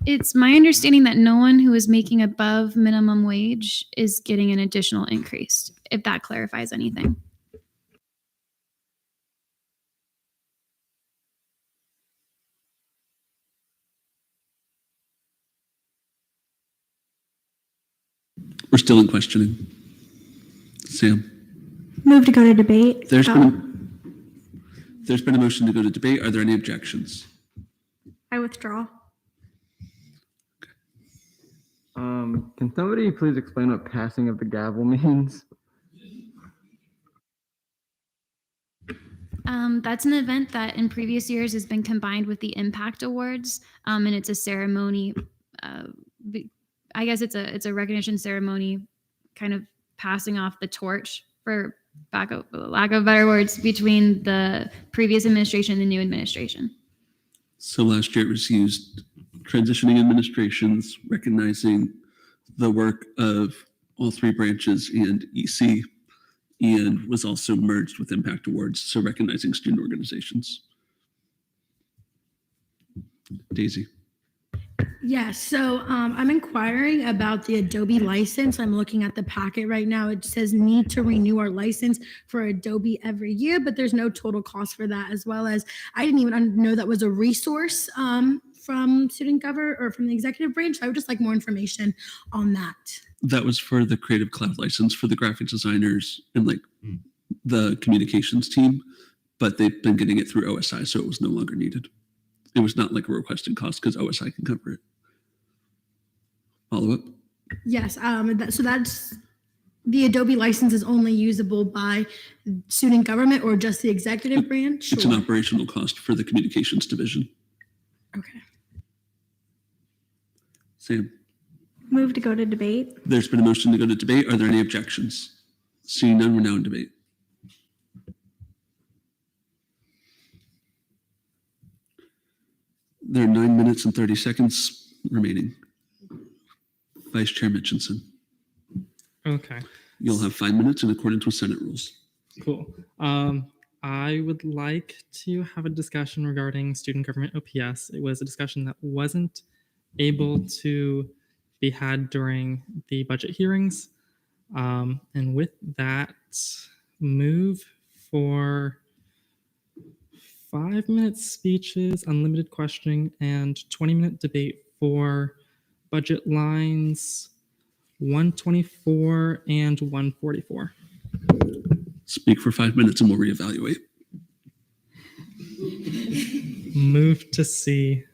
It's my understanding that no one who is making above minimum wage is getting an additional increase, if that clarifies anything. We're still in questioning. Sam. Move to go to debate. There's been a motion to go to debate. Are there any objections? I withdraw. Can somebody please explain what passing of the gavel means? That's an event that in previous years has been combined with the Impact Awards, and it's a ceremony. I guess it's a recognition ceremony, kind of passing off the torch, for lack of better words, between the previous administration and the new administration. So last year it was used transitioning administrations, recognizing the work of all three branches and EC, and was also merged with Impact Awards, so recognizing student organizations. Daisy. Yes, so I'm inquiring about the Adobe license. I'm looking at the packet right now. It says need to renew our license for Adobe every year, but there's no total cost for that, as well as I didn't even know that was a resource from student government or from the executive branch. I would just like more information on that. That was for the Creative Cloud license for the graphic designers and like the communications team, but they've been getting it through OSI, so it was no longer needed. It was not like a requested cost because OSI can cover it. Follow up? Yes, so that's the Adobe license is only usable by student government or just the executive branch? It's an operational cost for the communications division. Okay. Sam. Move to go to debate. There's been a motion to go to debate. Are there any objections? Seeing none, we're now in debate. There are 9 minutes and 30 seconds remaining. Vice Chair Mitchinson. Okay. You'll have 5 minutes in accordance with Senate rules. Cool. I would like to have a discussion regarding student government OPS. It was a discussion that wasn't able to be had during the budget hearings. And with that, move for 5-minute speeches, unlimited questioning, and 20-minute debate for budget lines 124 and 144. Speak for 5 minutes and we'll reevaluate. Move to see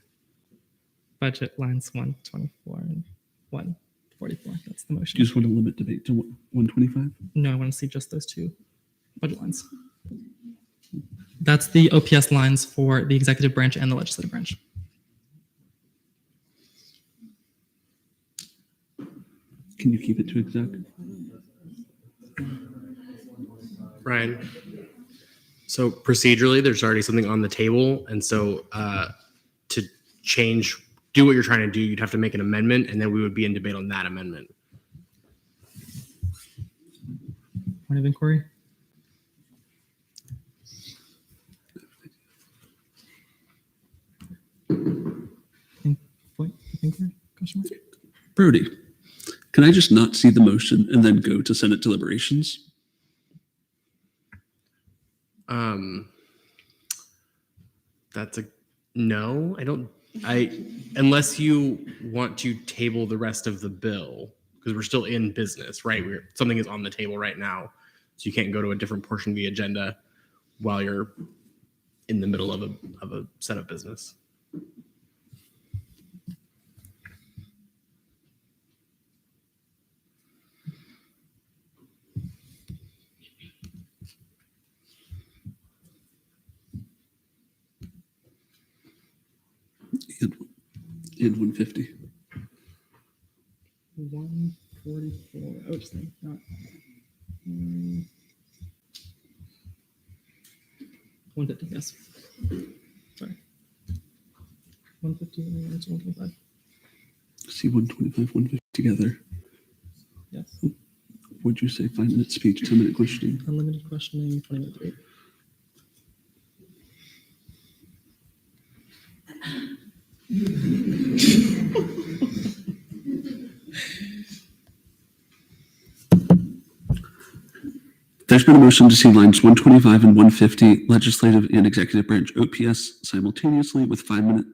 budget lines 124 and 144. That's the motion. You just want to limit debate to 125? No, I want to see just those two budget lines. That's the OPS lines for the executive branch and the legislative branch. Can you keep it to exec? Ryan. So procedurally, there's already something on the table. And so to do what you're trying to do, you'd have to make an amendment, and then we would be in debate on that amendment. Point of inquiry? Point of inquiry? Question mark? Brody, can I just not see the motion and then go to Senate deliberations? That's a no. Unless you want to table the rest of the bill, because we're still in business, right? Something is on the table right now, so you can't go to a different portion of the agenda while you're in the middle of a set of business. and 150. 144. Oh, just think not. 150. Yes. Sorry. 150 and 125. See 125, 150 together. Yes. What'd you say? 5-minute speech, 10-minute questioning. Unlimited questioning, 20-minute debate. There's been a motion to see lines 125 and 150, legislative and executive branch OPS, simultaneously with 5-minute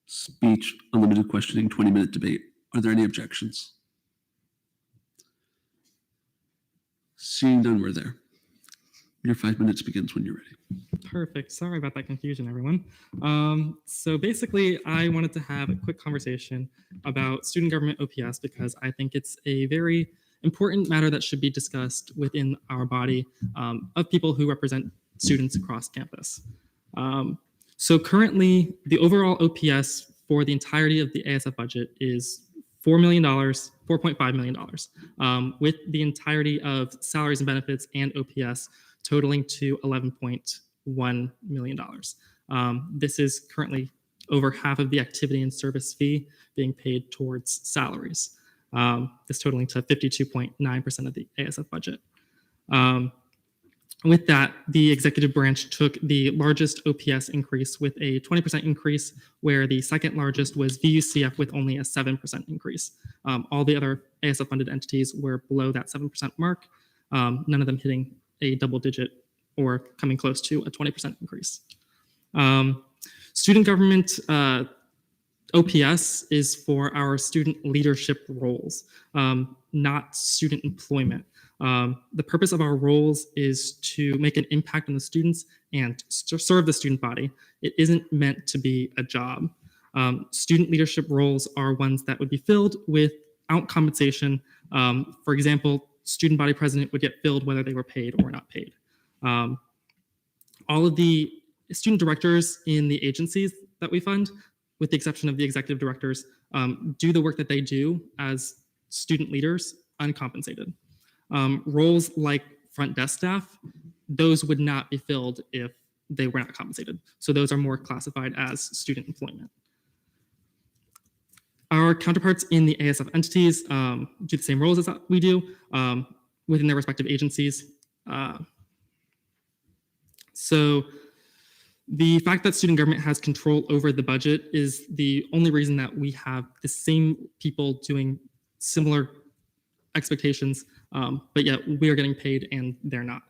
speech, unlimited questioning, 20-minute debate. Are there any objections? Seeing none, we're there. Your 5 minutes begins when you're ready. Perfect. Sorry about that confusion, everyone. So basically, I wanted to have a quick conversation about student government OPS because I think it's a very important matter that should be discussed within our body of people who represent students across campus. So currently, the overall OPS for the entirety of the ASF budget is $4 million, $4.5 million, with the entirety of salaries and benefits and OPS totaling to $11.1 million. This is currently over half of the activity and service fee being paid towards salaries. This totaling to 52.9% of the ASF budget. With that, the executive branch took the largest OPS increase with a 20% increase, where the second largest was VUCF with only a 7% increase. All the other ASF funded entities were below that 7% mark, none of them hitting a double digit or coming close to a 20% increase. Student government OPS is for our student leadership roles, not student employment. The purpose of our roles is to make an impact on the students and to serve the student body. It isn't meant to be a job. Student leadership roles are ones that would be filled without compensation. For example, student body president would get filled whether they were paid or not paid. All of the student directors in the agencies that we fund, with the exception of the executive directors, do the work that they do as student leaders uncompensated. Roles like front desk staff, those would not be filled if they were not compensated. So those are more classified as student employment. Our counterparts in the ASF entities do the same roles as we do within their respective agencies. So the fact that student government has control over the budget is the only reason that we have the same people doing similar expectations, but yet we are getting paid and they're not.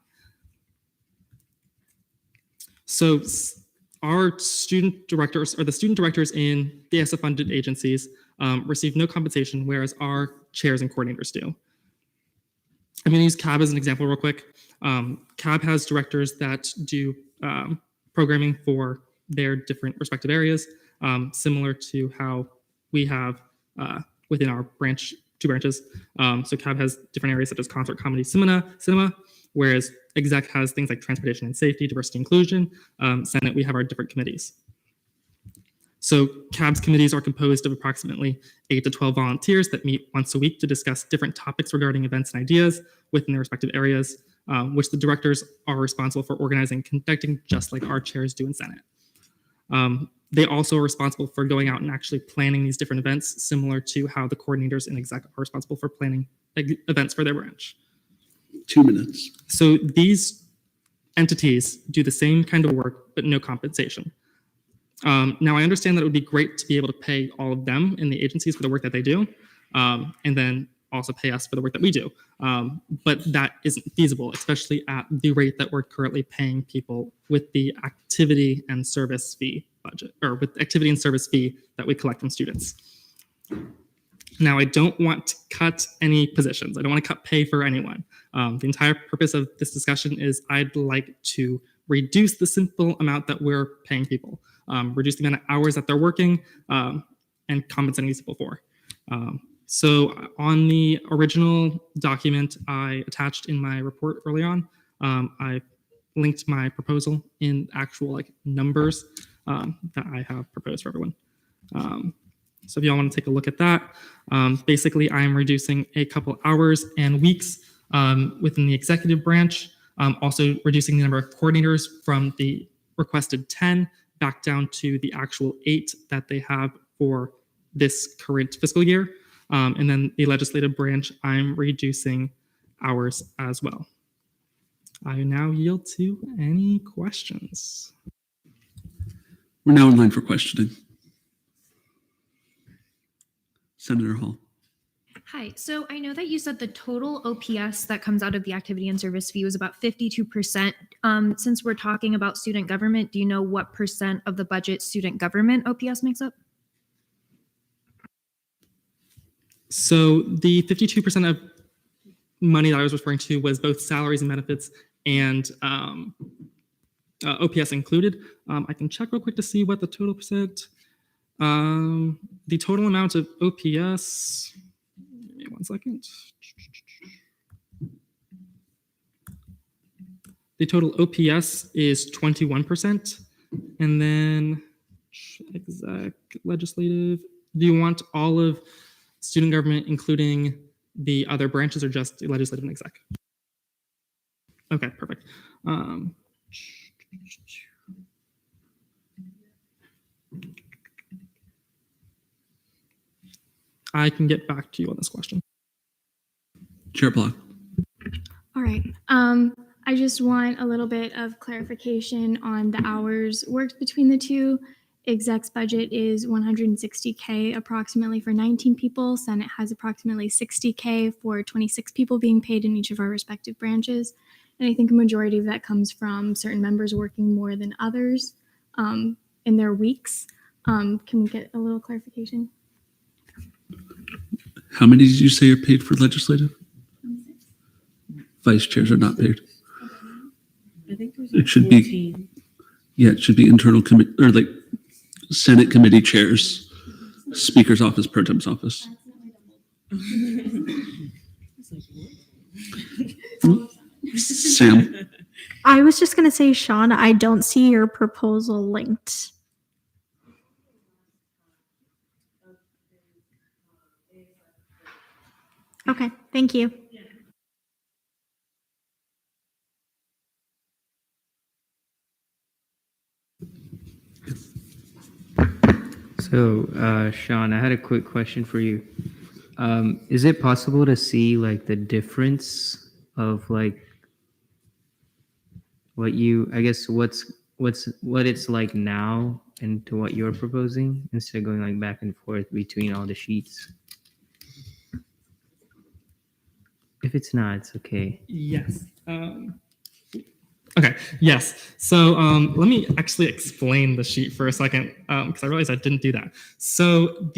So our student directors, or the student directors in the ASF funded agencies, receive no compensation, whereas our chairs and coordinators do. I'm going to use CAB as an example real quick. CAB has directors that do programming for their different respective areas, similar to how we have within our branch, 2 branches. So CAB has different areas such as concert, comedy, cinema, whereas exec has things like transportation and safety, diversity, inclusion. Senate, we have our different committees. So CAB's committees are composed of approximately 8 to 12 volunteers that meet once a week to discuss different topics regarding events and ideas within their respective areas, which the directors are responsible for organizing and conducting, just like our chairs do in Senate. They also are responsible for going out and actually planning these different events, similar to how the coordinators and exec are responsible for planning events for their branch. 2 minutes. So these entities do the same kind of work, but no compensation. Now, I understand that it would be great to be able to pay all of them in the agencies for the work that they do, and then also pay us for the work that we do. But that isn't feasible, especially at the rate that we're currently paying people with the activity and service fee budget, or with activity and service fee that we collect from students. Now, I don't want to cut any positions. I don't want to cut pay for anyone. The entire purpose of this discussion is I'd like to reduce the simple amount that we're paying people, reduce the amount of hours that they're working, and compensating these people for. So on the original document I attached in my report early on, I linked my proposal in actual numbers that I have proposed for everyone. So if y'all want to take a look at that, basically I'm reducing a couple hours and weeks within the executive branch, also reducing the number of coordinators from the requested 10 back down to the actual 8 that they have for this current fiscal year. And then the legislative branch, I'm reducing hours as well. I now yield to any questions. We're now in line for questioning. Senator Hall. Hi, so I know that you said the total OPS that comes out of the activity and service fee was about 52%. Since we're talking about student government, do you know what percent of the budget student government OPS makes up? So the 52% of money that I was referring to was both salaries and benefits and OPS included. I can check real quick to see what the total percent. The total amount of OPS, give me 1 second. The total OPS is 21%. And then exec, legislative, do you want all of student government, including the other branches, or just legislative and exec? Okay, perfect. I can get back to you on this question. Chair Block. All right. I just want a little bit of clarification on the hours worked between the two. Exec's budget is $160K approximately for 19 people. Senate has approximately $60K for 26 people being paid in each of our respective branches. And I think a majority of that comes from certain members working more than others in their weeks. Can we get a little clarification? How many did you say are paid for legislative? Vice chairs are not paid. I think there's It should be, yeah, it should be internal committee, or like Senate committee chairs, Speaker's office, pro tem's office. Sam. I was just going to say, Sean, I don't see your proposal linked. Okay, thank you. So, Sean, I had a quick question for you. Is it possible to see like the difference of like what you, I guess, what it's like now and to what you're proposing instead of going like back and forth between all the sheets? If it's not, it's okay. Yes. Okay, yes. So let me actually explain the sheet for a second, because I realized I didn't do that. So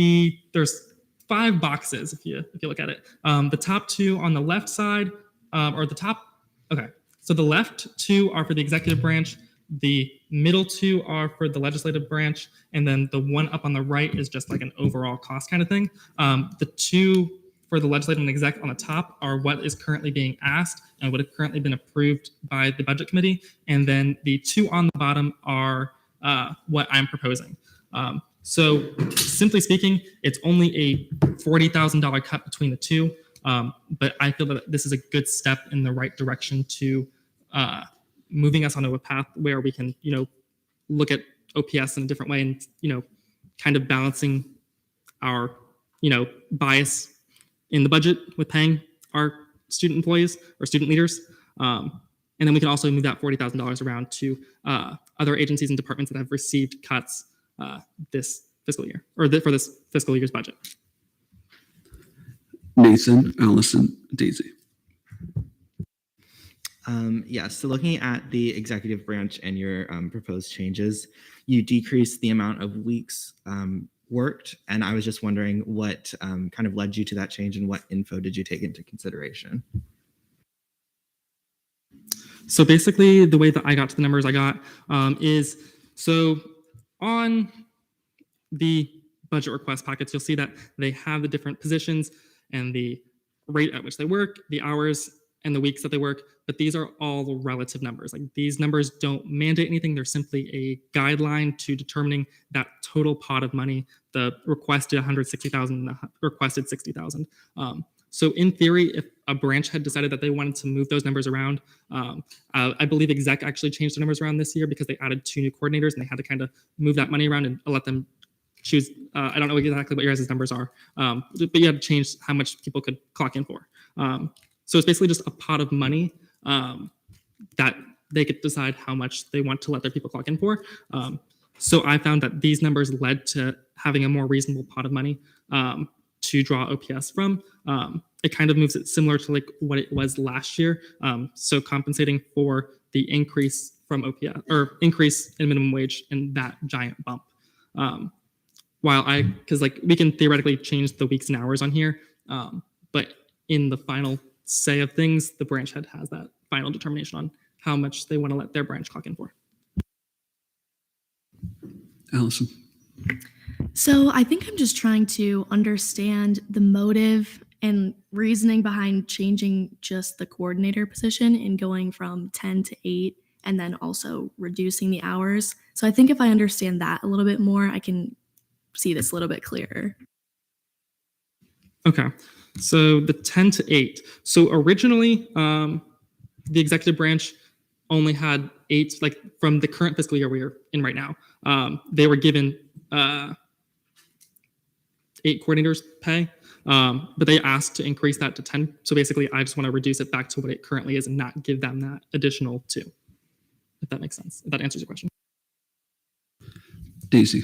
there's 5 boxes if you look at it. The top 2 on the left side, or the top, okay. So the left 2 are for the executive branch, the middle 2 are for the legislative branch, and then the one up on the right is just like an overall cost kind of thing. The 2 for the legislative and exec on the top are what is currently being asked and what have currently been approved by the budget committee. And then the 2 on the bottom are what I'm proposing. So simply speaking, it's only a $40,000 cut between the 2. But I feel that this is a good step in the right direction to moving us onto a path where we can, look at OPS in a different way and, kind of balancing our, bias in the budget with paying our student employees or student leaders. And then we can also move that $40,000 around to other agencies and departments that have received cuts this fiscal year, or for this fiscal year's budget. Nathan, Allison, Daisy. Yeah, so looking at the executive branch and your proposed changes, you decreased the amount of weeks worked, and I was just wondering what kind of led you to that change and what info did you take into consideration? So basically, the way that I got to the numbers I got is, so on the budget request packets, you'll see that they have the different positions and the rate at which they work, the hours and the weeks that they work, but these are all relative numbers. Like these numbers don't mandate anything. They're simply a guideline to determining that total pot of money, the requested 160,000, the requested 60,000. So in theory, if a branch had decided that they wanted to move those numbers around, I believe exec actually changed the numbers around this year because they added 2 new coordinators and they had to kind of move that money around and let them choose. I don't know exactly what your guys' numbers are, but you had to change how much people could clock in for. So it's basically just a pot of money that they could decide how much they want to let their people clock in for. So I found that these numbers led to having a more reasonable pot of money to draw OPS from. It kind of moves it similar to like what it was last year. So compensating for the increase from OPS or increase in minimum wage and that giant bump. Because like we can theoretically change the weeks and hours on here, but in the final say of things, the branch head has that final determination on how much they want to let their branch clock in for. Allison. So I think I'm just trying to understand the motive and reasoning behind changing just the coordinator position and going from 10 to 8 and then also reducing the hours. So I think if I understand that a little bit more, I can see this a little bit clearer. Okay, so the 10 to 8. So originally, the executive branch only had 8, like from the current fiscal year we're in right now. They were given 8 coordinators pay, but they asked to increase that to 10. So basically, I just want to reduce it back to what it currently is and not give them that additional 2, if that makes sense, if that answers your question. Daisy.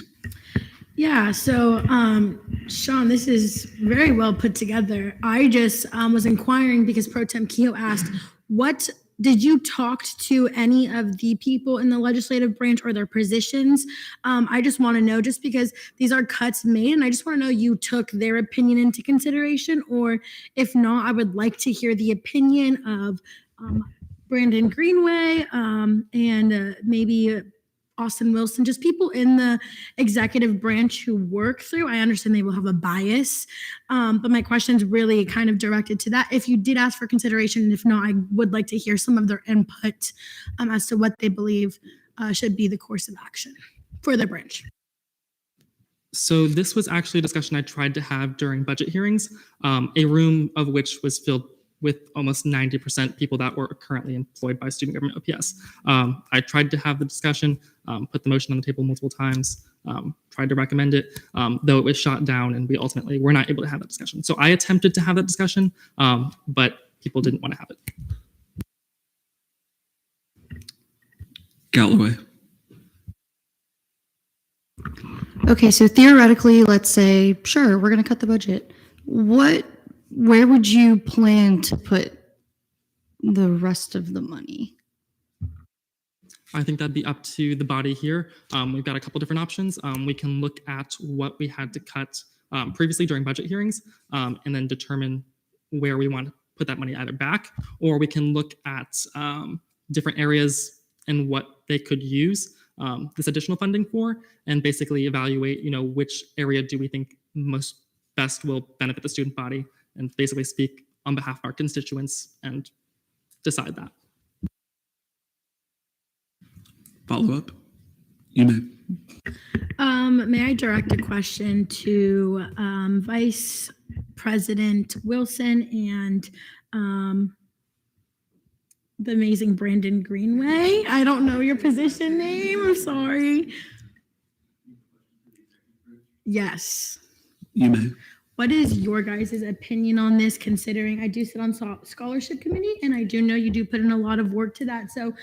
Yeah, so Sean, this is very well put together. I just was inquiring because Pro Tem Keogh asked, what did you talk to any of the people in the legislative branch or their positions? I just want to know, just because these are cuts made, and I just want to know you took their opinion into consideration, or if not, I would like to hear the opinion of Brandon Greenway and maybe Austin Wilson, just people in the executive branch who work through. I understand they will have a bias, but my question is really kind of directed to that. If you did ask for consideration, and if not, I would like to hear some of their input as to what they believe should be the course of action for their branch. So this was actually a discussion I tried to have during budget hearings, a room of which was filled with almost 90% people that were currently employed by student government OPS. I tried to have the discussion, put the motion on the table multiple times, tried to recommend it, though it was shot down and we ultimately were not able to have that discussion. So I attempted to have that discussion, but people didn't want to have it. Galloway. Okay, so theoretically, let's say, sure, we're going to cut the budget. Where would you plan to put the rest of the money? I think that'd be up to the body here. We've got a couple different options. We can look at what we had to cut previously during budget hearings and then determine where we want to put that money either back, or we can look at different areas and what they could use this additional funding for, and basically evaluate, which area do we think most best will benefit the student body, and basically speak on behalf of our constituents and decide that. Follow up? You may. May I direct a question to Vice President Wilson and the amazing Brandon Greenway? I don't know your position name. I'm sorry. Yes. You may. What is your guys' opinion on this, considering I do sit on scholarship committee and I do know you do put in a lot of work to that. So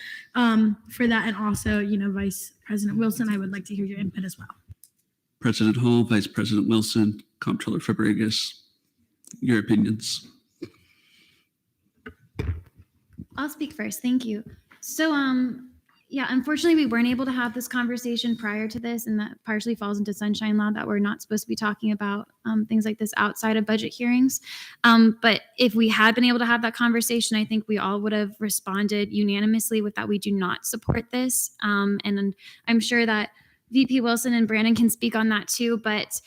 for that, and also, Vice President Wilson, I would like to hear your input as well. President Hall, Vice President Wilson, Comptroller Fabregas, your opinions. I'll speak first. Thank you. So, yeah, unfortunately, we weren't able to have this conversation prior to this, and that partially falls into sunshine law that we're not supposed to be talking about things like this outside of budget hearings. But if we had been able to have that conversation, I think we all would have responded unanimously with that we do not support this. And I'm sure that VP Wilson and Brandon can speak on that too, but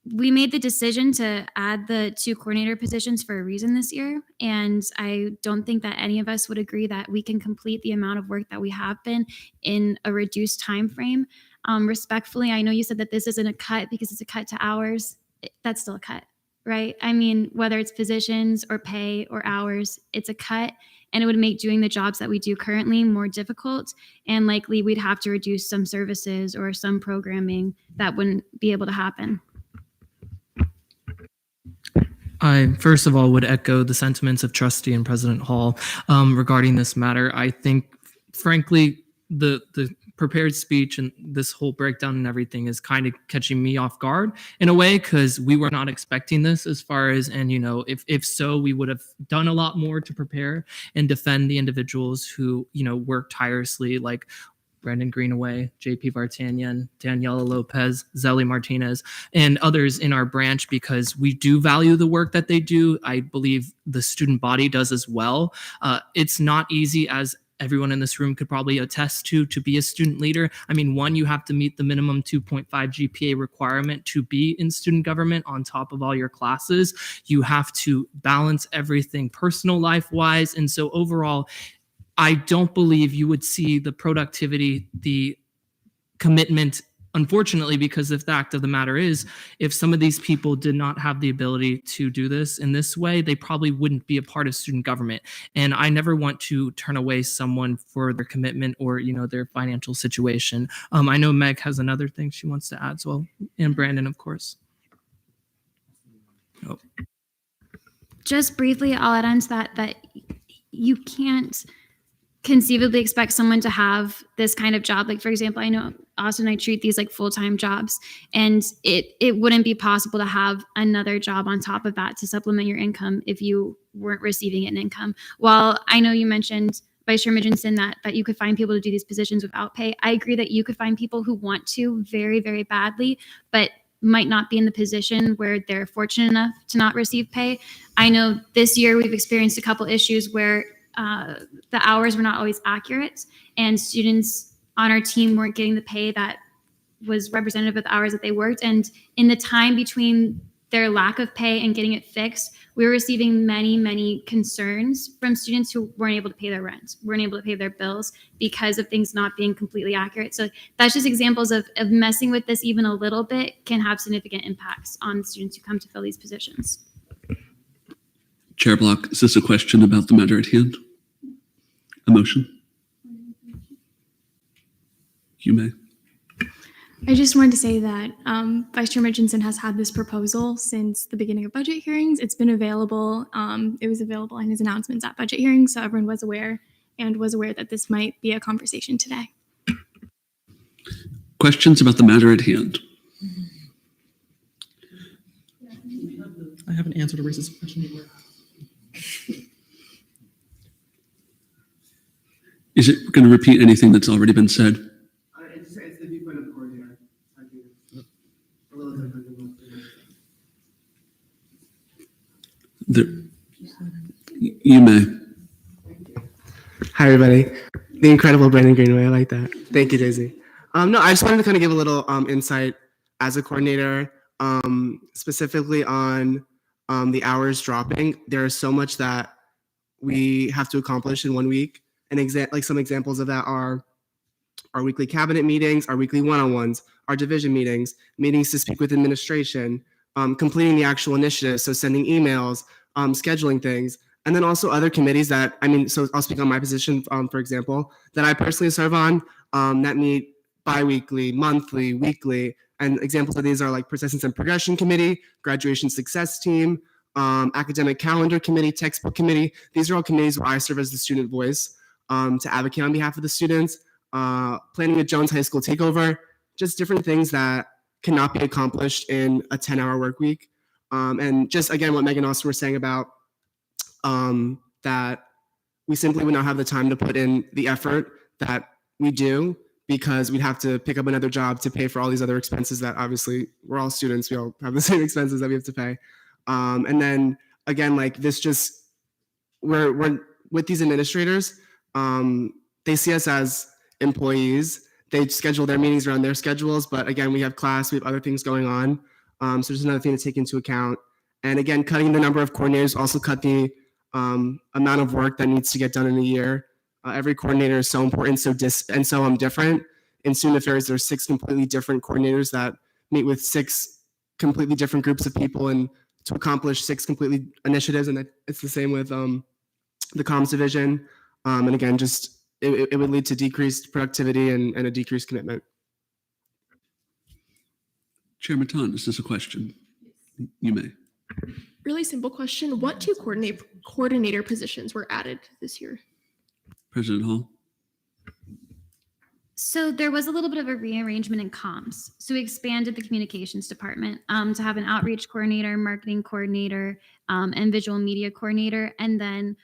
we made the decision to add the 2 coordinator positions for a reason this year. And I don't think that any of us would agree that we can complete the amount of work that we have been in a reduced time frame. Respectfully, I know you said that this isn't a cut because it's a cut to hours. That's still a cut, right? I mean, whether it's positions or pay or hours, it's a cut. And it would make doing the jobs that we do currently more difficult. And likely we'd have to reduce some services or some programming that wouldn't be able to happen. I first of all would echo the sentiments of Trustee and President Hall regarding this matter. I think, frankly, the prepared speech and this whole breakdown and everything is kind of catching me off guard in a way, because we were not expecting this as far as, and if so, we would have done a lot more to prepare and defend the individuals who work tirelessly, like Brandon Greenaway, JP Vartanian, Daniela Lopez, Zelly Martinez, and others in our branch, because we do value the work that they do. I believe the student body does as well. It's not easy, as everyone in this room could probably attest to be a student leader. I mean, one, you have to meet the minimum 2.5 GPA requirement to be in student government on top of all your classes. You have to balance everything personal life-wise. And so overall, I don't believe you would see the productivity, the commitment, unfortunately, because the fact of the matter is, if some of these people did not have the ability to do this in this way, they probably wouldn't be a part of student government. And I never want to turn away someone for their commitment or, their financial situation. I know Meg has another thing she wants to add as well, and Brandon, of course. Oh. Just briefly, I'll add on to that you can't conceivably expect someone to have this kind of job. Like, for example, I know Austin and I treat these like full-time jobs, and it wouldn't be possible to have another job on top of that to supplement your income if you weren't receiving an income. While I know you mentioned, Vice Chair Midgenson, that you could find people to do these positions without pay, I agree that you could find people who want to very, very badly, but might not be in the position where they're fortunate enough to not receive pay. I know this year we've experienced a couple issues where the hours were not always accurate, and students on our team weren't getting the pay that was representative of the hours that they worked. And in the time between their lack of pay and getting it fixed, we were receiving many, many concerns from students who weren't able to pay their rent, weren't able to pay their bills because of things not being completely accurate. So that's just examples of messing with this even a little bit can have significant impacts on students who come to fill these positions. Chair Block, is this a question about the matter at hand? A motion? You may. I just wanted to say that Vice Chair Mitchinson has had this proposal since the beginning of budget hearings. It's been available. It was available in his announcements at budget hearings, so everyone was aware that this might be a conversation today. Questions about the matter at hand? I haven't answered a racist question anymore. Is it going to repeat anything that's already been said? It's the viewpoint of the coordinator. You may. Hi, everybody. The incredible Brandon Greenaway. I like that. Thank you, Daisy. No, I just wanted to kind of give a little insight as a coordinator, specifically on the hours dropping. There is so much that we have to accomplish in 1 week. And some examples of that are our weekly cabinet meetings, our weekly one-on-ones, our division meetings, meetings to speak with administration, completing the actual initiatives, so sending emails, scheduling things, and then also other committees that, so I'll speak on my position, for example, that I personally serve on, that meet bi-weekly, monthly, weekly, and examples of these are like Persistence and Progression Committee, Graduation Success Team, Academic Calendar Committee, Textbook Committee. These are all committees where I serve as the student voice to advocate on behalf of the students, planning a Jones High School takeover, just different things that cannot be accomplished in a 10-hour work week. And just again, what Megan and Austin were saying about that we simply would not have the time to put in the effort that we do because we'd have to pick up another job to pay for all these other expenses that obviously we're all students, we all have the same expenses that we have to pay. And then again, like this just, we're with these administrators, they see us as employees. They schedule their meetings around their schedules, but again, we have class, we have other things going on. So just another thing to take into account. And again, cutting the number of coordinators also cut the amount of work that needs to get done in a year. Every coordinator is so important, so different. In student affairs, there's 6 completely different coordinators that meet with 6 completely different groups of people and to accomplish 6 completely initiatives. And it's the same with the comms division. And again, just it would lead to decreased productivity and a decreased commitment. Chair Matan, is this a question? You may. Really simple question. What 2 coordinator positions were added this year? President Hall? So there was a little bit of a rearrangement in comms. So we expanded the communications department to have an outreach coordinator, marketing coordinator, and visual media coordinator. And then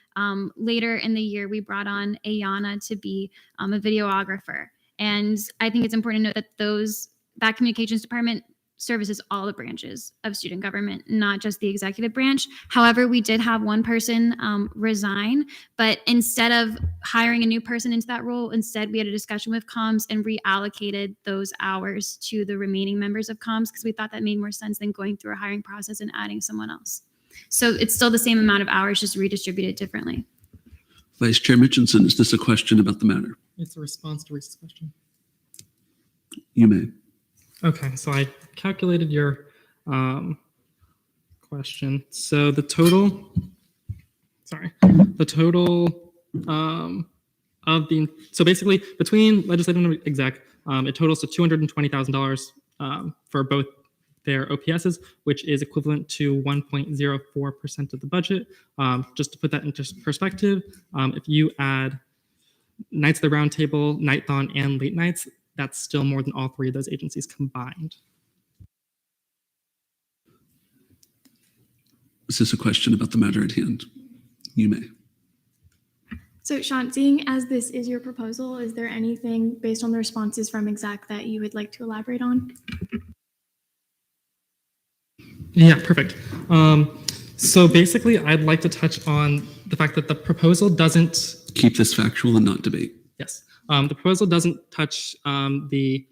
later in the year, we brought on Ayana to be a videographer. And I think it's important to note that that communications department services all the branches of student government, not just the executive branch. However, we did have one person resign, but instead of hiring a new person into that role, instead we had a discussion with comms and reallocated those hours to the remaining members of comms because we thought that made more sense than going through a hiring process and adding someone else. So it's still the same amount of hours, just redistributed differently. Vice Chair Mitchinson, is this a question about the matter? It's a response to Reese's question. You may. Okay, so I calculated your question. So the total so basically between legislative and exec, it totals to $220,000 for both their OPSs, which is equivalent to 1.04% of the budget. Just to put that into perspective, if you add Knights of the Round Table, Nighthon, and Late Nights, that's still more than all 3 of those agencies combined. Is this a question about the matter at hand? You may. So Sean, seeing as this is your proposal, is there anything based on the responses from exec that you would like to elaborate on? Yeah, perfect. So basically, I'd like to touch on the fact that the proposal doesn't... Keep this factual and not debate. Yes. The proposal doesn't touch the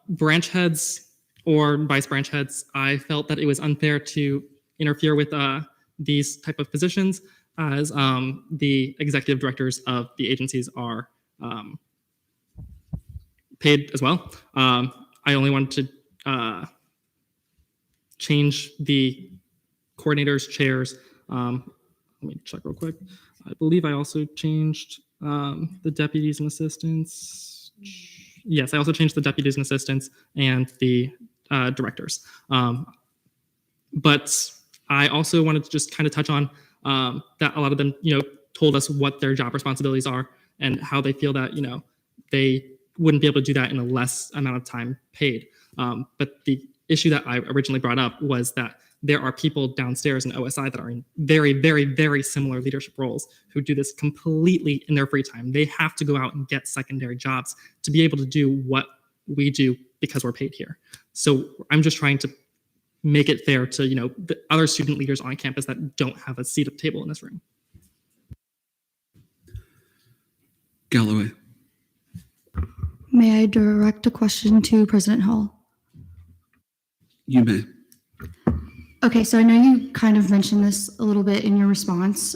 branch heads or vice branch heads. I felt that it was unfair to interfere with these type of positions as the executive directors of the agencies are paid as well. I only wanted to change the coordinators, chairs. Let me check real quick. I believe I also changed the deputies and assistants. Yes, I also changed the deputies and assistants and the directors. But I also wanted to just kind of touch on that a lot of them, told us what their job responsibilities are and how they feel that, they wouldn't be able to do that in a less amount of time paid. But the issue that I originally brought up was that there are people downstairs in OSI that are in very, very, very similar leadership roles who do this completely in their free time. They have to go out and get secondary jobs to be able to do what we do because we're paid here. So I'm just trying to make it fair to, the other student leaders on campus that don't have a seat at the table in this room. Galloway. May I direct a question to President Hall? You may. Okay, so I know you kind of mentioned this a little bit in your response.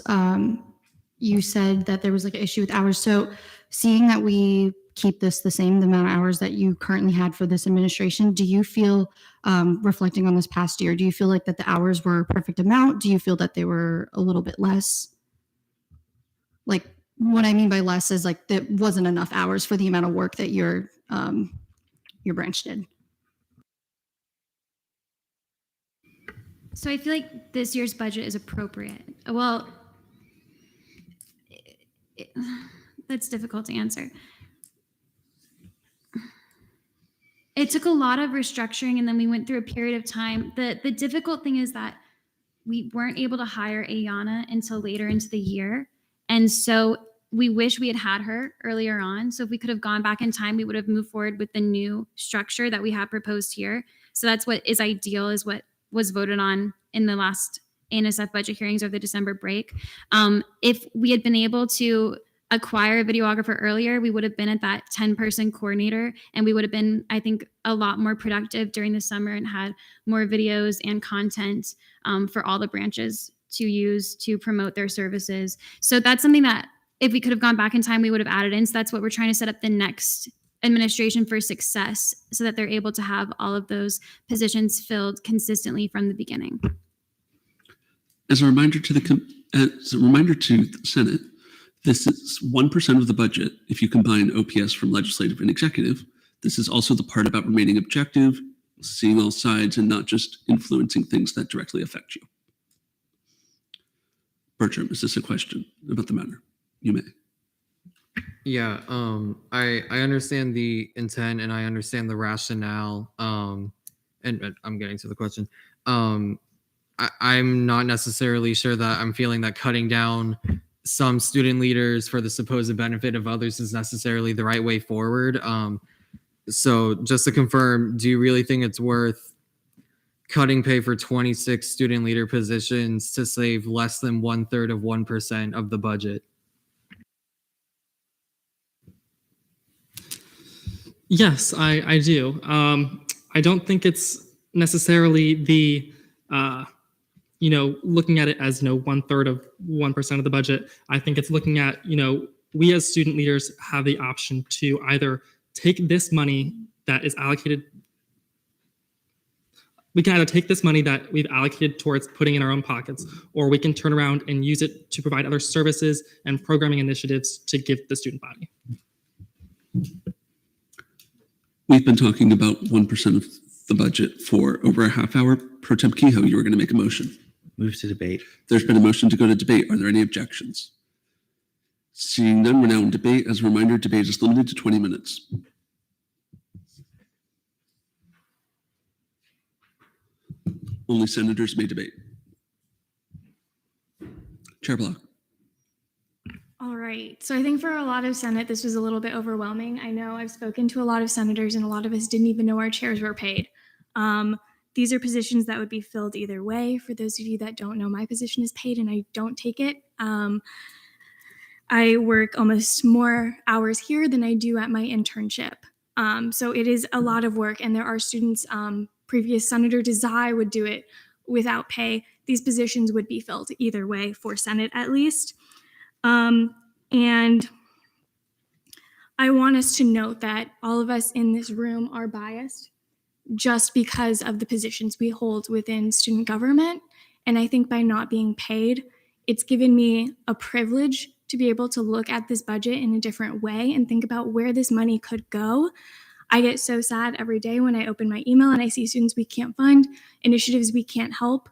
You said that there was like an issue with hours. So seeing that we keep this the same amount of hours that you currently had for this administration, do you feel, reflecting on this past year, do you feel like that the hours were a perfect amount? Do you feel that they were a little bit less? Like what I mean by less is like there wasn't enough hours for the amount of work that your branch did. So I feel like this year's budget is appropriate. Well, that's difficult to answer. It took a lot of restructuring and then we went through a period of time. The difficult thing is that we weren't able to hire Ayana until later into the year. And so we wish we had had her earlier on. So if we could have gone back in time, we would have moved forward with the new structure that we have proposed here. So that's what is ideal, is what was voted on in the last A&SF budget hearings or the December break. If we had been able to acquire a videographer earlier, we would have been at that 10-person coordinator, and we would have been, I think, a lot more productive during the summer and had more videos and content for all the branches to use to promote their services. So that's something that if we could have gone back in time, we would have added in. So that's what we're trying to set up the next administration for success, so that they're able to have all of those positions filled consistently from the beginning. As a reminder to the Senate, this is 1% of the budget if you combine OPS from legislative and executive. This is also the part about remaining objective, seeing all sides, and not just influencing things that directly affect you. Bertram, is this a question about the matter? You may. Yeah, I understand the intent and I understand the rationale. And I'm getting to the question. I'm not necessarily sure that I'm feeling that cutting down some student leaders for the supposed benefit of others is necessarily the right way forward. So just to confirm, do you really think it's worth cutting pay for 26 student leader positions to save less than 1/3 of 1% of the budget? Yes, I do. I don't think it's necessarily the, looking at it as, 1/3 of 1% of the budget. I think it's looking at, we as student leaders have the option to either take this money that is allocated. We can either take this money that we've allocated towards putting in our own pockets, or we can turn around and use it to provide other services and programming initiatives to give the student body. We've been talking about 1% of the budget for over a half hour. Pro Temp Kehoe, you were going to make a motion. Move to debate. There's been a motion to go to debate. Are there any objections? Seeing none, we're now in debate. As a reminder, debate is limited to 20 minutes. Only senators may debate. Chair Block. All right. So I think for a lot of Senate, this was a little bit overwhelming. I know I've spoken to a lot of senators and a lot of us didn't even know our chairs were paid. These are positions that would be filled either way. For those of you that don't know, my position is paid and I don't take it. I work almost more hours here than I do at my internship. So it is a lot of work, and there are students, previous Senator Desai would do it without pay. These positions would be filled either way for Senate at least. And I want us to note that all of us in this room are biased just because of the positions we hold within student government. And I think by not being paid, it's given me a privilege to be able to look at this budget in a different way and think about where this money could go. I get so sad every day when I open my email and I see students we can't fund, initiatives we can't help.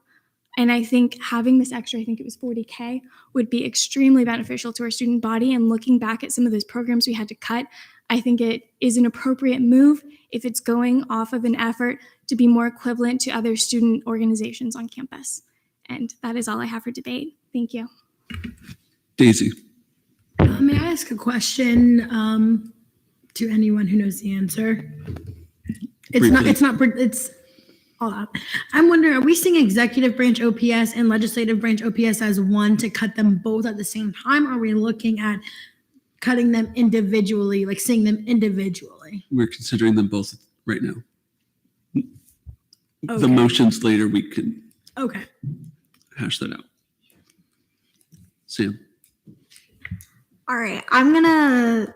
And I think having this extra, I think it was $40K, would be extremely beneficial to our student body. And looking back at some of those programs we had to cut, I think it is an appropriate move if it's going off of an effort to be more equivalent to other student organizations on campus. And that is all I have for debate. Thank you. Daisy. May I ask a question to anyone who knows the answer? Hold on. I'm wondering, are we seeing executive branch OPS and legislative branch OPS as one to cut them both at the same time? Or are we looking at cutting them individually, like seeing them individually? We're considering them both right now. Okay. The motions later, we can Okay. hash that out. Sam. All right, I'm gonna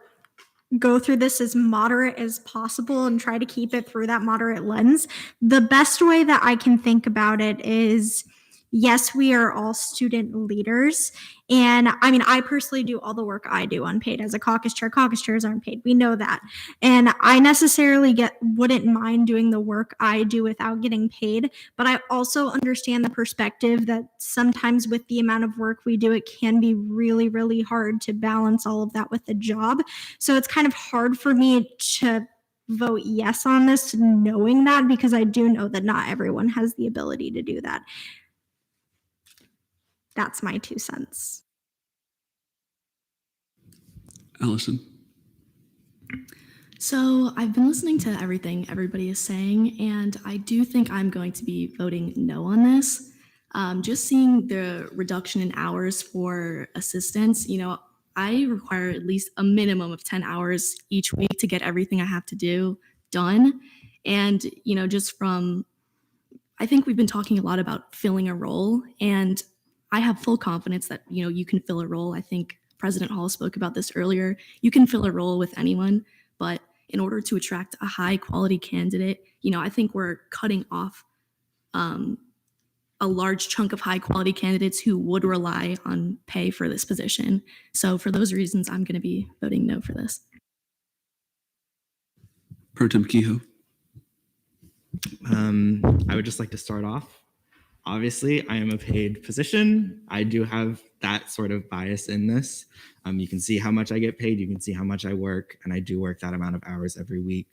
go through this as moderate as possible and try to keep it through that moderate lens. The best way that I can think about it is, yes, we are all student leaders. And I mean, I personally do all the work I do unpaid as a caucus chair. Caucus chairs aren't paid. We know that. And I necessarily wouldn't mind doing the work I do without getting paid. But I also understand the perspective that sometimes with the amount of work we do, it can be really, really hard to balance all of that with the job. So it's kind of hard for me to vote yes on this, knowing that, because I do know that not everyone has the ability to do that. That's my 2 cents. Allison. So I've been listening to everything everybody is saying, and I do think I'm going to be voting no on this. Just seeing the reduction in hours for assistants, I require at least a minimum of 10 hours each week to get everything I have to do done. And, just from, I think we've been talking a lot about filling a role, and I have full confidence that, you can fill a role. I think President Hall spoke about this earlier. You can fill a role with anyone, but in order to attract a high quality candidate, I think we're cutting off a large chunk of high quality candidates who would rely on pay for this position. So for those reasons, I'm going to be voting no for this. Pro Tem Kehoe. I would just like to start off. Obviously, I am a paid position. I do have that sort of bias in this. You can see how much I get paid. You can see how much I work, and I do work that amount of hours every week.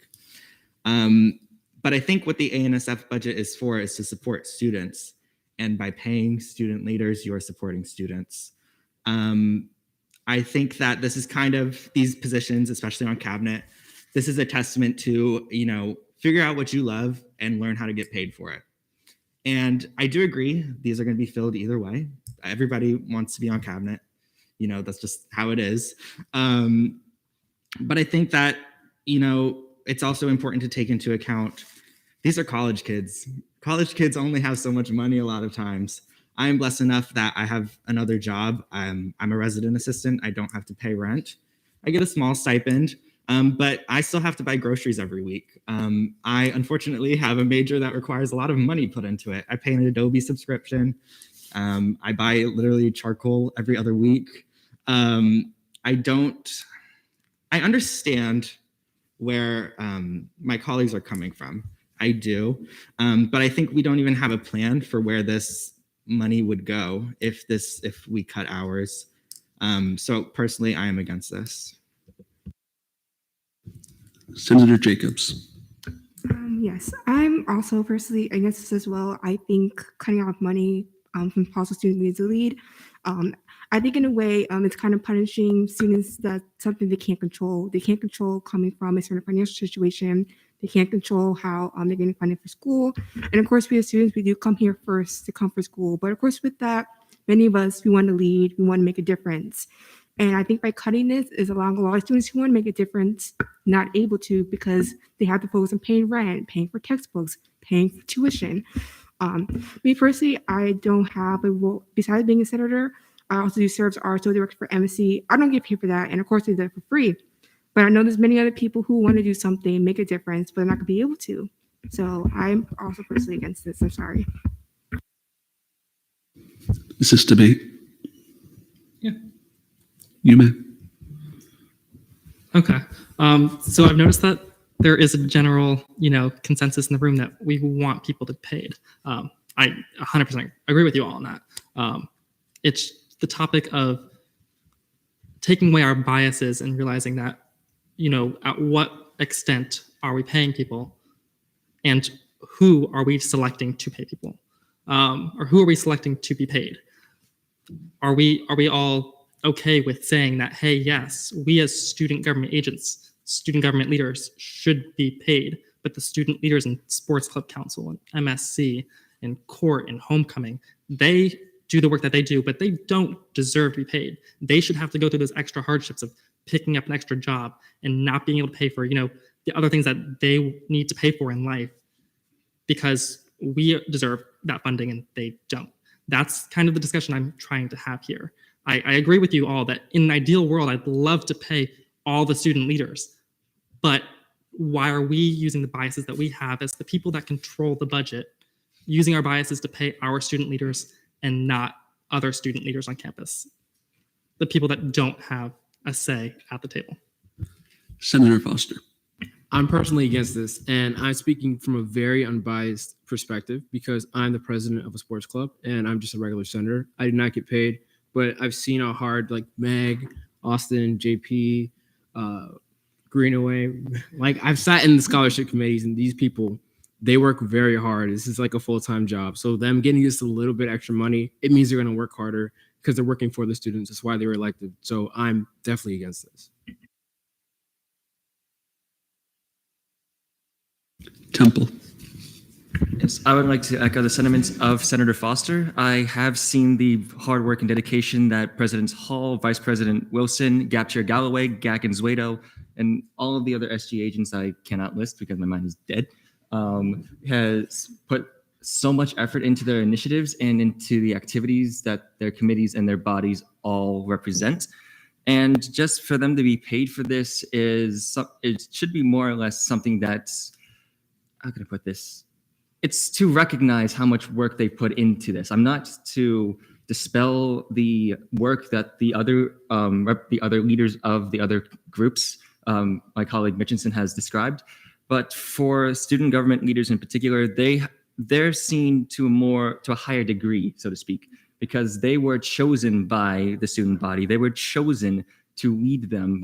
But I think what the A&SF budget is for is to support students. And by paying student leaders, you are supporting students. I think that this is kind of these positions, especially on cabinet, this is a testament to, figure out what you love and learn how to get paid for it. And I do agree, these are going to be filled either way. Everybody wants to be on cabinet. That's just how it is. But I think that, it's also important to take into account, these are college kids. College kids only have so much money a lot of times. I am blessed enough that I have another job. I'm a resident assistant. I don't have to pay rent. I get a small stipend, but I still have to buy groceries every week. I unfortunately have a major that requires a lot of money put into it. I pay an Adobe subscription. I buy literally charcoal every other week. I understand where my colleagues are coming from. I do, but I think we don't even have a plan for where this money would go if we cut hours. So personally, I am against this. Senator Jacobs. Yes, I'm also personally against this as well. I think cutting off money from possible student leads to lead. I think in a way, it's kind of punishing students that's something they can't control. They can't control coming from a certain financial situation. They can't control how they're getting funded for school. And of course, we as students, we do come here first to come for school. But of course, with that, many of us, we want to lead, we want to make a difference. And I think by cutting this is allowing a lot of students who want to make a difference not able to because they have to focus on paying rent, paying for textbooks, paying for tuition. Me personally, I don't have a role, besides being a senator, I also do serve as RSO director for MSC. I don't get paid for that. And of course, I do it for free. But I know there's many other people who want to do something, make a difference, but they're not going to be able to. So I'm also personally against this. I'm sorry. Is this debate? Yeah. You may. Okay. So I've noticed that there is a general, consensus in the room that we want people to be paid. I 100% agree with you all on that. It's the topic of taking away our biases and realizing that, at what extent are we paying people and who are we selecting to pay people? Or who are we selecting to be paid? Are we all okay with saying that, hey, yes, we as student government agents, student government leaders should be paid, but the student leaders in Sports Club Council and MSC and court and homecoming, they do the work that they do, but they don't deserve to be paid. They should have to go through those extra hardships of picking up an extra job and not being able to pay for, the other things that they need to pay for in life because we deserve that funding and they don't. That's kind of the discussion I'm trying to have here. I agree with you all that in an ideal world, I'd love to pay all the student leaders, but why are we using the biases that we have as the people that control the budget, using our biases to pay our student leaders and not other student leaders on campus, the people that don't have a say at the table? Senator Foster. I'm personally against this, and I'm speaking from a very unbiased perspective because I'm the president of a sports club and I'm just a regular senator. I do not get paid, but I've seen how hard like Meg, Austin, JP, Greenaway, like I've sat in the scholarship committees and these people, they work very hard. This is like a full-time job. So them getting just a little bit extra money, it means they're going to work harder because they're working for the students. That's why they were elected. So I'm definitely against this. Temple. Yes, I would like to echo the sentiments of Senator Foster. I have seen the hard work and dedication that Presidents Hall, Vice President Wilson, Gap Chair Galloway, Gak and Zuedo, and all of the other SG agents I cannot list because my mind is dead, has put so much effort into their initiatives and into the activities that their committees and their bodies all represent. And just for them to be paid for this it should be more or less something that's, how can I put this? It's to recognize how much work they put into this. I'm not to dispel the work that the other leaders of the other groups, my colleague Mitchinson has described, but for student government leaders in particular, they're seen to a higher degree, so to speak, because they were chosen by the student body. They were chosen to lead them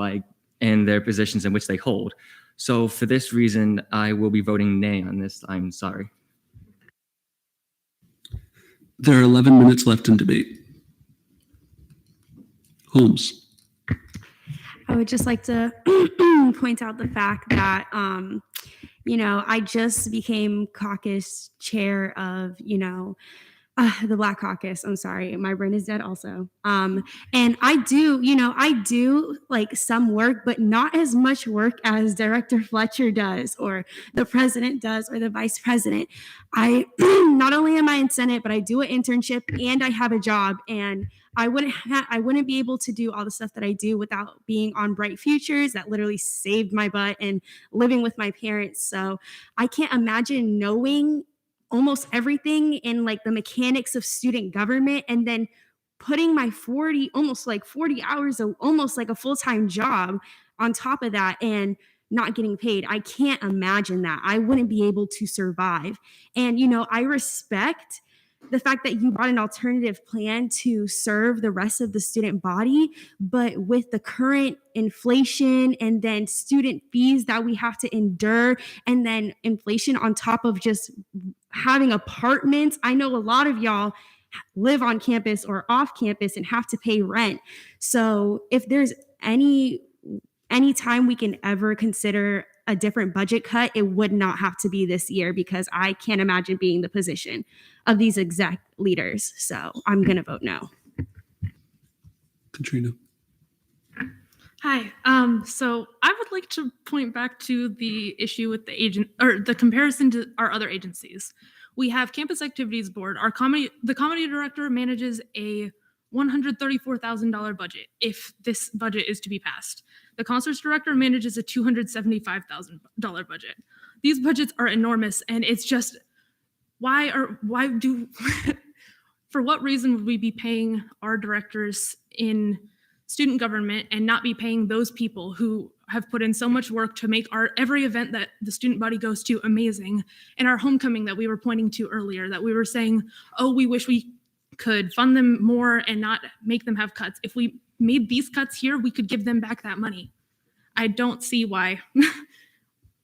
in their positions in which they hold. So for this reason, I will be voting nay on this. I'm sorry. There are 11 minutes left in debate. Holmes. I would just like to point out the fact that, I just became caucus chair of, the Black Caucus. I'm sorry, my brain is dead also. And I do like some work, but not as much work as Director Fletcher does, or the president does, or the vice president. I not only am I in Senate, but I do an internship and I have a job, and I wouldn't be able to do all the stuff that I do without being on Bright Futures that literally saved my butt, and living with my parents. So I can't imagine knowing almost everything in like the mechanics of student government and then putting my almost 40 hours of almost like a full-time job on top of that and not getting paid. I can't imagine that. I wouldn't be able to survive. And, I respect the fact that you brought an alternative plan to serve the rest of the student body, but with the current inflation and then student fees that we have to endure, and then inflation on top of just having apartments. I know a lot of y'all live on campus or off campus and have to pay rent. So if there's any time we can ever consider a different budget cut, it would not have to be this year, because I can't imagine being the position of these exec leaders. So I'm going to vote no. Katrina. Hi. So I would like to point back to the issue with the comparison to our other agencies. We have Campus Activities Board. The comedy director manages a $134,000 budget if this budget is to be passed. The concerts director manages a $275,000 budget. These budgets are enormous, and it's just for what reason would we be paying our directors in student government and not be paying those people who have put in so much work to make every event that the student body goes to amazing, and our homecoming that we were pointing to earlier, that we were saying, oh, we wish we could fund them more and not make them have cuts. If we made these cuts here, we could give them back that money. I don't see why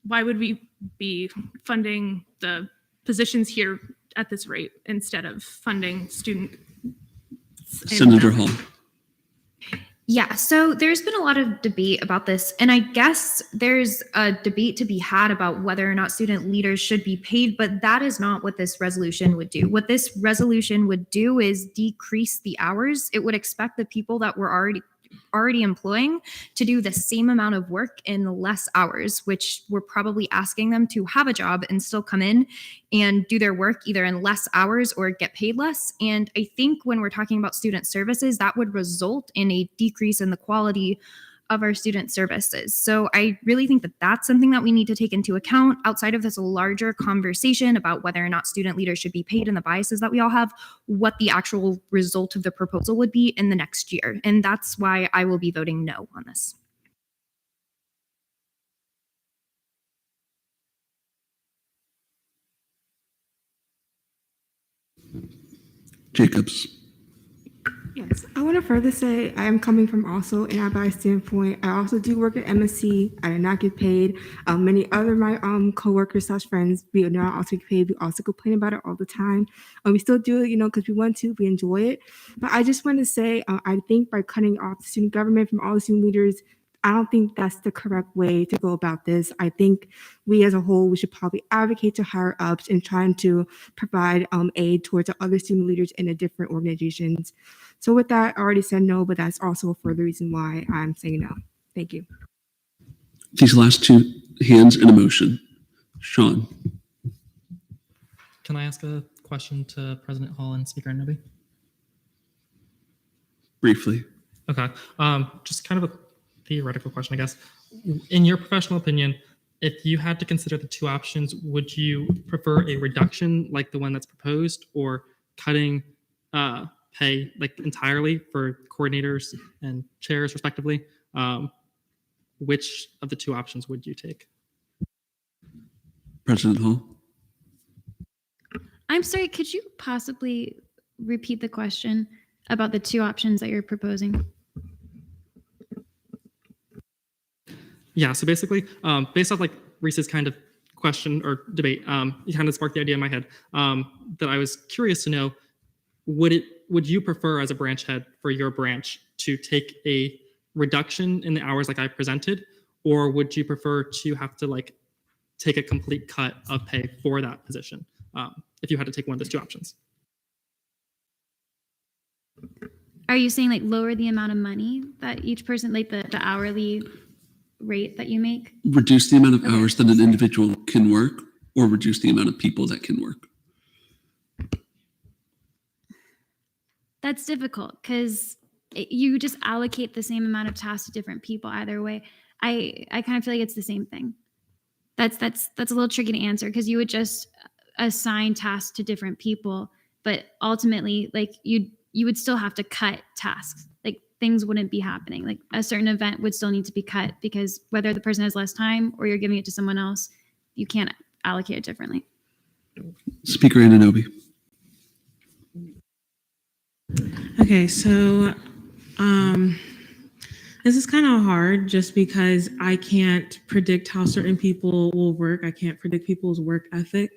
would we be funding the positions here at this rate instead of funding students. Senator Hall. Yeah, so there's been a lot of debate about this, and I guess there's a debate to be had about whether or not student leaders should be paid, but that is not what this resolution would do. What this resolution would do is decrease the hours. It would expect the people that were already employing to do the same amount of work in less hours, which we're probably asking them to have a job and still come in and do their work either in less hours or get paid less. And I think when we're talking about student services, that would result in a decrease in the quality of our student services. So I really think that that's something that we need to take into account outside of this larger conversation about whether or not student leaders should be paid and the biases that we all have, what the actual result of the proposal would be in the next year. And that's why I will be voting no on this. Jacobs. Yes, I want to further say I am coming from also an unbiased standpoint. I also do work at MSC. I did not get paid. Many other my coworkers / friends, we do not also get paid. We also complain about it all the time. We still do it, because we want to. We enjoy it. But I just want to say, I think by cutting off the student government from all the student leaders, I don't think that's the correct way to go about this. I think we as a whole, we should probably advocate to higher ups and trying to provide aid towards the other student leaders in the different organizations. So with that, I already said no, but that's also a further reason why I'm saying no. Thank you. These last two hands in a motion. Sean. Can I ask a question to President Hall and Speaker Inobi? Briefly. Okay. Just kind of a theoretical question, I guess. In your professional opinion, if you had to consider the two options, would you prefer a reduction like the one that's proposed, or cutting pay like entirely for coordinators and chairs respectively? Which of the two options would you take? President Hall. I'm sorry, could you possibly repeat the question about the two options that you're proposing? Yeah, so basically, based off like Reese's kind of question or debate, you kind of sparked the idea in my head that I was curious to know, would you prefer as a branch head for your branch to take a reduction in the hours like I presented, or would you prefer to have to like take a complete cut of pay for that position if you had to take one of those two options? Are you saying like lower the amount of money that each person, like the hourly rate that you make? Reduce the amount of hours that an individual can work, or reduce the amount of people that can work? That's difficult because you just allocate the same amount of tasks to different people either way. I kind of feel like it's the same thing. That's a little tricky to answer because you would just assign tasks to different people, but ultimately like you would still have to cut tasks. Like things wouldn't be happening. Like a certain event would still need to be cut because whether the person has less time or you're giving it to someone else, you can't allocate it differently. Speaker Ananobi. Okay, so this is kind of hard just because I can't predict how certain people will work. I can't predict people's work ethic.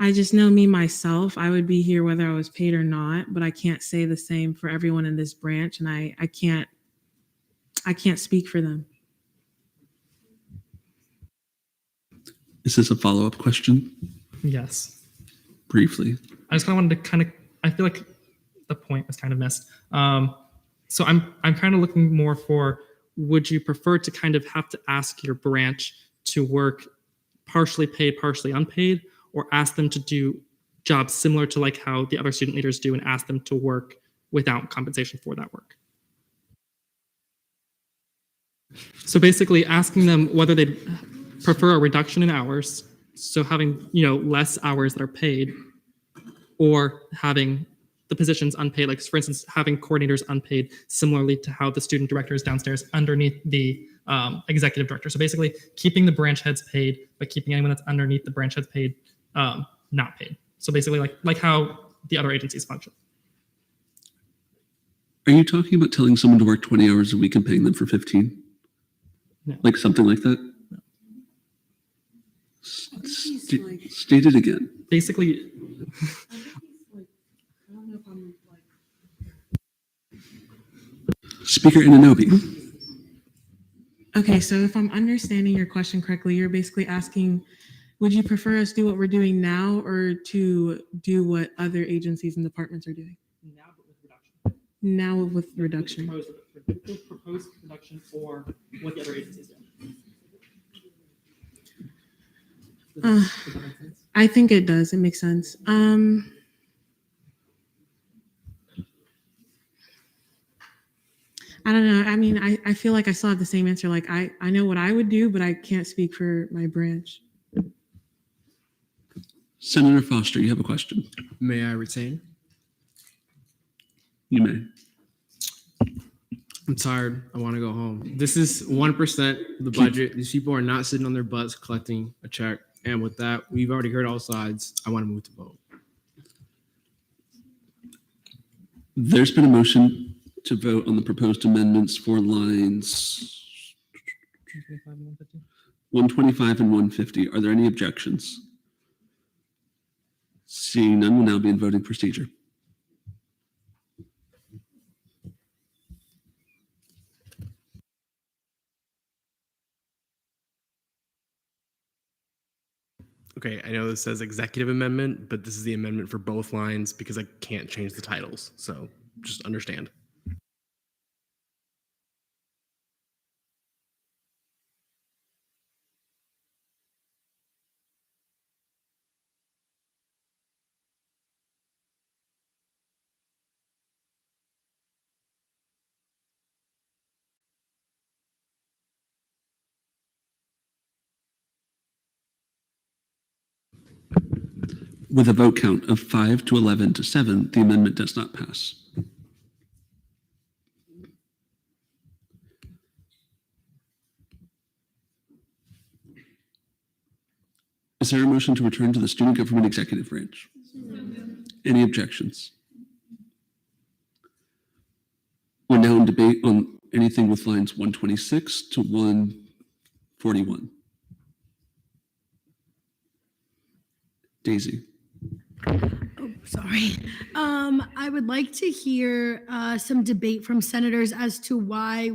I just know me, myself, I would be here whether I was paid or not, but I can't say the same for everyone in this branch, and I can't speak for them. Is this a follow-up question? Yes. Briefly. I just kind of wanted to I feel like the point was kind of missed. So I'm kind of looking more for, would you prefer to kind of have to ask your branch to work partially paid, partially unpaid, or ask them to do jobs similar to like how the other student leaders do and ask them to work without compensation for that work? So basically asking them whether they'd prefer a reduction in hours, so having, less hours that are paid, or having the positions unpaid, like for instance, having coordinators unpaid similarly to how the student director is downstairs underneath the executive director. So basically keeping the branch heads paid, but keeping anyone that's underneath the branch heads paid not paid. So basically like how the other agencies function. Are you talking about telling someone to work 20 hours a week and paying them for 15? No. Like something like that? No. State it again. Basically, Speaker Ananobi. Okay, so if I'm understanding your question correctly, you're basically asking, would you prefer us do what we're doing now or to do what other agencies and departments are doing? Now with reduction. Proposed reduction or what the other agencies do. Does that make sense? I think it does. It makes sense. I don't know. I mean, I feel like I still have the same answer. Like I know what I would do, but I can't speak for my branch. Senator Foster, you have a question. May I retain? You may. I'm tired. I want to go home. This is 1% of the budget. These people are not sitting on their butts collecting a check. And with that, we've already heard all sides. I want to move to vote. There's been a motion to vote on the proposed amendments for lines 125 and 150. Are there any objections? Seeing none, will now be in voting procedure. Okay, I know this says executive amendment, but this is the amendment for both lines because I can't change the titles. So just understand. With a vote count of 5 to 11 to 7, the amendment does not pass. Is there a motion to return to the student government executive branch? Any objections? We're now in debate on anything with lines 126 to 141. Daisy. Oh, sorry. I would like to hear some debate from senators as to why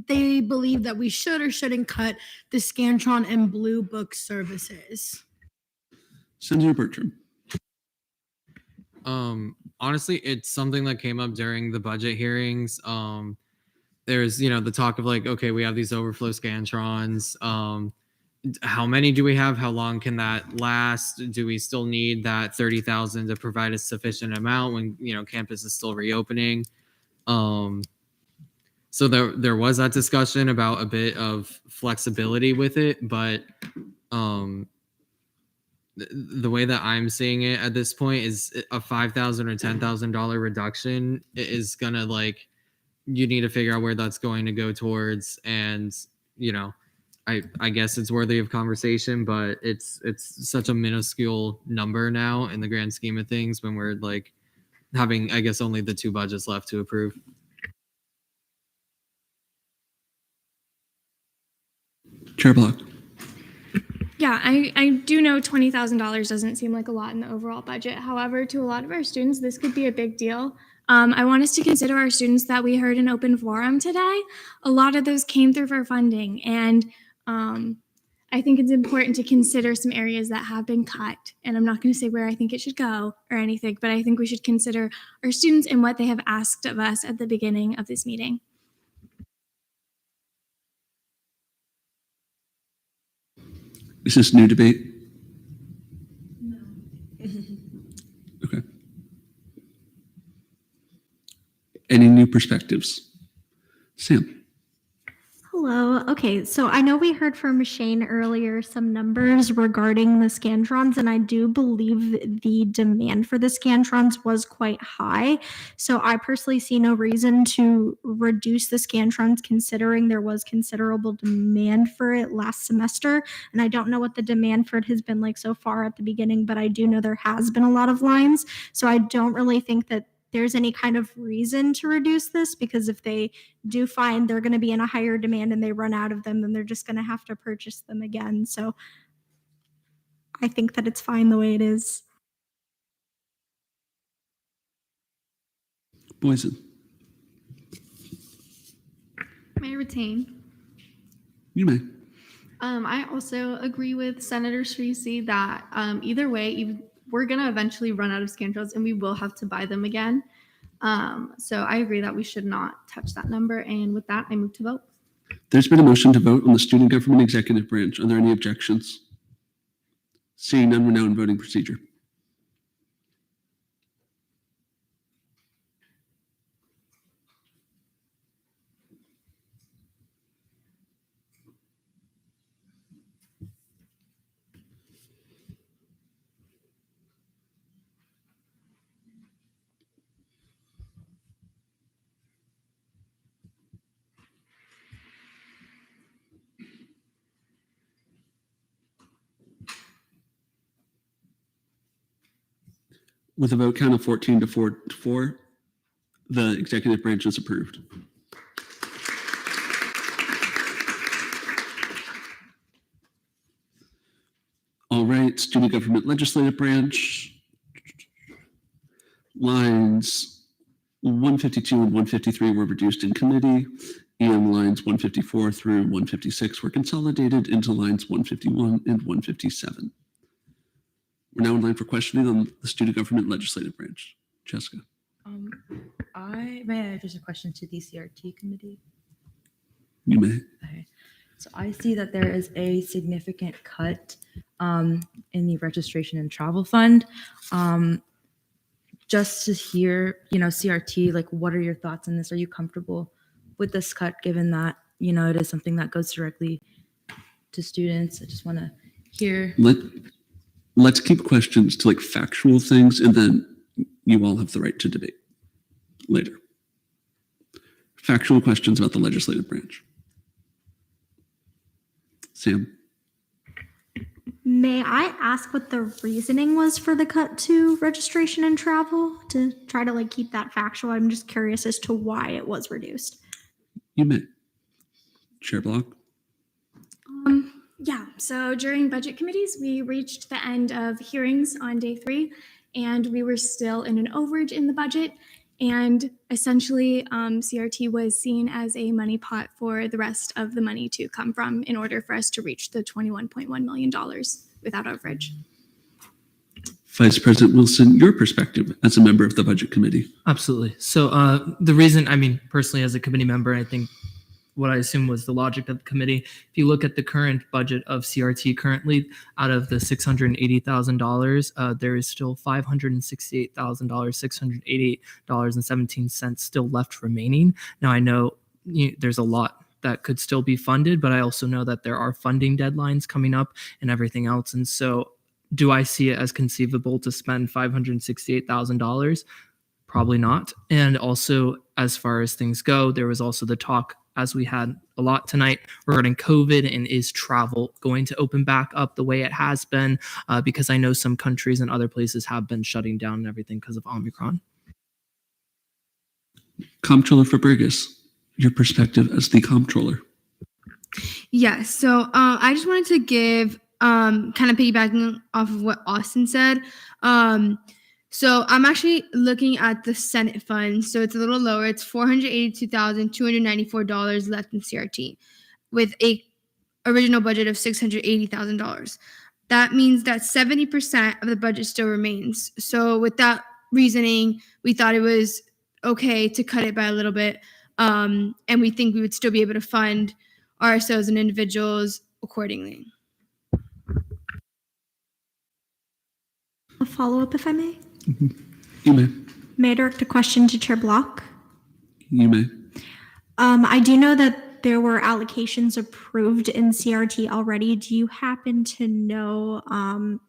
they believe that we should or shouldn't cut the Scantron and Blue Book services. Senator Bertram. Honestly, it's something that came up during the budget hearings. There's, the talk of like, okay, we have these overflow Scantrons. How many do we have? How long can that last? Do we still need that 30,000 to provide a sufficient amount when, campus is still reopening? So there was that discussion about a bit of flexibility with it, but the way that I'm seeing it at this point is a $5,000 or $10,000 reduction is gonna, like, you need to figure out where that's going to go towards, and I guess it's worthy of conversation, but it's such a minuscule number now in the grand scheme of things when we're like having, I guess, only the 2 budgets left to approve. Chair Block. Yeah, I do know $20,000 doesn't seem like a lot in the overall budget. However, to a lot of our students, this could be a big deal. I want us to consider our students that we heard in open forum today. A lot of those came through for funding, and I think it's important to consider some areas that have been cut. And I'm not going to say where I think it should go or anything, but I think we should consider our students and what they have asked of us at the beginning of this meeting. Is this new debate? No. Okay. Any new perspectives? Sam. Hello. Okay, so I know we heard from Shane earlier some numbers regarding the Scantrons, and I do believe the demand for the Scantrons was quite high. So I personally see no reason to reduce the Scantrons considering there was considerable demand for it last semester. And I don't know what the demand for it has been like so far at the beginning, but I do know there has been a lot of lines. So I don't really think that there's any kind of reason to reduce this, because if they do find they're going to be in a higher demand and they run out of them, then they're just going to have to purchase them again. So I think that it's fine the way it is. Boysen. May I retain? You may. I also agree with Senator Shreese that either way, we're going to eventually run out of Scantrons and we will have to buy them again. So I agree that we should not touch that number. And with that, I move to vote. There's been a motion to vote on the student government executive branch. Are there any objections? Seeing none, we're now in voting procedure. With a vote count of 14 to 4, the executive branch is approved. All right, student government legislative branch. Lines 152 and 153 were reduced in committee. and lines 154 through 156 were consolidated into lines 151 and 157. We're now in line for questioning on the student government legislative branch. Jessica. May I address a question to the CRT committee? You may. Okay. So I see that there is a significant cut in the registration and travel fund. Just to hear, CRT, like, what are your thoughts on this? Are you comfortable with this cut, given that, it is something that goes directly to students? I just want to hear. Let's keep questions to like factual things, and then you all have the right to debate later. Factual questions about the legislative branch. Sam. May I ask what the reasoning was for the cut to registration and travel to try to like keep that factual? I'm just curious as to why it was reduced. You may. Chair Block. Yeah, so during budget committees, we reached the end of hearings on day 3, and we were still in an overage in the budget. And essentially, CRT was seen as a money pot for the rest of the money to come from in order for us to reach the $21.1 million without overage. Vice President Wilson, your perspective as a member of the budget committee. Absolutely. So the reason, personally as a committee member, I think what I assume was the logic of the committee. If you look at the current budget of CRT currently, out of the $680,000, there is still $568,000, $688.17 still left remaining. Now I know there's a lot that could still be funded, but I also know that there are funding deadlines coming up and everything else. And so do I see it as conceivable to spend $568,000? Probably not. And also, as far as things go, there was also the talk, as we had a lot tonight, regarding COVID and is travel going to open back up the way it has been? Because I know some countries and other places have been shutting down and everything because of Omicron. Comptroller Fabrigas, your perspective as the comptroller. Yes, so I just wanted to give kind of piggybacking off of what Austin said. So I'm actually looking at the Senate fund. So it's a little lower. It's $482,294 left in CRT with a original budget of $680,000. That means that 70% of the budget still remains. So with that reasoning, we thought it was okay to cut it by a little bit. And we think we would still be able to fund ourselves and individuals accordingly. A follow-up, if I may? You may. May I direct a question to Chair Block? You may. I do know that there were allocations approved in CRT already. Do you happen to know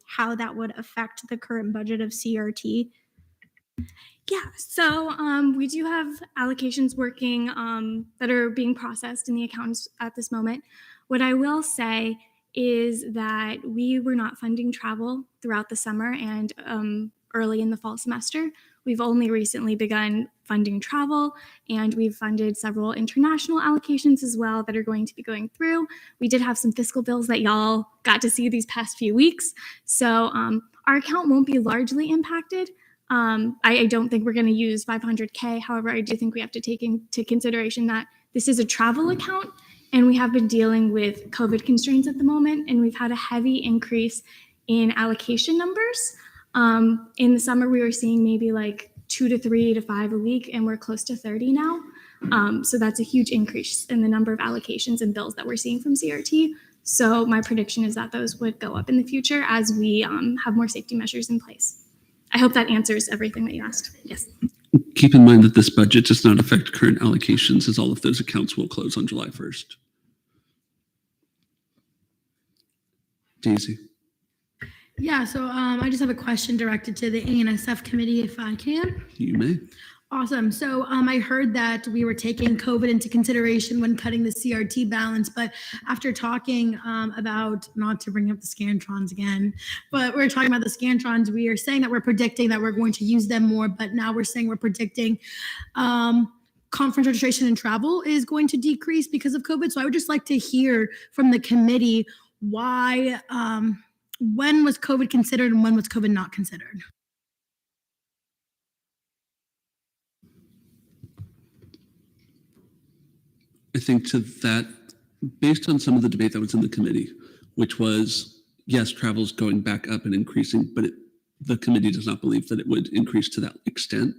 how that would affect the current budget of CRT? Yeah, so we do have allocations working that are being processed in the accounts at this moment. What I will say is that we were not funding travel throughout the summer and early in the fall semester. We've only recently begun funding travel, and we've funded several international allocations as well that are going to be going through. We did have some fiscal bills that y'all got to see these past few weeks. So our account won't be largely impacted. I don't think we're going to use $500K. However, I do think we have to take into consideration that this is a travel account, and we have been dealing with COVID constraints at the moment, and we've had a heavy increase in allocation numbers. In the summer, we were seeing maybe like 2 to 3 to 5 a week, and we're close to 30 now. So that's a huge increase in the number of allocations and bills that we're seeing from CRT. So my prediction is that those would go up in the future as we have more safety measures in place. I hope that answers everything that you asked. Yes. Keep in mind that this budget does not affect current allocations, as all of those accounts will close on July 1st. Daisy. Yeah, so I just have a question directed to the A&SF committee, if I can. You may. Awesome. So I heard that we were taking COVID into consideration when cutting the CRT balance, but after talking about, not to bring up the Scantrons again, but we're talking about the Scantrons, we are saying that we're predicting that we're going to use them more, but now we're saying we're predicting conference registration and travel is going to decrease because of COVID. So I would just like to hear from the committee why, when was COVID considered and when was COVID not considered? I think to that, based on some of the debate that was in the committee, which was, yes, travel's going back up and increasing, but the committee does not believe that it would increase to that extent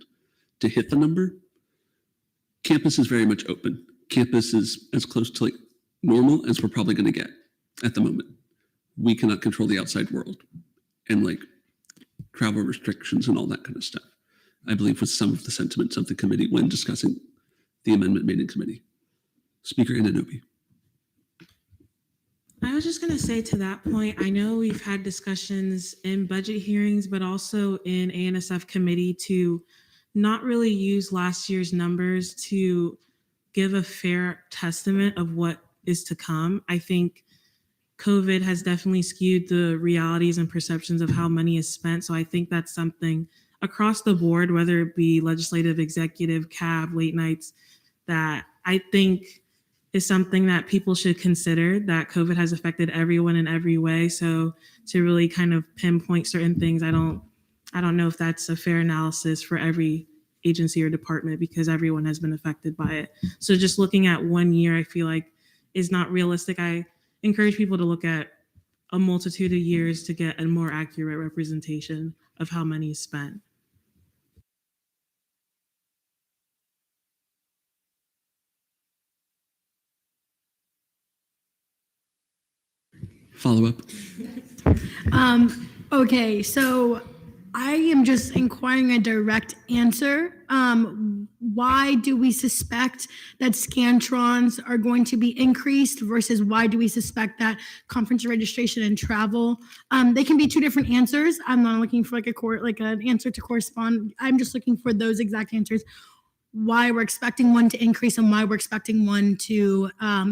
to hit the number. Campus is very much open. Campus is as close to like normal as we're probably going to get at the moment. We cannot control the outside world and like travel restrictions and all that kind of stuff, I believe was some of the sentiments of the committee when discussing the amendment made in committee. Speaker Ananobi. I was just going to say to that point, I know we've had discussions in budget hearings, but also in A&SF committee to not really use last year's numbers to give a fair testament of what is to come. I think COVID has definitely skewed the realities and perceptions of how money is spent. So I think that's something across the board, whether it be legislative, executive, CAB, late nights, that I think is something that people should consider, that COVID has affected everyone in every way. So to really kind of pinpoint certain things, I don't know if that's a fair analysis for every agency or department because everyone has been affected by it. So just looking at 1 year, I feel like is not realistic. I encourage people to look at a multitude of years to get a more accurate representation of how money is spent. Follow up. Okay, so I am just inquiring a direct answer. Why do we suspect that Scantrons are going to be increased versus why do we suspect that conference registration and travel? They can be two different answers. I'm not looking for an answer to correspond. I'm just looking for those exact answers. Why we're expecting one to increase and why we're expecting one to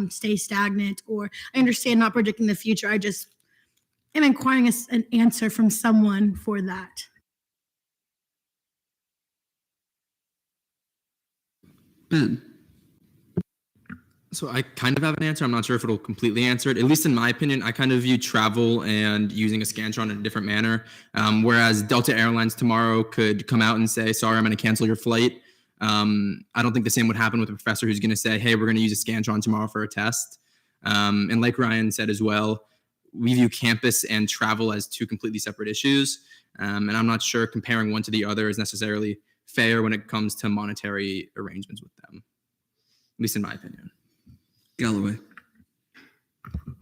stay stagnant. Or I understand not predicting the future. I just am inquiring an answer from someone for that. Ben. So I kind of have an answer. I'm not sure if it'll completely answer it. At least in my opinion, I kind of view travel and using a Scantron in a different manner. Whereas Delta Airlines tomorrow could come out and say, sorry, I'm going to cancel your flight. I don't think the same would happen with a professor who's going to say, hey, we're going to use a Scantron tomorrow for a test. And like Ryan said as well, we view campus and travel as two completely separate issues. And I'm not sure comparing one to the other is necessarily fair when it comes to monetary arrangements with them, at least in my opinion. Galloway.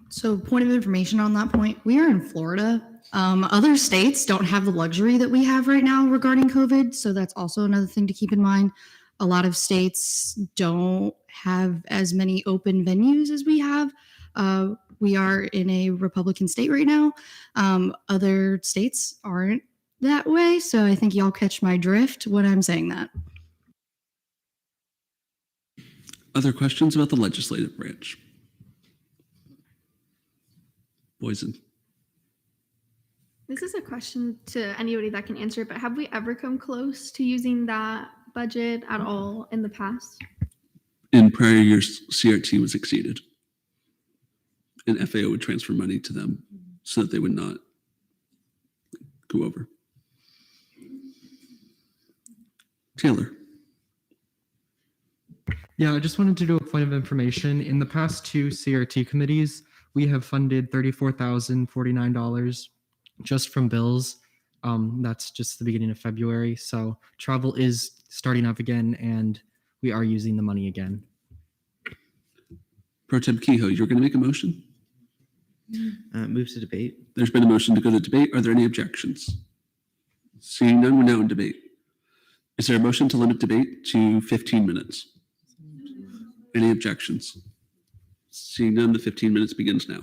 So point of information on that point, we are in Florida. Other states don't have the luxury that we have right now regarding COVID. So that's also another thing to keep in mind. A lot of states don't have as many open venues as we have. We are in a Republican state right now. Other states aren't that way. So I think y'all catch my drift when I'm saying that. Other questions about the legislative branch? Boysen. This is a question to anybody that can answer, but have we ever come close to using that budget at all in the past? In prior years, CRT was exceeded. And FAO would transfer money to them so that they would not go over. Taylor. Yeah, I just wanted to do a point of information. In the past two CRT committees, we have funded $34,049 just from bills. That's just the beginning of February. So travel is starting up again and we are using the money again. Pro Tem Kehoe, you're going to make a motion? Move to debate. There's been a motion to go to debate. Are there any objections? Seeing none, we're now in debate. Is there a motion to limit debate to 15 minutes? Any objections? Seeing none, the 15 minutes begins now.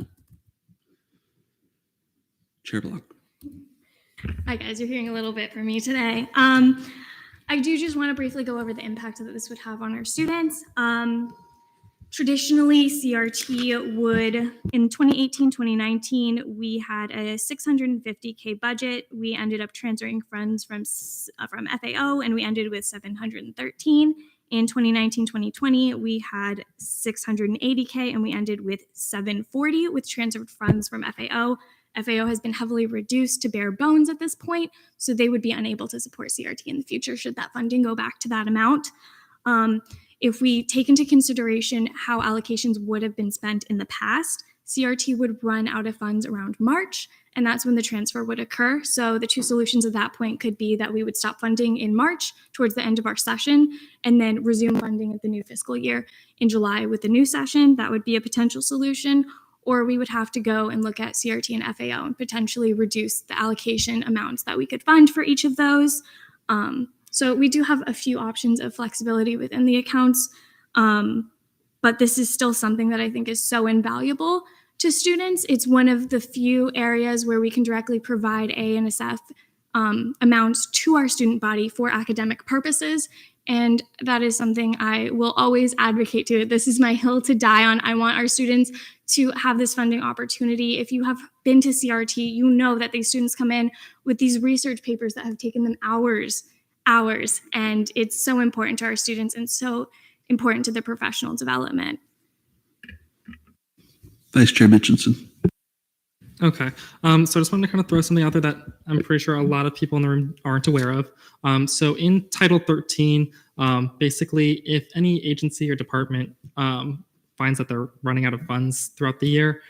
Chair Block. Hi guys, you're hearing a little bit from me today. I do just want to briefly go over the impact that this would have on our students. Traditionally, CRT would, in 2018-2019, we had a $650K budget. We ended up transferring funds from FAO, and we ended with $713. In 2019-2020, we had $680K, and we ended with $740 with transferred funds from FAO. FAO has been heavily reduced to bare bones at this point, so they would be unable to support CRT in the future should that funding go back to that amount. if we take into consideration how allocations would have been spent in the past, CRT would run out of funds around March, and that's when the transfer would occur. So the two solutions at that point could be that we would stop funding in March towards the end of our session and then resume funding at the new fiscal year in July with the new session. That would be a potential solution. Or we would have to go and look at CRT and FAO and potentially reduce the allocation amounts that we could fund for each of those. So we do have a few options of flexibility within the accounts. But this is still something that I think is so invaluable to students. It's one of the few areas where we can directly provide A&SF amounts to our student body for academic purposes. And that is something I will always advocate to. This is my hill to die on. I want our students to have this funding opportunity. If you have been to CRT, you know that these students come in with these research papers that have taken them hours, and it's so important to our students and so important to their professional development. Vice Chair Mitchinson. Okay, so I just wanted to kind of throw something out there that I'm pretty sure a lot of people in the room aren't aware of. So in Title 13, basically, if any agency or department finds that they're running out of funds throughout the year,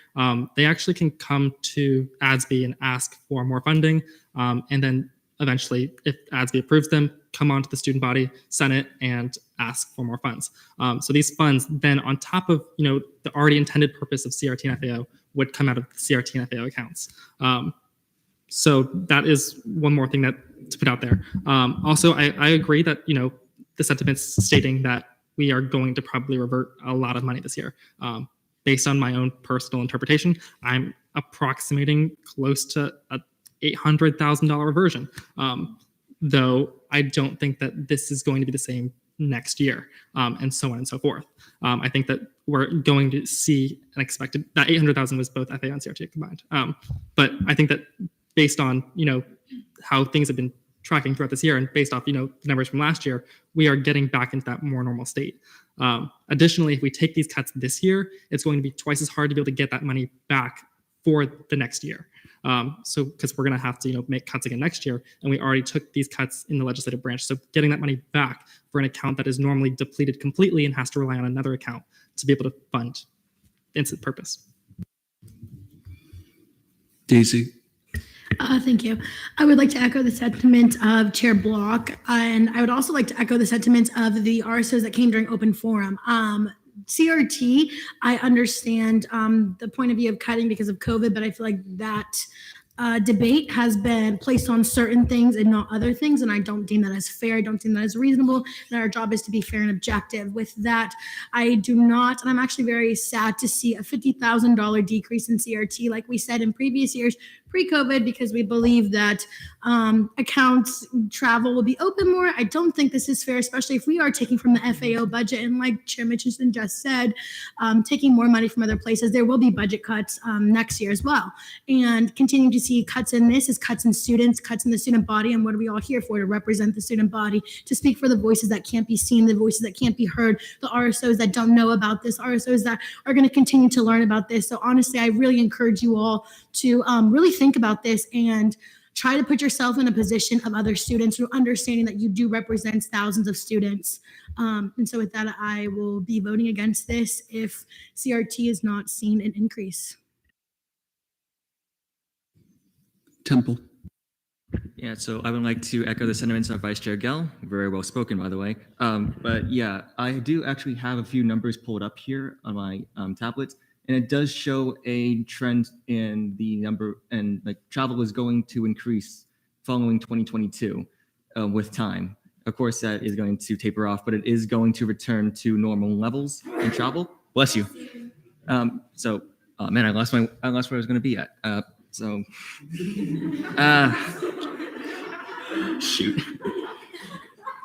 they actually can come to ASB and ask for more funding, and then eventually, if ASB approves them, come on to the student body, Senate, and ask for more funds. So these funds then, on top of the already intended purpose of CRT and FAO, would come out of the CRT and FAO accounts. So that is one more thing to put out there. Also, I agree that the sentiments stating that we are going to probably revert a lot of money this year. Based on my own personal interpretation, I'm approximating close to a $800,000 reversion, though I don't think that this is going to be the same next year, and so on and so forth. I think that we're going to see an expected, that 800,000 was both FAO and CRT combined. But I think that based on, how things have been tracking throughout this year and based off, the numbers from last year, we are getting back into that more normal state. Additionally, if we take these cuts this year, it's going to be twice as hard to be able to get that money back for the next year. So because we're going to have to make cuts again next year, and we already took these cuts in the legislative branch. So getting that money back for an account that is normally depleted completely and has to rely on another account to be able to fund its purpose. Daisy. Thank you. I would like to echo the sentiment of Chair Block, and I would also like to echo the sentiments of the RSOs that came during open forum. CRT, I understand the point of view of cutting because of COVID, but I feel like that debate has been placed on certain things and not other things, and I don't deem that as fair. I don't deem that as reasonable, and our job is to be fair and objective. With that, I do not, and I'm actually very sad to see a $50,000 decrease in CRT, like we said in previous years, pre-COVID, because we believe that accounts travel will be open more. I don't think this is fair, especially if we are taking from the FAO budget. And like Chair Mitchinson just said, taking more money from other places, there will be budget cuts next year as well. And continuing to see cuts in this is cuts in students, cuts in the student body. And what are we all here for? To represent the student body, to speak for the voices that can't be seen, the voices that can't be heard, the RSOs that don't know about this, RSOs that are going to continue to learn about this. So honestly, I really encourage you all to really think about this and try to put yourself in a position of other students, understanding that you do represent thousands of students. And so with that, I will be voting against this if CRT is not seen an increase. Temple. Yeah, so I would like to echo the sentiments of Vice Chair Gell. Very well spoken, by the way. But yeah, I do actually have a few numbers pulled up here on my tablet. And it does show a trend in the number, and like travel is going to increase following 2022 with time. Of course, that is going to taper off, but it is going to return to normal levels in travel. Bless you. Man, I lost where I was going to be at. Shoot.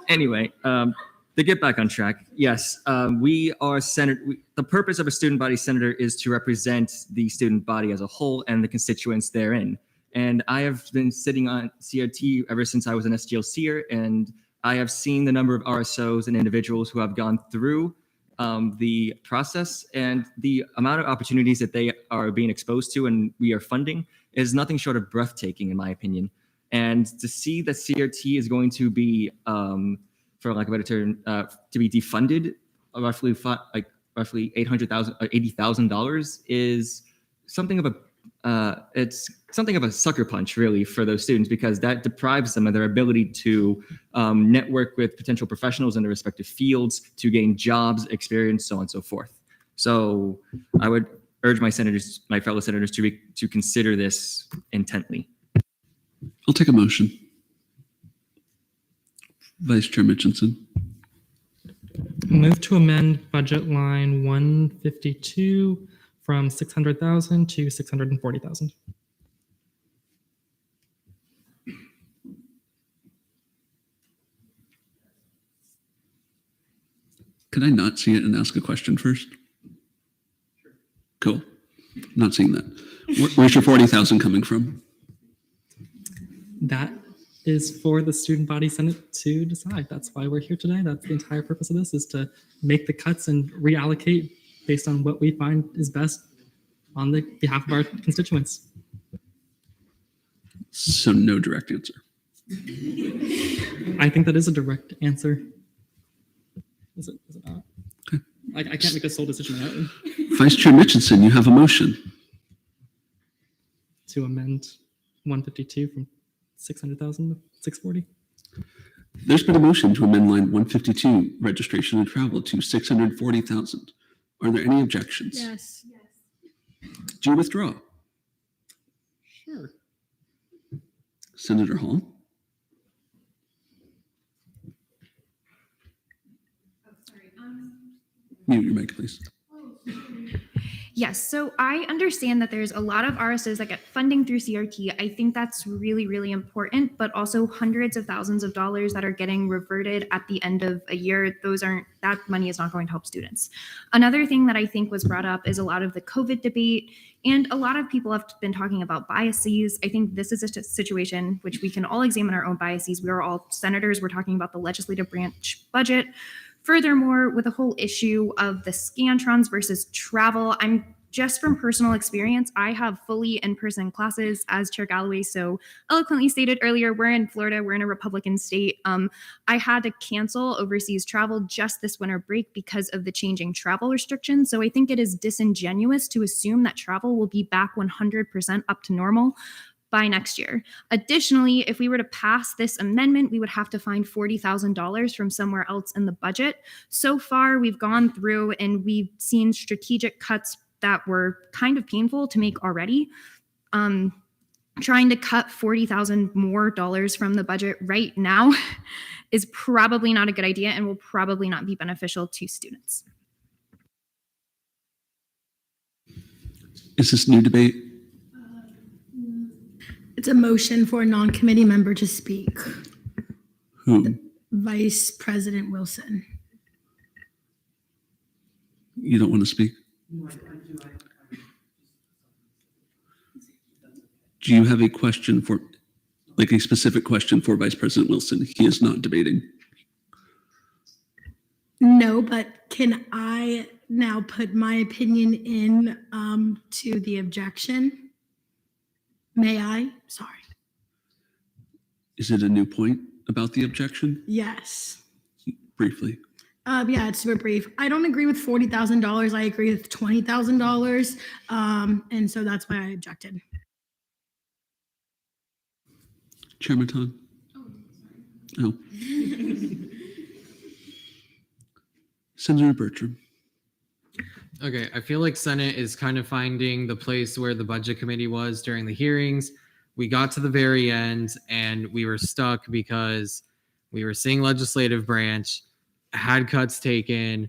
Anyway, to get back on track, yes, we are the purpose of a student body senator is to represent the student body as a whole and the constituents therein. And I have been sitting on CRT ever since I was an SGLCer, and I have seen the number of RSOs and individuals who have gone through the process, and the amount of opportunities that they are being exposed to and we are funding is nothing short of breathtaking, in my opinion. And to see that CRT is going to be for lack of a better term, to be defunded roughly roughly $80,000 is something of a it's something of a sucker punch, really, for those students, because that deprives them of their ability to network with potential professionals in their respective fields, to gain jobs, experience, so on and so forth. So I would urge my fellow senators to consider this intently. I'll take a motion. Vice Chair Mitchinson. Move to amend budget line 152 from 600,000 to 640,000. Can I not see it and ask a question first? Cool. Not seeing that. Where's your 40,000 coming from? That is for the student body senate to decide. That's why we're here today. That's the entire purpose of this, is to make the cuts and reallocate based on what we find is best on the behalf of our constituents. So no direct answer. I think that is a direct answer. Is it not? Okay. I can't make a sole decision on that. Vice Chair Mitchinson, you have a motion. To amend 152 from 600,000 to 640. There's been a motion to amend line 152, registration and travel, to 640,000. Are there any objections? Yes. Do you withdraw? Sure. Senator Hall? Mute your mic, please. Yes, so I understand that there's a lot of RSOs that get funding through CRT. I think that's really, really important, but also hundreds of thousands of dollars that are getting reverted at the end of a year. That money is not going to help students. Another thing that I think was brought up is a lot of the COVID debate, and a lot of people have been talking about biases. I think this is a situation which we can all examine our own biases. We are all senators. We're talking about the legislative branch budget. Furthermore, with the whole issue of the Scantrons versus travel, I'm just from personal experience, I have fully in-person classes, as Chair Galloway so eloquently stated earlier. We're in Florida, we're in a Republican state. I had to cancel overseas travel just this winter break because of the changing travel restrictions. So I think it is disingenuous to assume that travel will be back 100% up to normal by next year. Additionally, if we were to pass this amendment, we would have to find $40,000 from somewhere else in the budget. So far, we've gone through and we've seen strategic cuts that were kind of painful to make already. Trying to cut $40,000 more from the budget right now is probably not a good idea and will probably not be beneficial to students. Is this new debate? It's a motion for a non-committee member to speak. Who? Vice President Wilson. You don't want to speak? Do you have a question for, like a specific question for Vice President Wilson? He is not debating. No, but can I now put my opinion in to the objection? May I? Sorry. Is it a new point about the objection? Yes. Briefly. Yeah, it's super brief. I don't agree with $40,000. I agree with $20,000. And so that's why I objected. Chairman Ton? Oh. Senator Bertram. Okay, I feel like Senate is kind of finding the place where the budget committee was during the hearings. We got to the very end and we were stuck because we were seeing legislative branch, had cuts taken,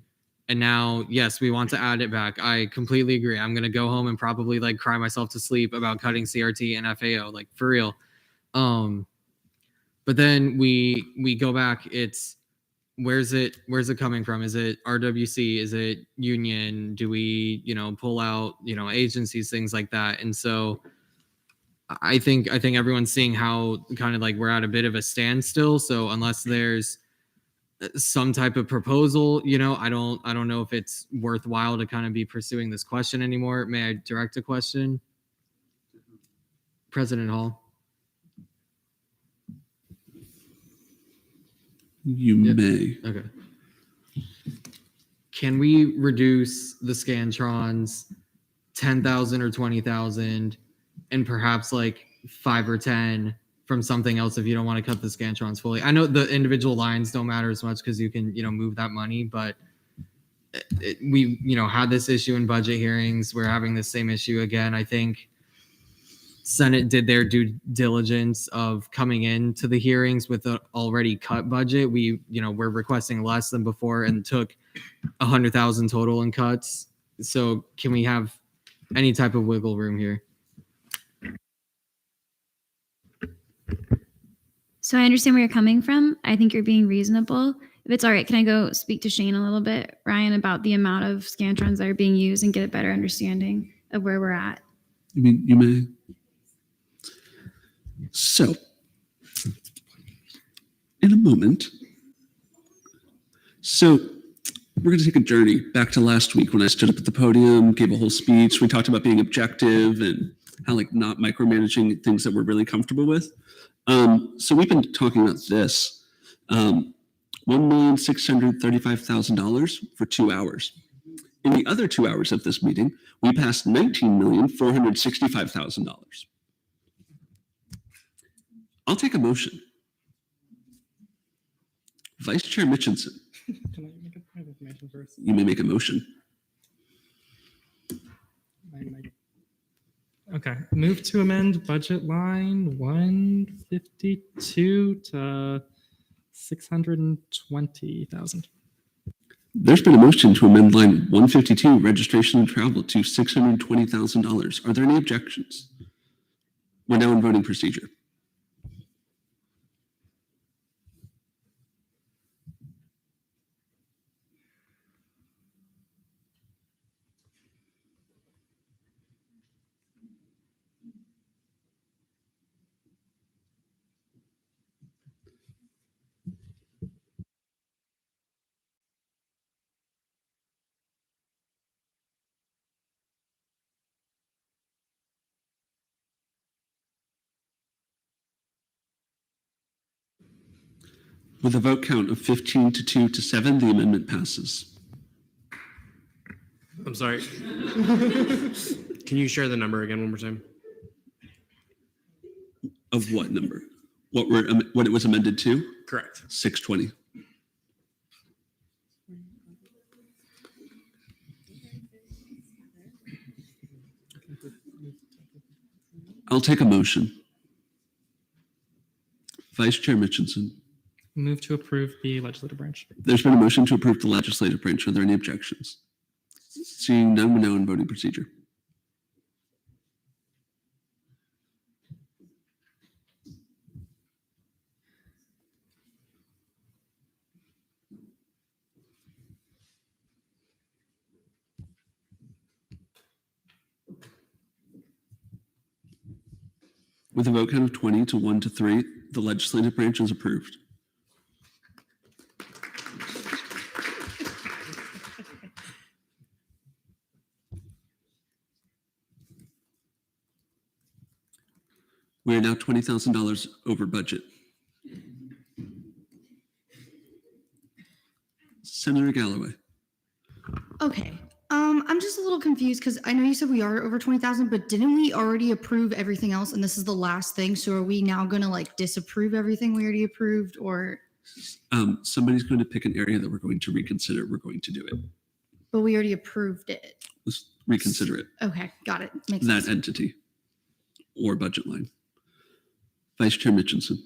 and now, yes, we want to add it back. I completely agree. I'm going to go home and probably like cry myself to sleep about cutting CRT and FAO, like for real. But then we go back, it's where's it coming from? Is it RWC? Is it union? Do we, pull out, agencies, things like that? And so I think everyone's seeing how kind of like we're at a bit of a standstill. So unless there's some type of proposal, I don't know if it's worthwhile to kind of be pursuing this question anymore. May I direct a question? President Hall. You may. Okay. can we reduce the Scantrons 10,000 or 20,000 and perhaps like 5 or 10 from something else if you don't want to cut the Scantrons fully? I know the individual lines don't matter as much because you can, move that money, but we, had this issue in budget hearings. We're having the same issue again. I think Senate did their due diligence of coming into the hearings with an already cut budget. We, we're requesting less than before and took 100,000 total in cuts. So can we have any type of wiggle room here? So I understand where you're coming from. I think you're being reasonable. If it's all right, can I go speak to Shane a little bit, Ryan, about the amount of Scantrons that are being used and get a better understanding of where we're at? You may. So, in a moment, we're going to take a journey back to last week when I stood up at the podium, gave a whole speech. We talked about being objective and how not micromanaging things that we're really comfortable with. So we've been talking about this, $1,635,000 for 2 hours. In the other 2 hours of this meeting, we passed $19,465,000. I'll take a motion. Vice Chair Mitchinson. Can I make a point of information first? You may make a motion. Okay, move to amend budget line 152 to 620,000. There's been a motion to amend line 152, registration and travel, to $620,000. Are there any objections? We're now in voting procedure. With a vote count of 15 to 2 to 7, the amendment passes. I'm sorry. Can you share the number again one more time? Of what number? What it was amended to? Correct. 620. I'll take a motion. Vice Chair Mitchinson. Move to approve the legislative branch. There's been a motion to approve the legislative branch. Are there any objections? Seeing none, we're now in voting procedure. With a vote count of 20 to 1 to 3, the legislative branch is approved. We are now $20,000 over budget. Senator Galloway. Okay. I'm just a little confused because I know you said we are over 20,000, but didn't we already approve everything else? And this is the last thing. So are we now going to disapprove everything we already approved, or? Somebody's going to pick an area that we're going to reconsider. We're going to do it. But we already approved it. Let's reconsider it. Okay, got it. Makes That sense. entity or budget line. Vice Chair Mitchinson.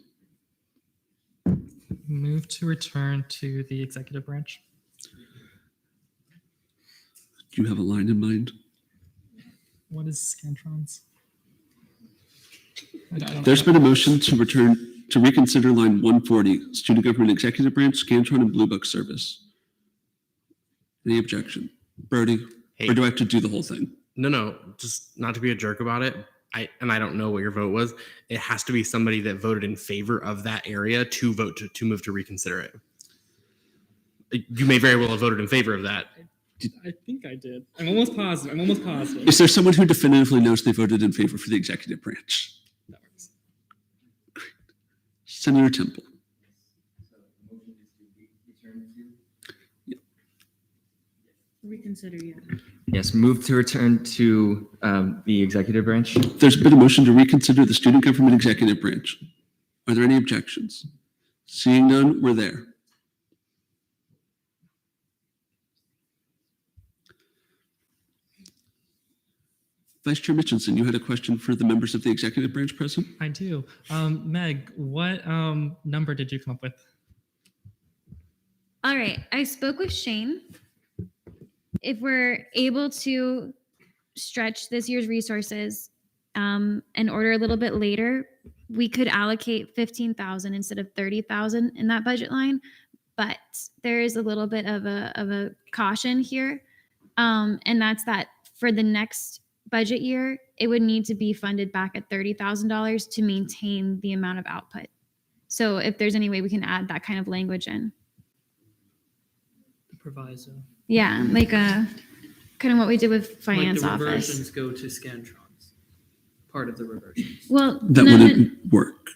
Move to return to the executive branch. Do you have a line in mind? What is Scantrons? I don't There's know. been a motion to reconsider line 140, Student Government Executive Branch, Scantron and Blue Book Service. Any objection? Brody, Hey. or do I have to do the whole thing? No, just not to be a jerk about it. I don't know what your vote was. It has to be somebody that voted in favor of that area to vote to move to reconsider it. You may very well have voted in favor of that. I think I did. I'm almost positive. Is there someone who definitively knows they voted in favor for the executive branch? That works. Great. Senator Temple. reconsider yet. Yes, move to return to the executive branch. There's been a motion to reconsider the student government executive branch. Are there any objections? Seeing none, we're there. Vice Chair Mitchinson, you had a question for the members of the executive branch present? I do. Meg, what number did you come up with? All right, I spoke with Shane. If we're able to stretch this year's resources and order a little bit later, we could allocate 15,000 instead of 30,000 in that budget line. But there is a little bit of a caution here, and that's that for the next budget year, it would need to be funded back at $30,000 to maintain the amount of output. So if there's any way we can add that kind of language in. Proviso. Yeah, like kind of what we did with finance Like the office. reversions go to Scantrons. Part of the reversions. Well, That wouldn't work.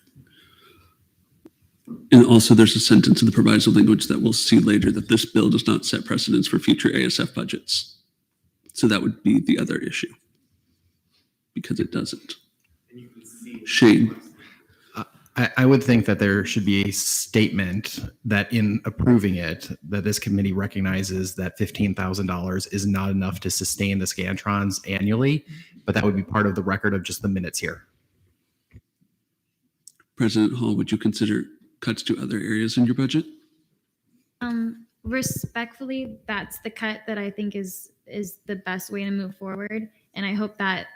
And also there's a sentence in the proviso language that we'll see later that this bill does not set precedents for future ASF budgets. So that would be the other issue. Because it doesn't. Shane. I would think that there should be a statement that in approving it, that this committee recognizes that $15,000 is not enough to sustain the Scantrons annually, but that would be part of the record of just the minutes here. President Hall, would you consider cuts to other areas in your budget? Respectfully, that's the cut that I think is the best way to move forward. And I hope that,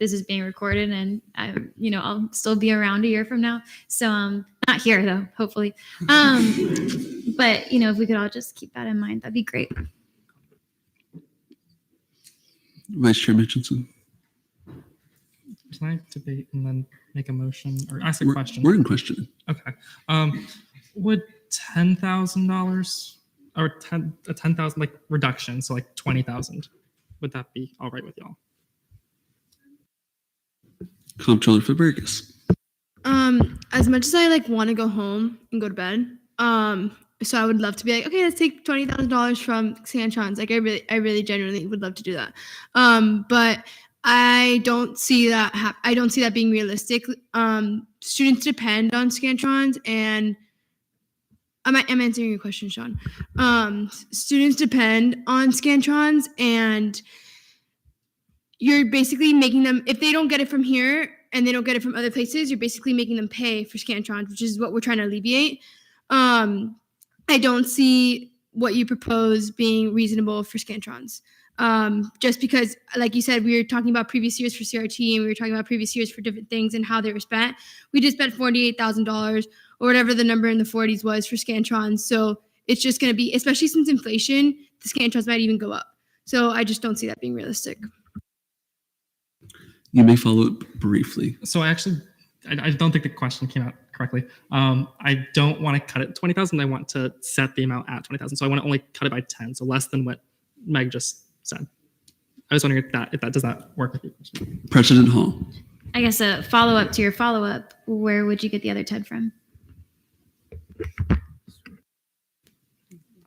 this is being recorded and I'll still be around a year from now. So not here though, hopefully. But if we could all just keep that in mind, that'd be great. Vice Chair Mitchinson. Can I debate and then make a motion or ask a question? We're in questioning. Okay. Would $10,000 or 10,000 like reduction, so like 20,000, would that be all right with y'all? Comptroller Fabricus. As much as I want to go home and go to bed, so I would love to be like, okay, let's take $20,000 from Scantrons. Like I really genuinely would love to do that. But I don't see that. I don't see that being realistic. Students depend on Scantrons, and I'm answering your question, Sean. Students depend on Scantrons, and you're basically making them, if they don't get it from here and they don't get it from other places, you're basically making them pay for Scantrons, which is what we're trying to alleviate. I don't see what you propose being reasonable for Scantrons. Just because, like you said, we were talking about previous years for CRT and we were talking about previous years for different things and how they were spent. We just spent $48,000 or whatever the number in the 40s was for Scantrons. So it's just going to be, especially since inflation, the Scantrons might even go up. So I just don't see that being realistic. You may follow up briefly. So I don't think the question came out correctly. I don't want to cut it 20,000. I want to set the amount at 20,000. So I want to only cut it by 10. So less than what Meg just said. I was wondering if that does that work with you? President Hall. I guess a follow-up to your follow-up, where would you get the other 10 from?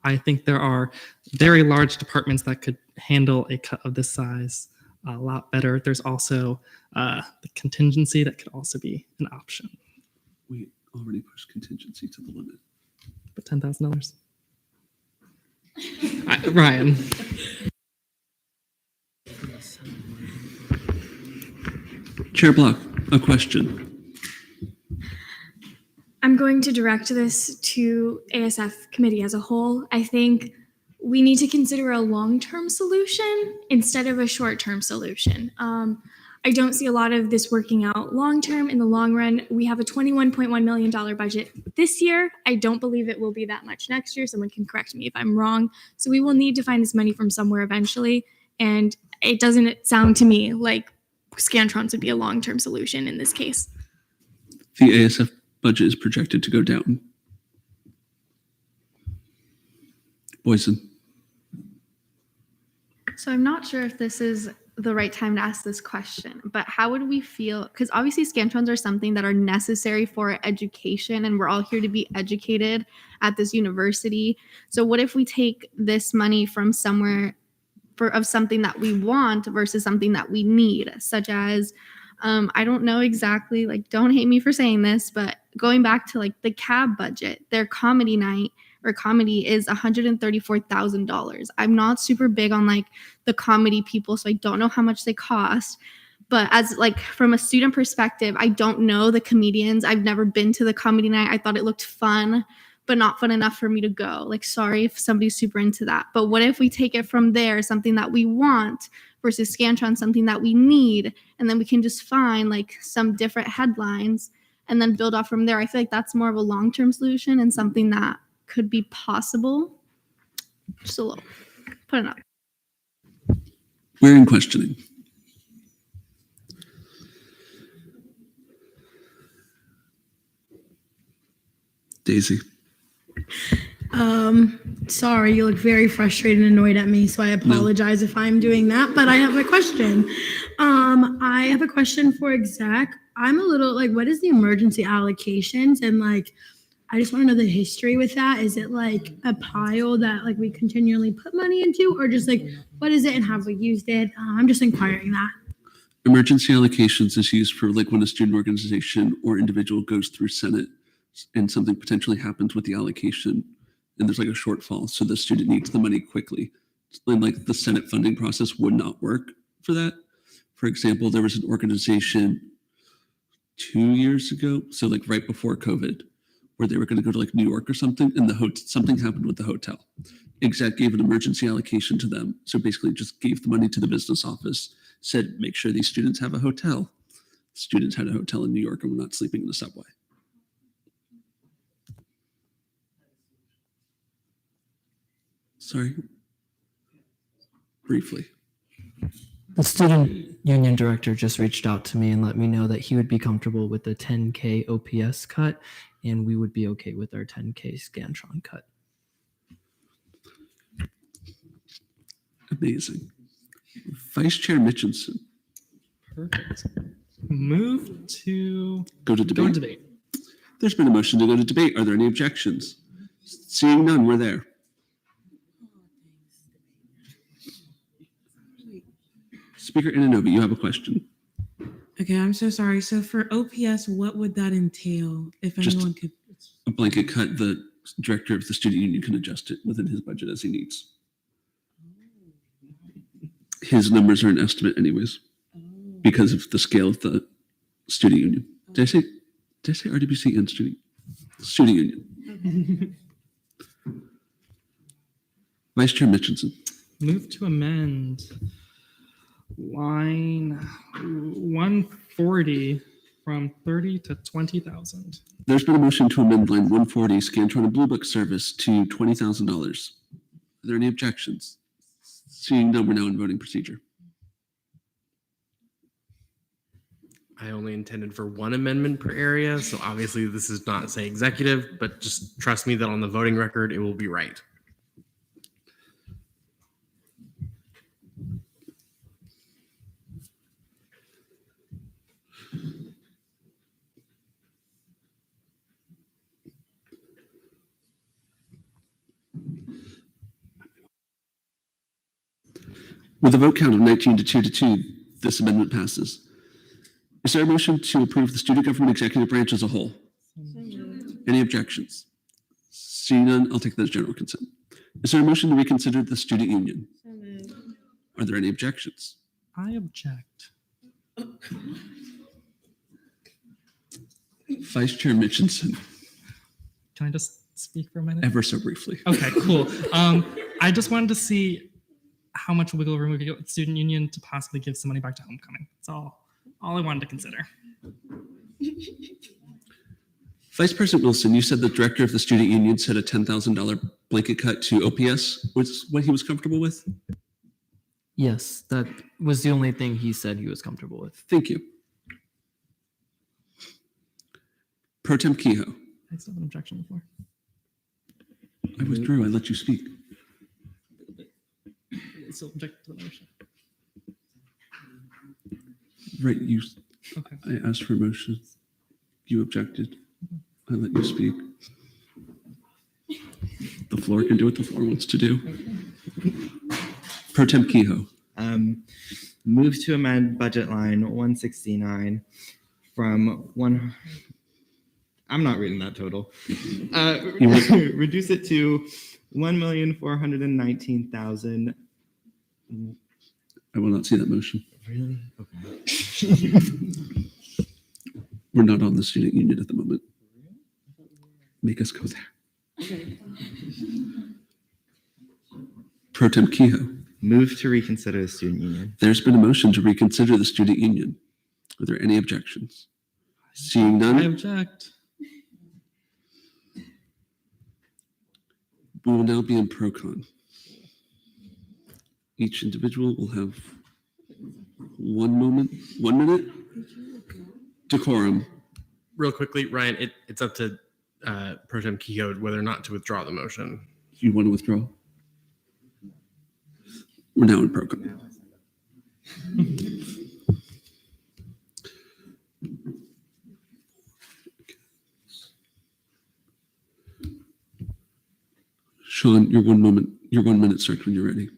I think there are very large departments that could handle a cut of this size a lot better. There's also the contingency that could also be an option. We already pushed contingency to the limit. But $10,000? Ryan. Chair Block, a question. I'm going to direct this to ASF committee as a whole. I think we need to consider a long-term solution instead of a short-term solution. I don't see a lot of this working out long-term. In the long run, we have a $21.1 million budget this year. I don't believe it will be that much next year. Someone can correct me if I'm wrong. So we will need to find this money from somewhere eventually. And it doesn't sound to me like Scantrons would be a long-term solution in this case. The ASF budget is projected to go down. Boyson. So I'm not sure if this is the right time to ask this question, but how would we feel? Because obviously Scantrons are something that are necessary for education, and we're all here to be educated at this university. So what if we take this money from somewhere of something that we want versus something that we need, such as I don't know exactly, like, don't hate me for saying this, but going back to like the cab budget, their comedy night or comedy is $134,000. I'm not super big on like the comedy people, so I don't know how much they cost. But as like from a student perspective, I don't know the comedians. I've never been to the comedy night. I thought it looked fun, but not fun enough for me to go. Like, sorry if somebody's super into that. But what if we take it from there, something that we want versus Scantron, something that we need, and then we can just find like some different headlines and then build off from there. I feel like that's more of a long-term solution and something that could be possible. Just a little, put it up. We're in questioning. Daisy. Sorry, you look very frustrated and annoyed at me, so I apologize if I'm doing that, but I have a question. I have a question for exec. I'm a little like, what is the emergency allocations? And like, I just want to know the history with that. Is it like a pile that like we continually put money into, or just like, what is it and have we used it? I'm just inquiring that. Emergency allocations is used for like when a student organization or individual goes through Senate and something potentially happens with the allocation and there's like a shortfall. So the student needs the money quickly. And like the Senate funding process would not work for that. For example, there was an organization 2 years ago, so like right before COVID, where they were going to go to like New York or something, and something happened with the hotel. Exec gave an emergency allocation to them. So basically just gave the money to the business office, said, make sure these students have a hotel. Students had a hotel in New York and were not sleeping in the subway. Sorry. Briefly. The student union director just reached out to me and let me know that he would be comfortable with the 10K OPS cut, and we would be okay with our 10K Scantron cut. Amazing. Vice Chair Mitchinson. Perfect. Move to Go to debate. There's been a motion to go to debate. Are there any objections? Seeing none, we're there. Speaker Inanobi, you have a question. Okay, I'm so sorry. So for OPS, what would that entail if Just anyone could? a blanket cut. The director of the student union can adjust it within his budget as he needs. His numbers are an estimate anyways, because of the scale of the student union. Did I say RDBC and student union? Vice Chair Mitchinson. Move to amend line 140 from 30 to 20,000. There's been a motion to amend line 140 Scantron and Blue Book service to $20,000. Are there any objections? Seeing none, we're now in voting procedure. I only intended for one amendment per area, so obviously this is not say executive, but just trust me that on the voting record, it will be right. With a vote count of 19 to 2, this amendment passes. Is there a motion to approve the student government executive branch as a whole? Any objections? Seeing none, I'll take that as general consent. Is there a motion to reconsider the student union? Are there any objections? I object. Vice Chair Mitchinson. Can I just speak for a minute? Ever so briefly. Okay, cool. I just wanted to see how much wiggle room we could get with the student union to possibly give some money back to homecoming. That's all I wanted to consider. Vice President Wilson, you said the director of the student union said a $10,000 blanket cut to OPS was what he was comfortable with? Yes, that was the only thing he said he was comfortable with. Thank you. Pro Tem Kehoe. I still have an objection before. I withdrew. I let you speak. I still object to the motion. Right, you. Okay. I asked for a motion. You objected. I let you speak. The floor can do what the floor wants to do. Pro Tem Kehoe. Move to amend budget line 169 from one. I'm not reading that total. Reduce it to 1,419,000. I will not see that motion. Really? Okay. We're not on the student union at the moment. Make us go there. Pro Tem Kehoe. Move to reconsider the student union. There's been a motion to reconsider the student union. Are there any objections? Seeing none. I object. We will now be in pro-con. Each individual will have 1 minute. Decorum. Real quickly, Ryan, it's up to Pro Tem Kehoe whether or not to withdraw the motion. You want to withdraw? We're now in pro-con. Sean, your 1 minute starts when you're ready.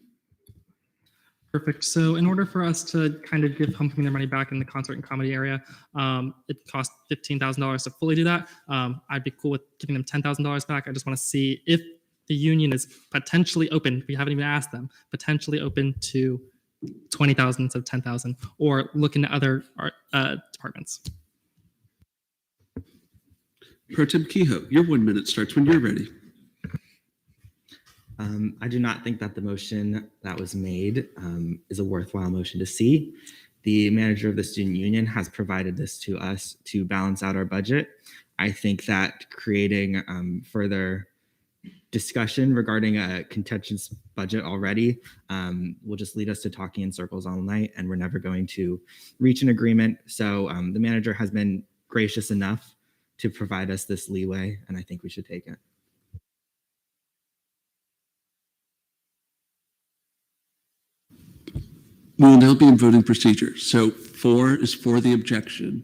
Perfect. So in order for us to kind of give Homecoming their money back in the concert and comedy area, it costs $15,000 to fully do that. I'd be cool with giving them $10,000 back. I just want to see if the union is potentially open. We haven't even asked them, potentially open to 20,000 instead of 10,000, or look into other departments. Pro Tem Kehoe, your 1 minute starts when you're ready. I do not think that the motion that was made is a worthwhile motion to see. The manager of the student union has provided this to us to balance out our budget. I think that creating further discussion regarding a contentious budget already will just lead us to talking in circles all night, and we're never going to reach an agreement. So the manager has been gracious enough to provide us this leeway, and I think we should take it. We will now be in voting procedure. So 4 is for the objection.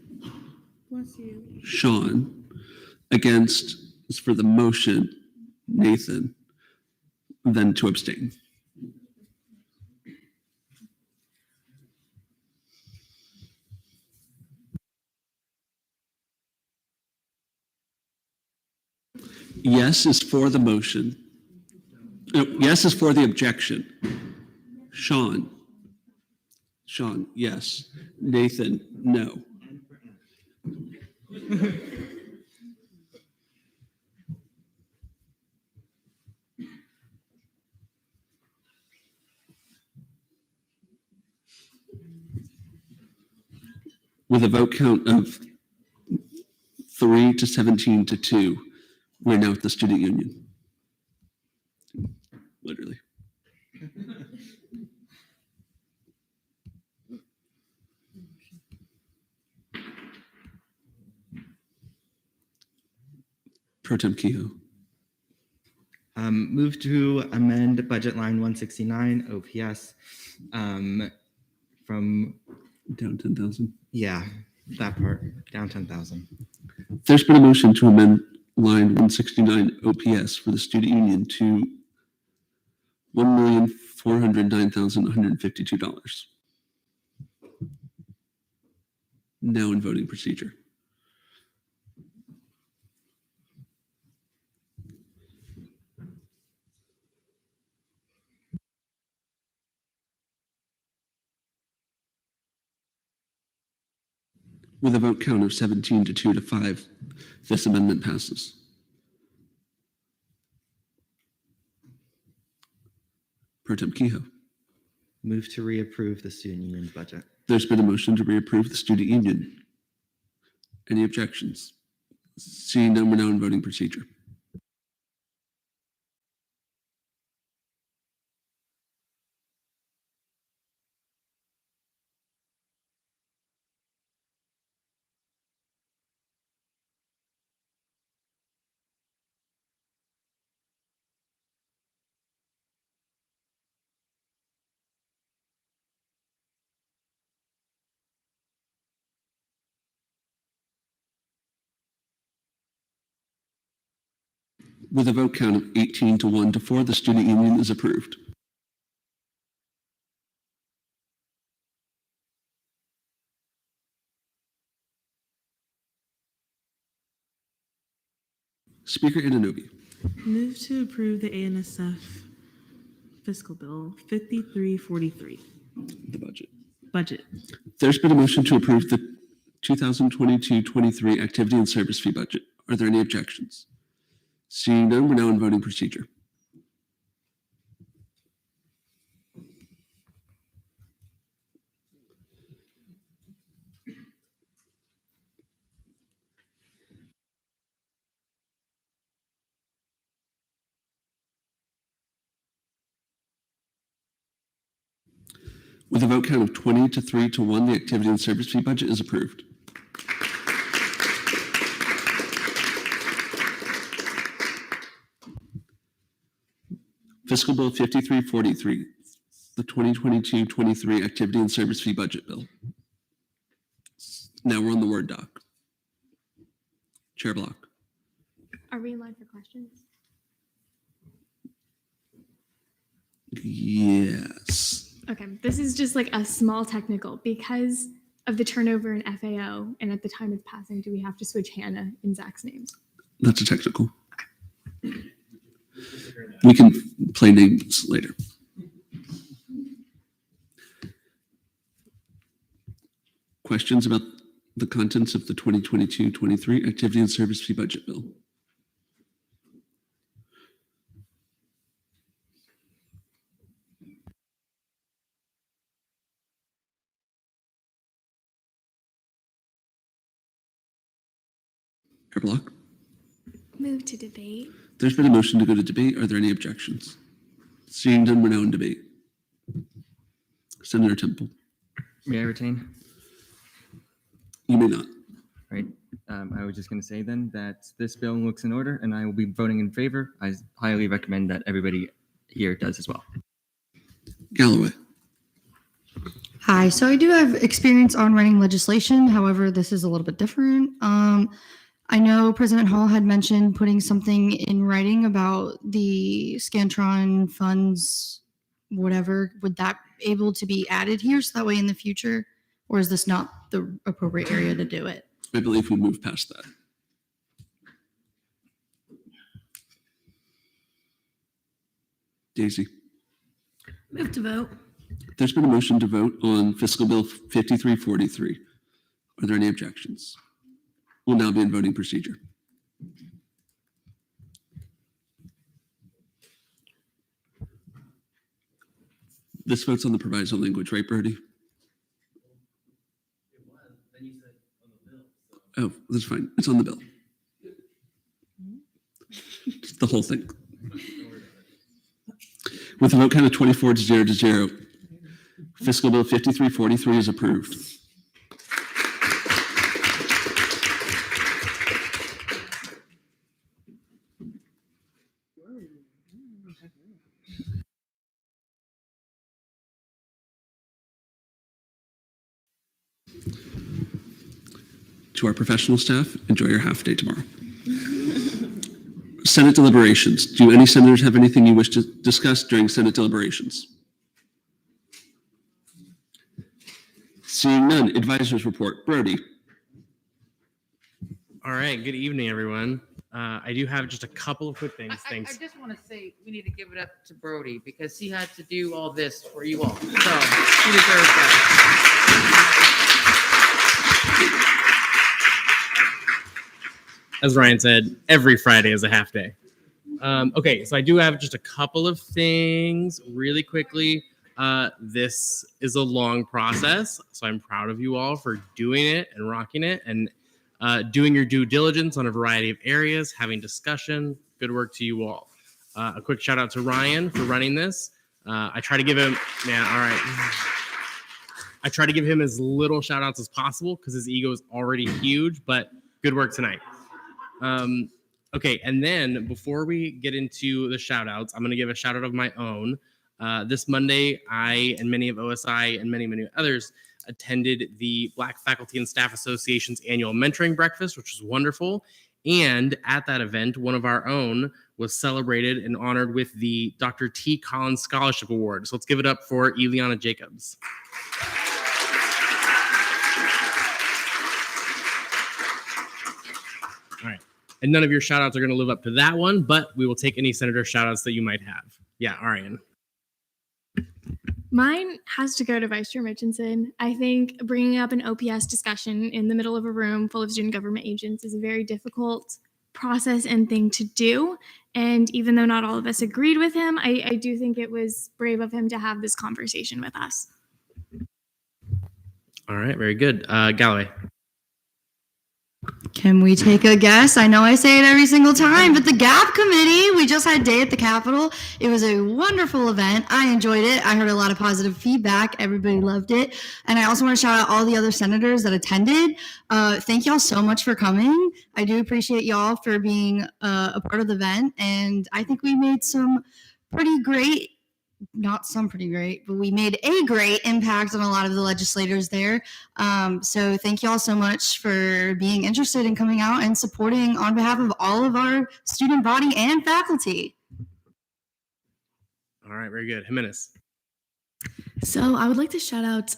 Bless you. Sean. Against is for the motion. Nathan. Then to abstain. Yes is for the motion. No, yes is for the objection. Sean, yes. Nathan, no. With a vote count of 3 to 17 to 2, we're now at the student union. Literally. Pro Tem Kehoe. Move to amend budget line 169 OPS from down 10,000. Yeah, that part down 10,000. There's been a motion to amend line 169 OPS for the student union to $1,409,152. Now in voting procedure. With a vote count of 17 to 2 to 5, this amendment passes. Pro Tem Kehoe. Move to reapprove the student union's budget. There's been a motion to reapprove the student union. Any objections? Seeing none, we're now in voting procedure. With a vote count of 18 to 1 to 4, the student union is approved. Speaker Ananobi. Move to approve the A&SF fiscal bill 5343. The budget. Budget. There's been a motion to approve the 2022-23 activity and service fee budget. Are there any objections? Seeing none, we're now in voting procedure. With a vote count of 20 to 3 to 1, the activity and service fee budget is approved. Fiscal Bill 5343, the 2022-23 activity and service fee budget bill. Now we're on the Word doc. Chair Block. Are we in line for questions? Yes. Okay, this is just like a small technical because of the turnover in FAO, and at the time it's passing, do we have to switch Hannah and Zach's names? That's a technical. We can play names later. Questions about the contents of the 2022-23 activity and service fee budget bill? Chair Block. Move to debate. There's been a motion to go to debate. Are there any objections? Seeing none, we're now in debate. Senator Temple. May I retain? You may not. Right. I was just going to say then that this bill looks in order and I will be voting in favor. I highly recommend that everybody here does as well. Galloway. Hi, so I do have experience on writing legislation. However, this is a little bit different. I know President Hall had mentioned putting something in writing about the Scantron funds, whatever. Would that be able to be added here so that way in the future? Or is this not the appropriate area to do it? I believe we moved past that. Daisy. Move to vote. There's been a motion to vote on Fiscal Bill 5343. Are there any objections? We'll now be in voting procedure. This vote's on the proviso language, right, Brody? Oh, that's fine. It's on the bill. It's the whole thing. With a vote count of 24 to 0 to 0, Fiscal Bill 5343 is approved. To our professional staff, enjoy your half day tomorrow. Senate deliberations. Do any senators have anything you wish to discuss during Senate deliberations? Seeing none, advisors report. Brody. All right. Good evening, everyone. I do have just a couple of quick things. I Thanks. just want to say we need to give it up to Brody because he had to do all this for you all. So he deserves that. As Ryan said, every Friday is a half day. Okay, so I do have just a couple of things really quickly. This is a long process, so I'm proud of you all for doing it and rocking it and doing your due diligence on a variety of areas, having discussion. Good work to you all. A quick shout out to Ryan for running this. I try to give him, I try to give him as little shout outs as possible because his ego is already huge, but good work tonight. Okay, and then before we get into the shout outs, I'm going to give a shout out of my own. This Monday, I and many of OSI and many others attended the Black Faculty and Staff Association's annual mentoring breakfast, which was wonderful. And at that event, one of our own was celebrated and honored with the Dr. T. Collins Scholarship Award. So let's give it up for Eliana Jacobs. All right. And none of your shout outs are going to live up to that one, but we will take any senator shout outs that you might have. Yeah, Ariane. Mine has to go to Vice Chair Mitchinson. I think bringing up an OPS discussion in the middle of a room full of student government agents is a very difficult process and thing to do. And even though not all of us agreed with him, I do think it was brave of him to have this conversation with us. All right, very good. Galloway. Can we take a guess? I know I say it every single time, but the GAP committee, we just had Day at the Capitol. It was a wonderful event. I enjoyed it. I heard a lot of positive feedback. Everybody loved it. And I also want to shout out all the other senators that attended. Thank y'all so much for coming. I do appreciate y'all for being a part of the event. And I think we made some pretty great, not some pretty great, but we made a great impact on a lot of the legislators there. So thank you all so much for being interested in coming out and supporting on behalf of all of our student body and faculty. All right, very good. Jimenez. So I would like to shout out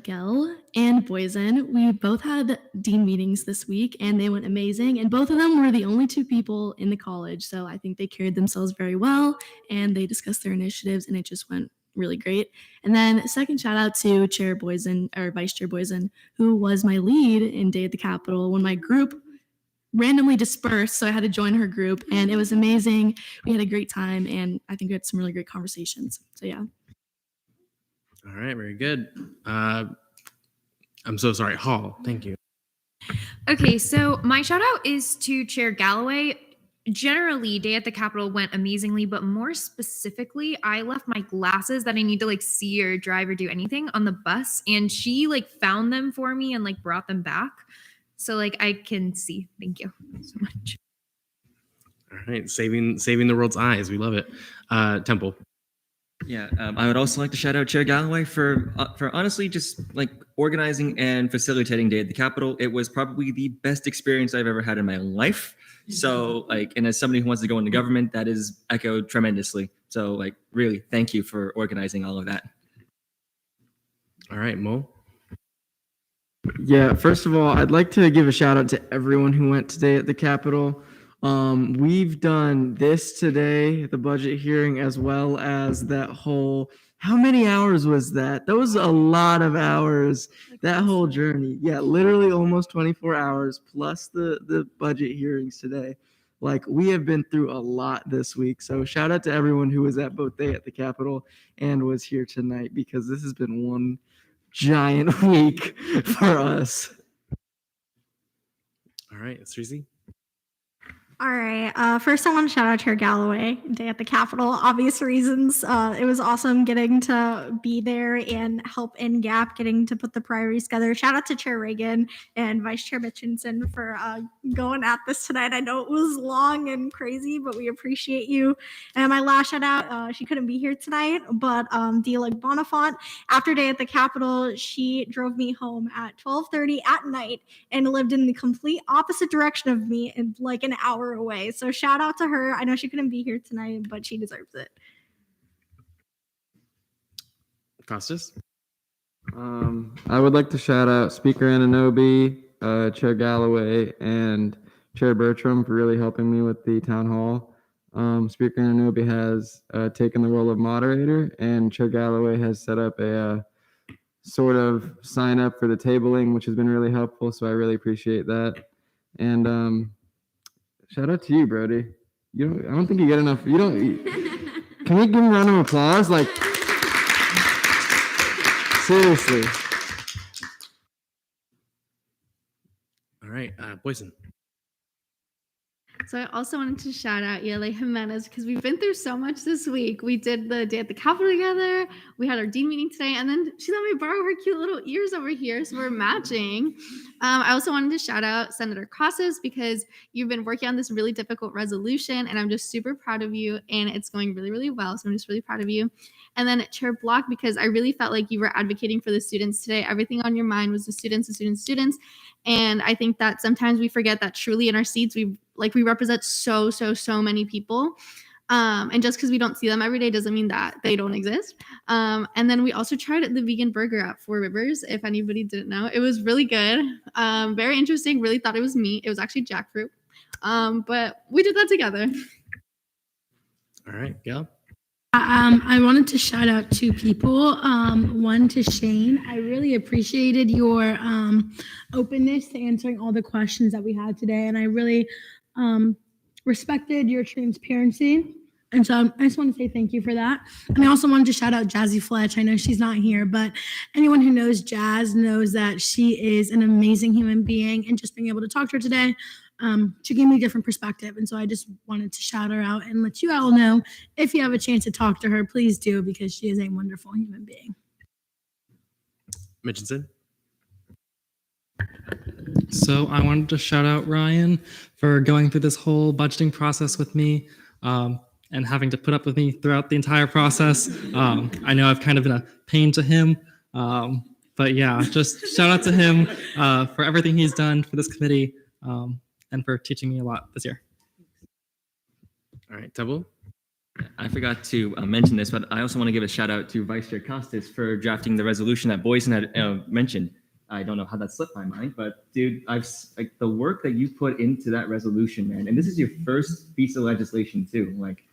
Gel and Boysen. We both had dean meetings this week and they went amazing. And both of them were the only two people in the college. So I think they carried themselves very well and they discussed their initiatives and it just went really great. And then second shout out to Chair Boysen or Vice Chair Boysen, who was my lead in Day at the Capitol when my group randomly dispersed. So I had to join her group and it was amazing. We had a great time and I think we had some really great conversations. So yeah. All right, very good. I'm so sorry. Hall, thank you. Okay, so my shout out is to Chair Galloway. Generally, Day at the Capitol went amazingly, but more specifically, I left my glasses that I need to like see or drive or do anything on the bus, and she like found them for me and like brought them back, so like I can see. Thank you so much. All right, saving the world's eyes. We love it. Temple. Yeah, I would also like to shout out Chair Galloway for honestly just like organizing and facilitating Day at the Capitol. It was probably the best experience I've ever had in my life. So like, and as somebody who wants to go into government, that is echoed tremendously. So like, really, thank you for organizing all of that. All right, Mo. Yeah, first of all, I'd like to give a shout out to everyone who went today at the Capitol. We've done this today, the budget hearing, as well as that whole, how many hours was that? That was a lot of hours, that whole journey. Yeah, literally almost 24 hours plus the budget hearings today. Like, we have been through a lot this week. So shout out to everyone who was at both Day at the Capitol and was here tonight, because this has been one giant week for us. All right, Sreezy. All right. First, I want to shout out Chair Galloway, Day at the Capitol. Obvious reasons. It was awesome getting to be there and help in GAP, getting to put the priorities together. Shout out to Chair Reagan and Vice Chair Mitchinson for going at this tonight. I know it was long and crazy, but we appreciate you. And my last shout out, she couldn't be here tonight, but Delia Bonifant, after Day at the Capitol, she drove me home at 12:30 at night and lived in the complete opposite direction of me in like an hour away. So shout out to her. I know she couldn't be here tonight, but she deserves it. Costas. I would like to shout out Speaker Ananobi, Chair Galloway, and Chair Bertram for really helping me with the town hall. Speaker Ananobi has taken the role of moderator, and Chair Galloway has set up a sort of sign up for the tabling, which has been really helpful. So I really appreciate that. And shout out to you, Brody. I don't think you get enough. Can we give him a round of applause? Like, seriously. All right, Boysen. So I also wanted to shout out Yale Jimenez because we've been through so much this week. We did the Day at the Capitol together. We had our dean meeting today, and then she let me borrow her cute little ears over here, so we're matching. I also wanted to shout out Senator Casas because you've been working on this really difficult resolution, and I'm just super proud of you, and it's going really, really well. So I'm just really proud of you. And then Chair Block, because I really felt like you were advocating for the students today. Everything on your mind was the students, the students, students. And I think that sometimes we forget that truly in our seats, we represent so many people. And just because we don't see them every day doesn't mean that they don't exist. And then we also tried the vegan burger at Four Rivers, if anybody didn't know. It was really good. Very interesting. Really thought it was meat. It was actually jackfruit. But we did that together. All right, Gail. I wanted to shout out two people. One to Shane. I really appreciated your openness to answering all the questions that we had today, and I really respected your transparency. And so I just want to say thank you for that. And I also wanted to shout out Jazzy Fletch. I know she's not here, but anyone who knows Jazz knows that she is an amazing human being. And just being able to talk to her today, she gave me a different perspective. And so I just wanted to shout her out and let you all know, if you have a chance to talk to her, please do, because she is a wonderful human being. Mitchinson. So I wanted to shout out Ryan for going through this whole budgeting process with me. And having to put up with me throughout the entire process. I know I've kind of been a pain to him, but yeah, just shout out to him for everything he's done for this committee and for teaching me a lot this year. All right, Temple. I forgot to mention this, but I also want to give a shout out to Vice Chair Costas for drafting the resolution that Boyson had mentioned. I don't know how that slipped my mind, but dude, the work that you put into that resolution, man, and this is your first piece of legislation too. Like,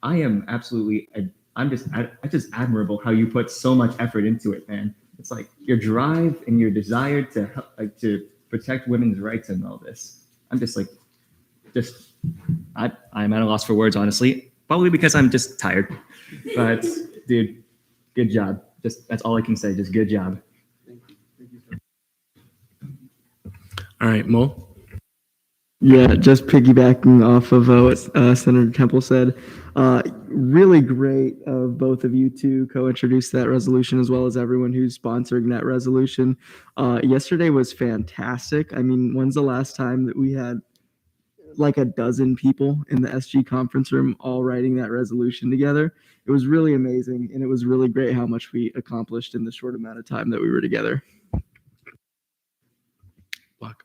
I am absolutely, I'm just admirable how you put so much effort into it, man. It's like your drive and your desire to help, like, to protect women's rights and all this. I'm just like, I'm at a loss for words, honestly. Probably because I'm just tired. But dude, good job. That's all I can say. Just good job. All right, Mo. Yeah, just piggybacking off of what Senator Temple said. Really great of both of you to co-introduce that resolution, as well as everyone who's sponsoring that resolution. Yesterday was fantastic. I mean, when's the last time that we had like a dozen people in the SG conference room all writing that resolution together? It was really amazing, and it was really great how much we accomplished in the short amount of time that we were together. Block.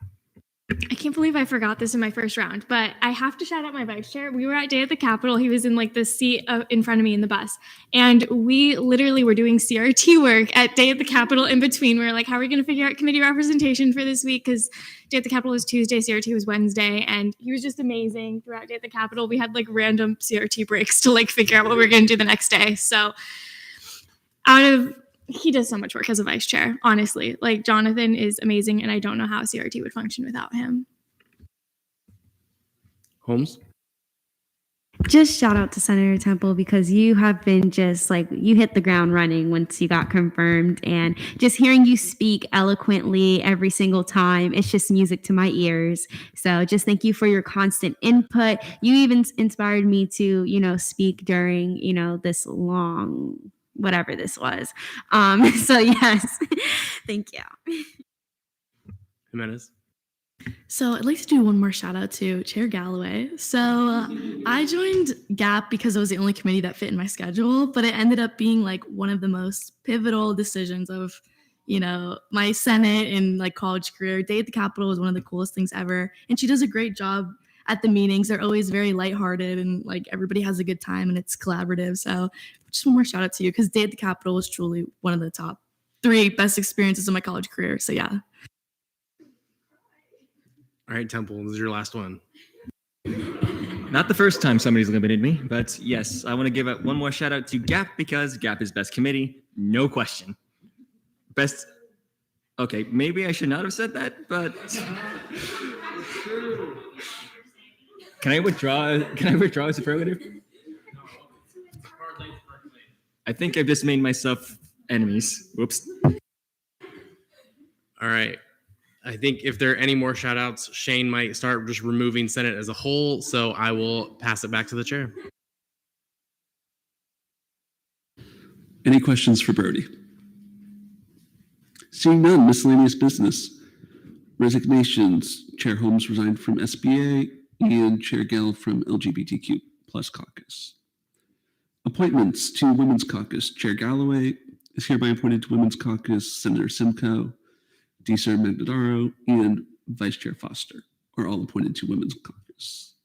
I can't believe I forgot this in my first round, but I have to shout out my vice chair. We were at Day at the Capitol. He was in like the seat in front of me in the bus. And we literally were doing CRT work at Day at the Capitol in between. We were like, how are we going to figure out committee representation for this week? Because Day at the Capitol was Tuesday, CRT was Wednesday. And he was just amazing throughout Day at the Capitol. We had like random CRT breaks to like figure out what we were going to do the next day. So he does so much work as a vice chair, honestly. Like, Jonathan is amazing, and I don't know how CRT would function without him. Holmes. Just shout out to Senator Temple, because you have been just like, you hit the ground running once you got confirmed, and just hearing you speak eloquently every single time, it's just music to my ears. So just thank you for your constant input. You even inspired me to, speak during, this long, whatever this was. So yes, thank you. Jimenez. So I'd like to do one more shout out to Chair Galloway. So I joined GAP because it was the only committee that fit in my schedule, but it ended up being like one of the most pivotal decisions of, my Senate and like college career. Day at the Capitol was one of the coolest things ever. And she does a great job at the meetings. They're always very lighthearted and like everybody has a good time and it's collaborative. So just one more shout out to you, because Day at the Capitol was truly one of the top 3 best experiences of my college career. So yeah. All right, Temple, this is your last one. Not the first time somebody's limited me, but yes, I want to give one more shout out to GAP, because GAP is best committee, no question. Best. Okay, maybe I should not have said that, but can I withdraw? Can I withdraw a superlative? I think I've just made myself enemies. Whoops. All right. I think if there are any more shout outs, Shane might start just removing Senate as a whole. So I will pass it back to the chair. Any questions for Brody? Seeing none, miscellaneous business. Resignations. Chair Holmes resigned from SBA and Chair Gell from LGBTQ+ caucus. Appointments to Women's Caucus. Chair Galloway is hereby appointed to Women's Caucus. Senator Simcoe, Deeser Magdadaro, and Vice Chair Foster are all appointed to Women's Caucus.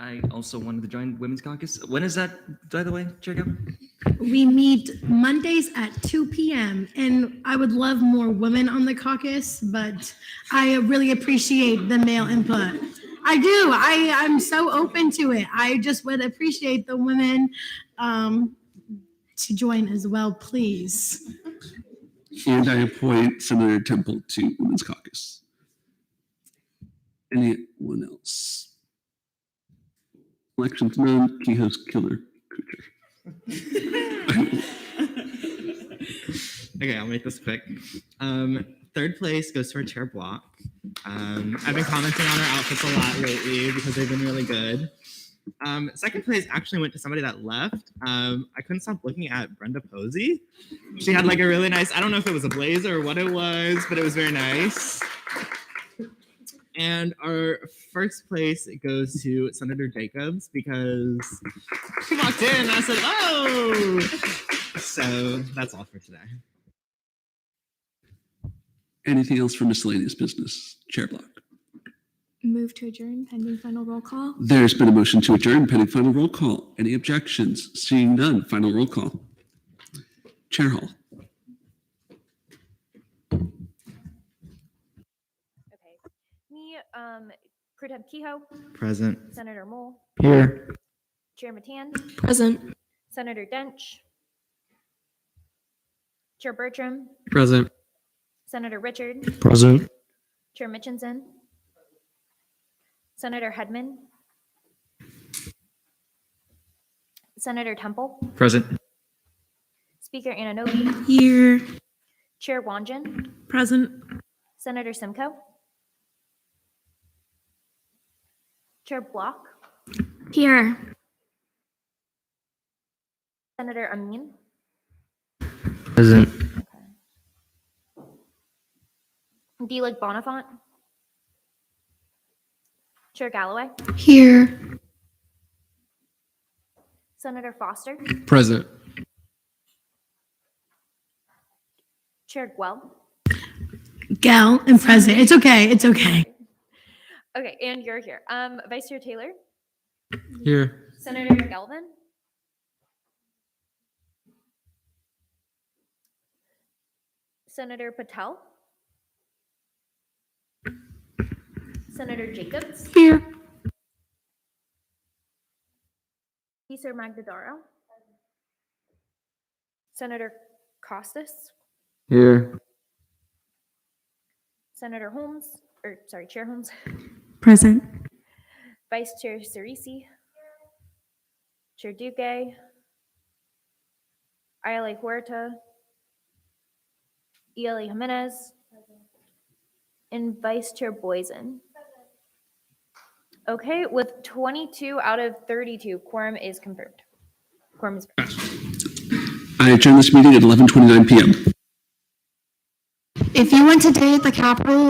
I also wanted to join Women's Caucus. When is that, by the way, Chair Gavin? We meet Mondays at 2 p.m. and I would love more women on the caucus, but I really appreciate the male input. I do. I'm so open to it. I just would appreciate the women to join as well, please. And I appoint Senator Temple to Women's Caucus. Anyone else? Elections none. Kehoe's killer creature. Okay, I'll make this quick. Third place goes for Chair Block. I've been commenting on her outfits a lot lately because they've been really good. Second place actually went to somebody that left. I couldn't stop looking at Brenda Posey. She had like a really nice, I don't know if it was a blazer or what it was, but it was very nice. And our first place goes to Senator Jacobs because she walked in and I said, oh! So that's all for today. Anything else for miscellaneous business? Chair Block. Move to adjourn pending final roll call. There's been a motion to adjourn pending final roll call. Any objections? Seeing none, final roll call. Chair Hall. Me, Pro Tem Kehoe. Present. Senator Mole. Here. Chair Matan. Present. Senator Dench. Chair Bertram. Present. Senator Richard. Present. Chair Mitchinson. Senator Hedman. Senator Temple. Present. Speaker Ananobi. Here. Chair Wanjin. Present. Senator Simcoe. Chair Block. Here. Senator Amin. Present. D-Lig Bonifant. Chair Galloway. Here. Senator Foster. Present. Chair Guel. Gal and present. It's okay. It's okay. Okay, and you're here. Vice Chair Taylor. Here. Senator Galvin. Senator Patel. Senator Jacobs. Here. Sir Magdadaro. Senator Costas. Here. Senator Holmes, Chair Holmes. Present. Vice Chair Cerisi. Chair Duque. Ayala Huerta. Eli Jimenez. And Vice Chair Boysen. Okay, with 22 out of 32, quorum is confirmed. Quorum is present. I adjourn this meeting at 11:29 p.m. If you went today at the Capitol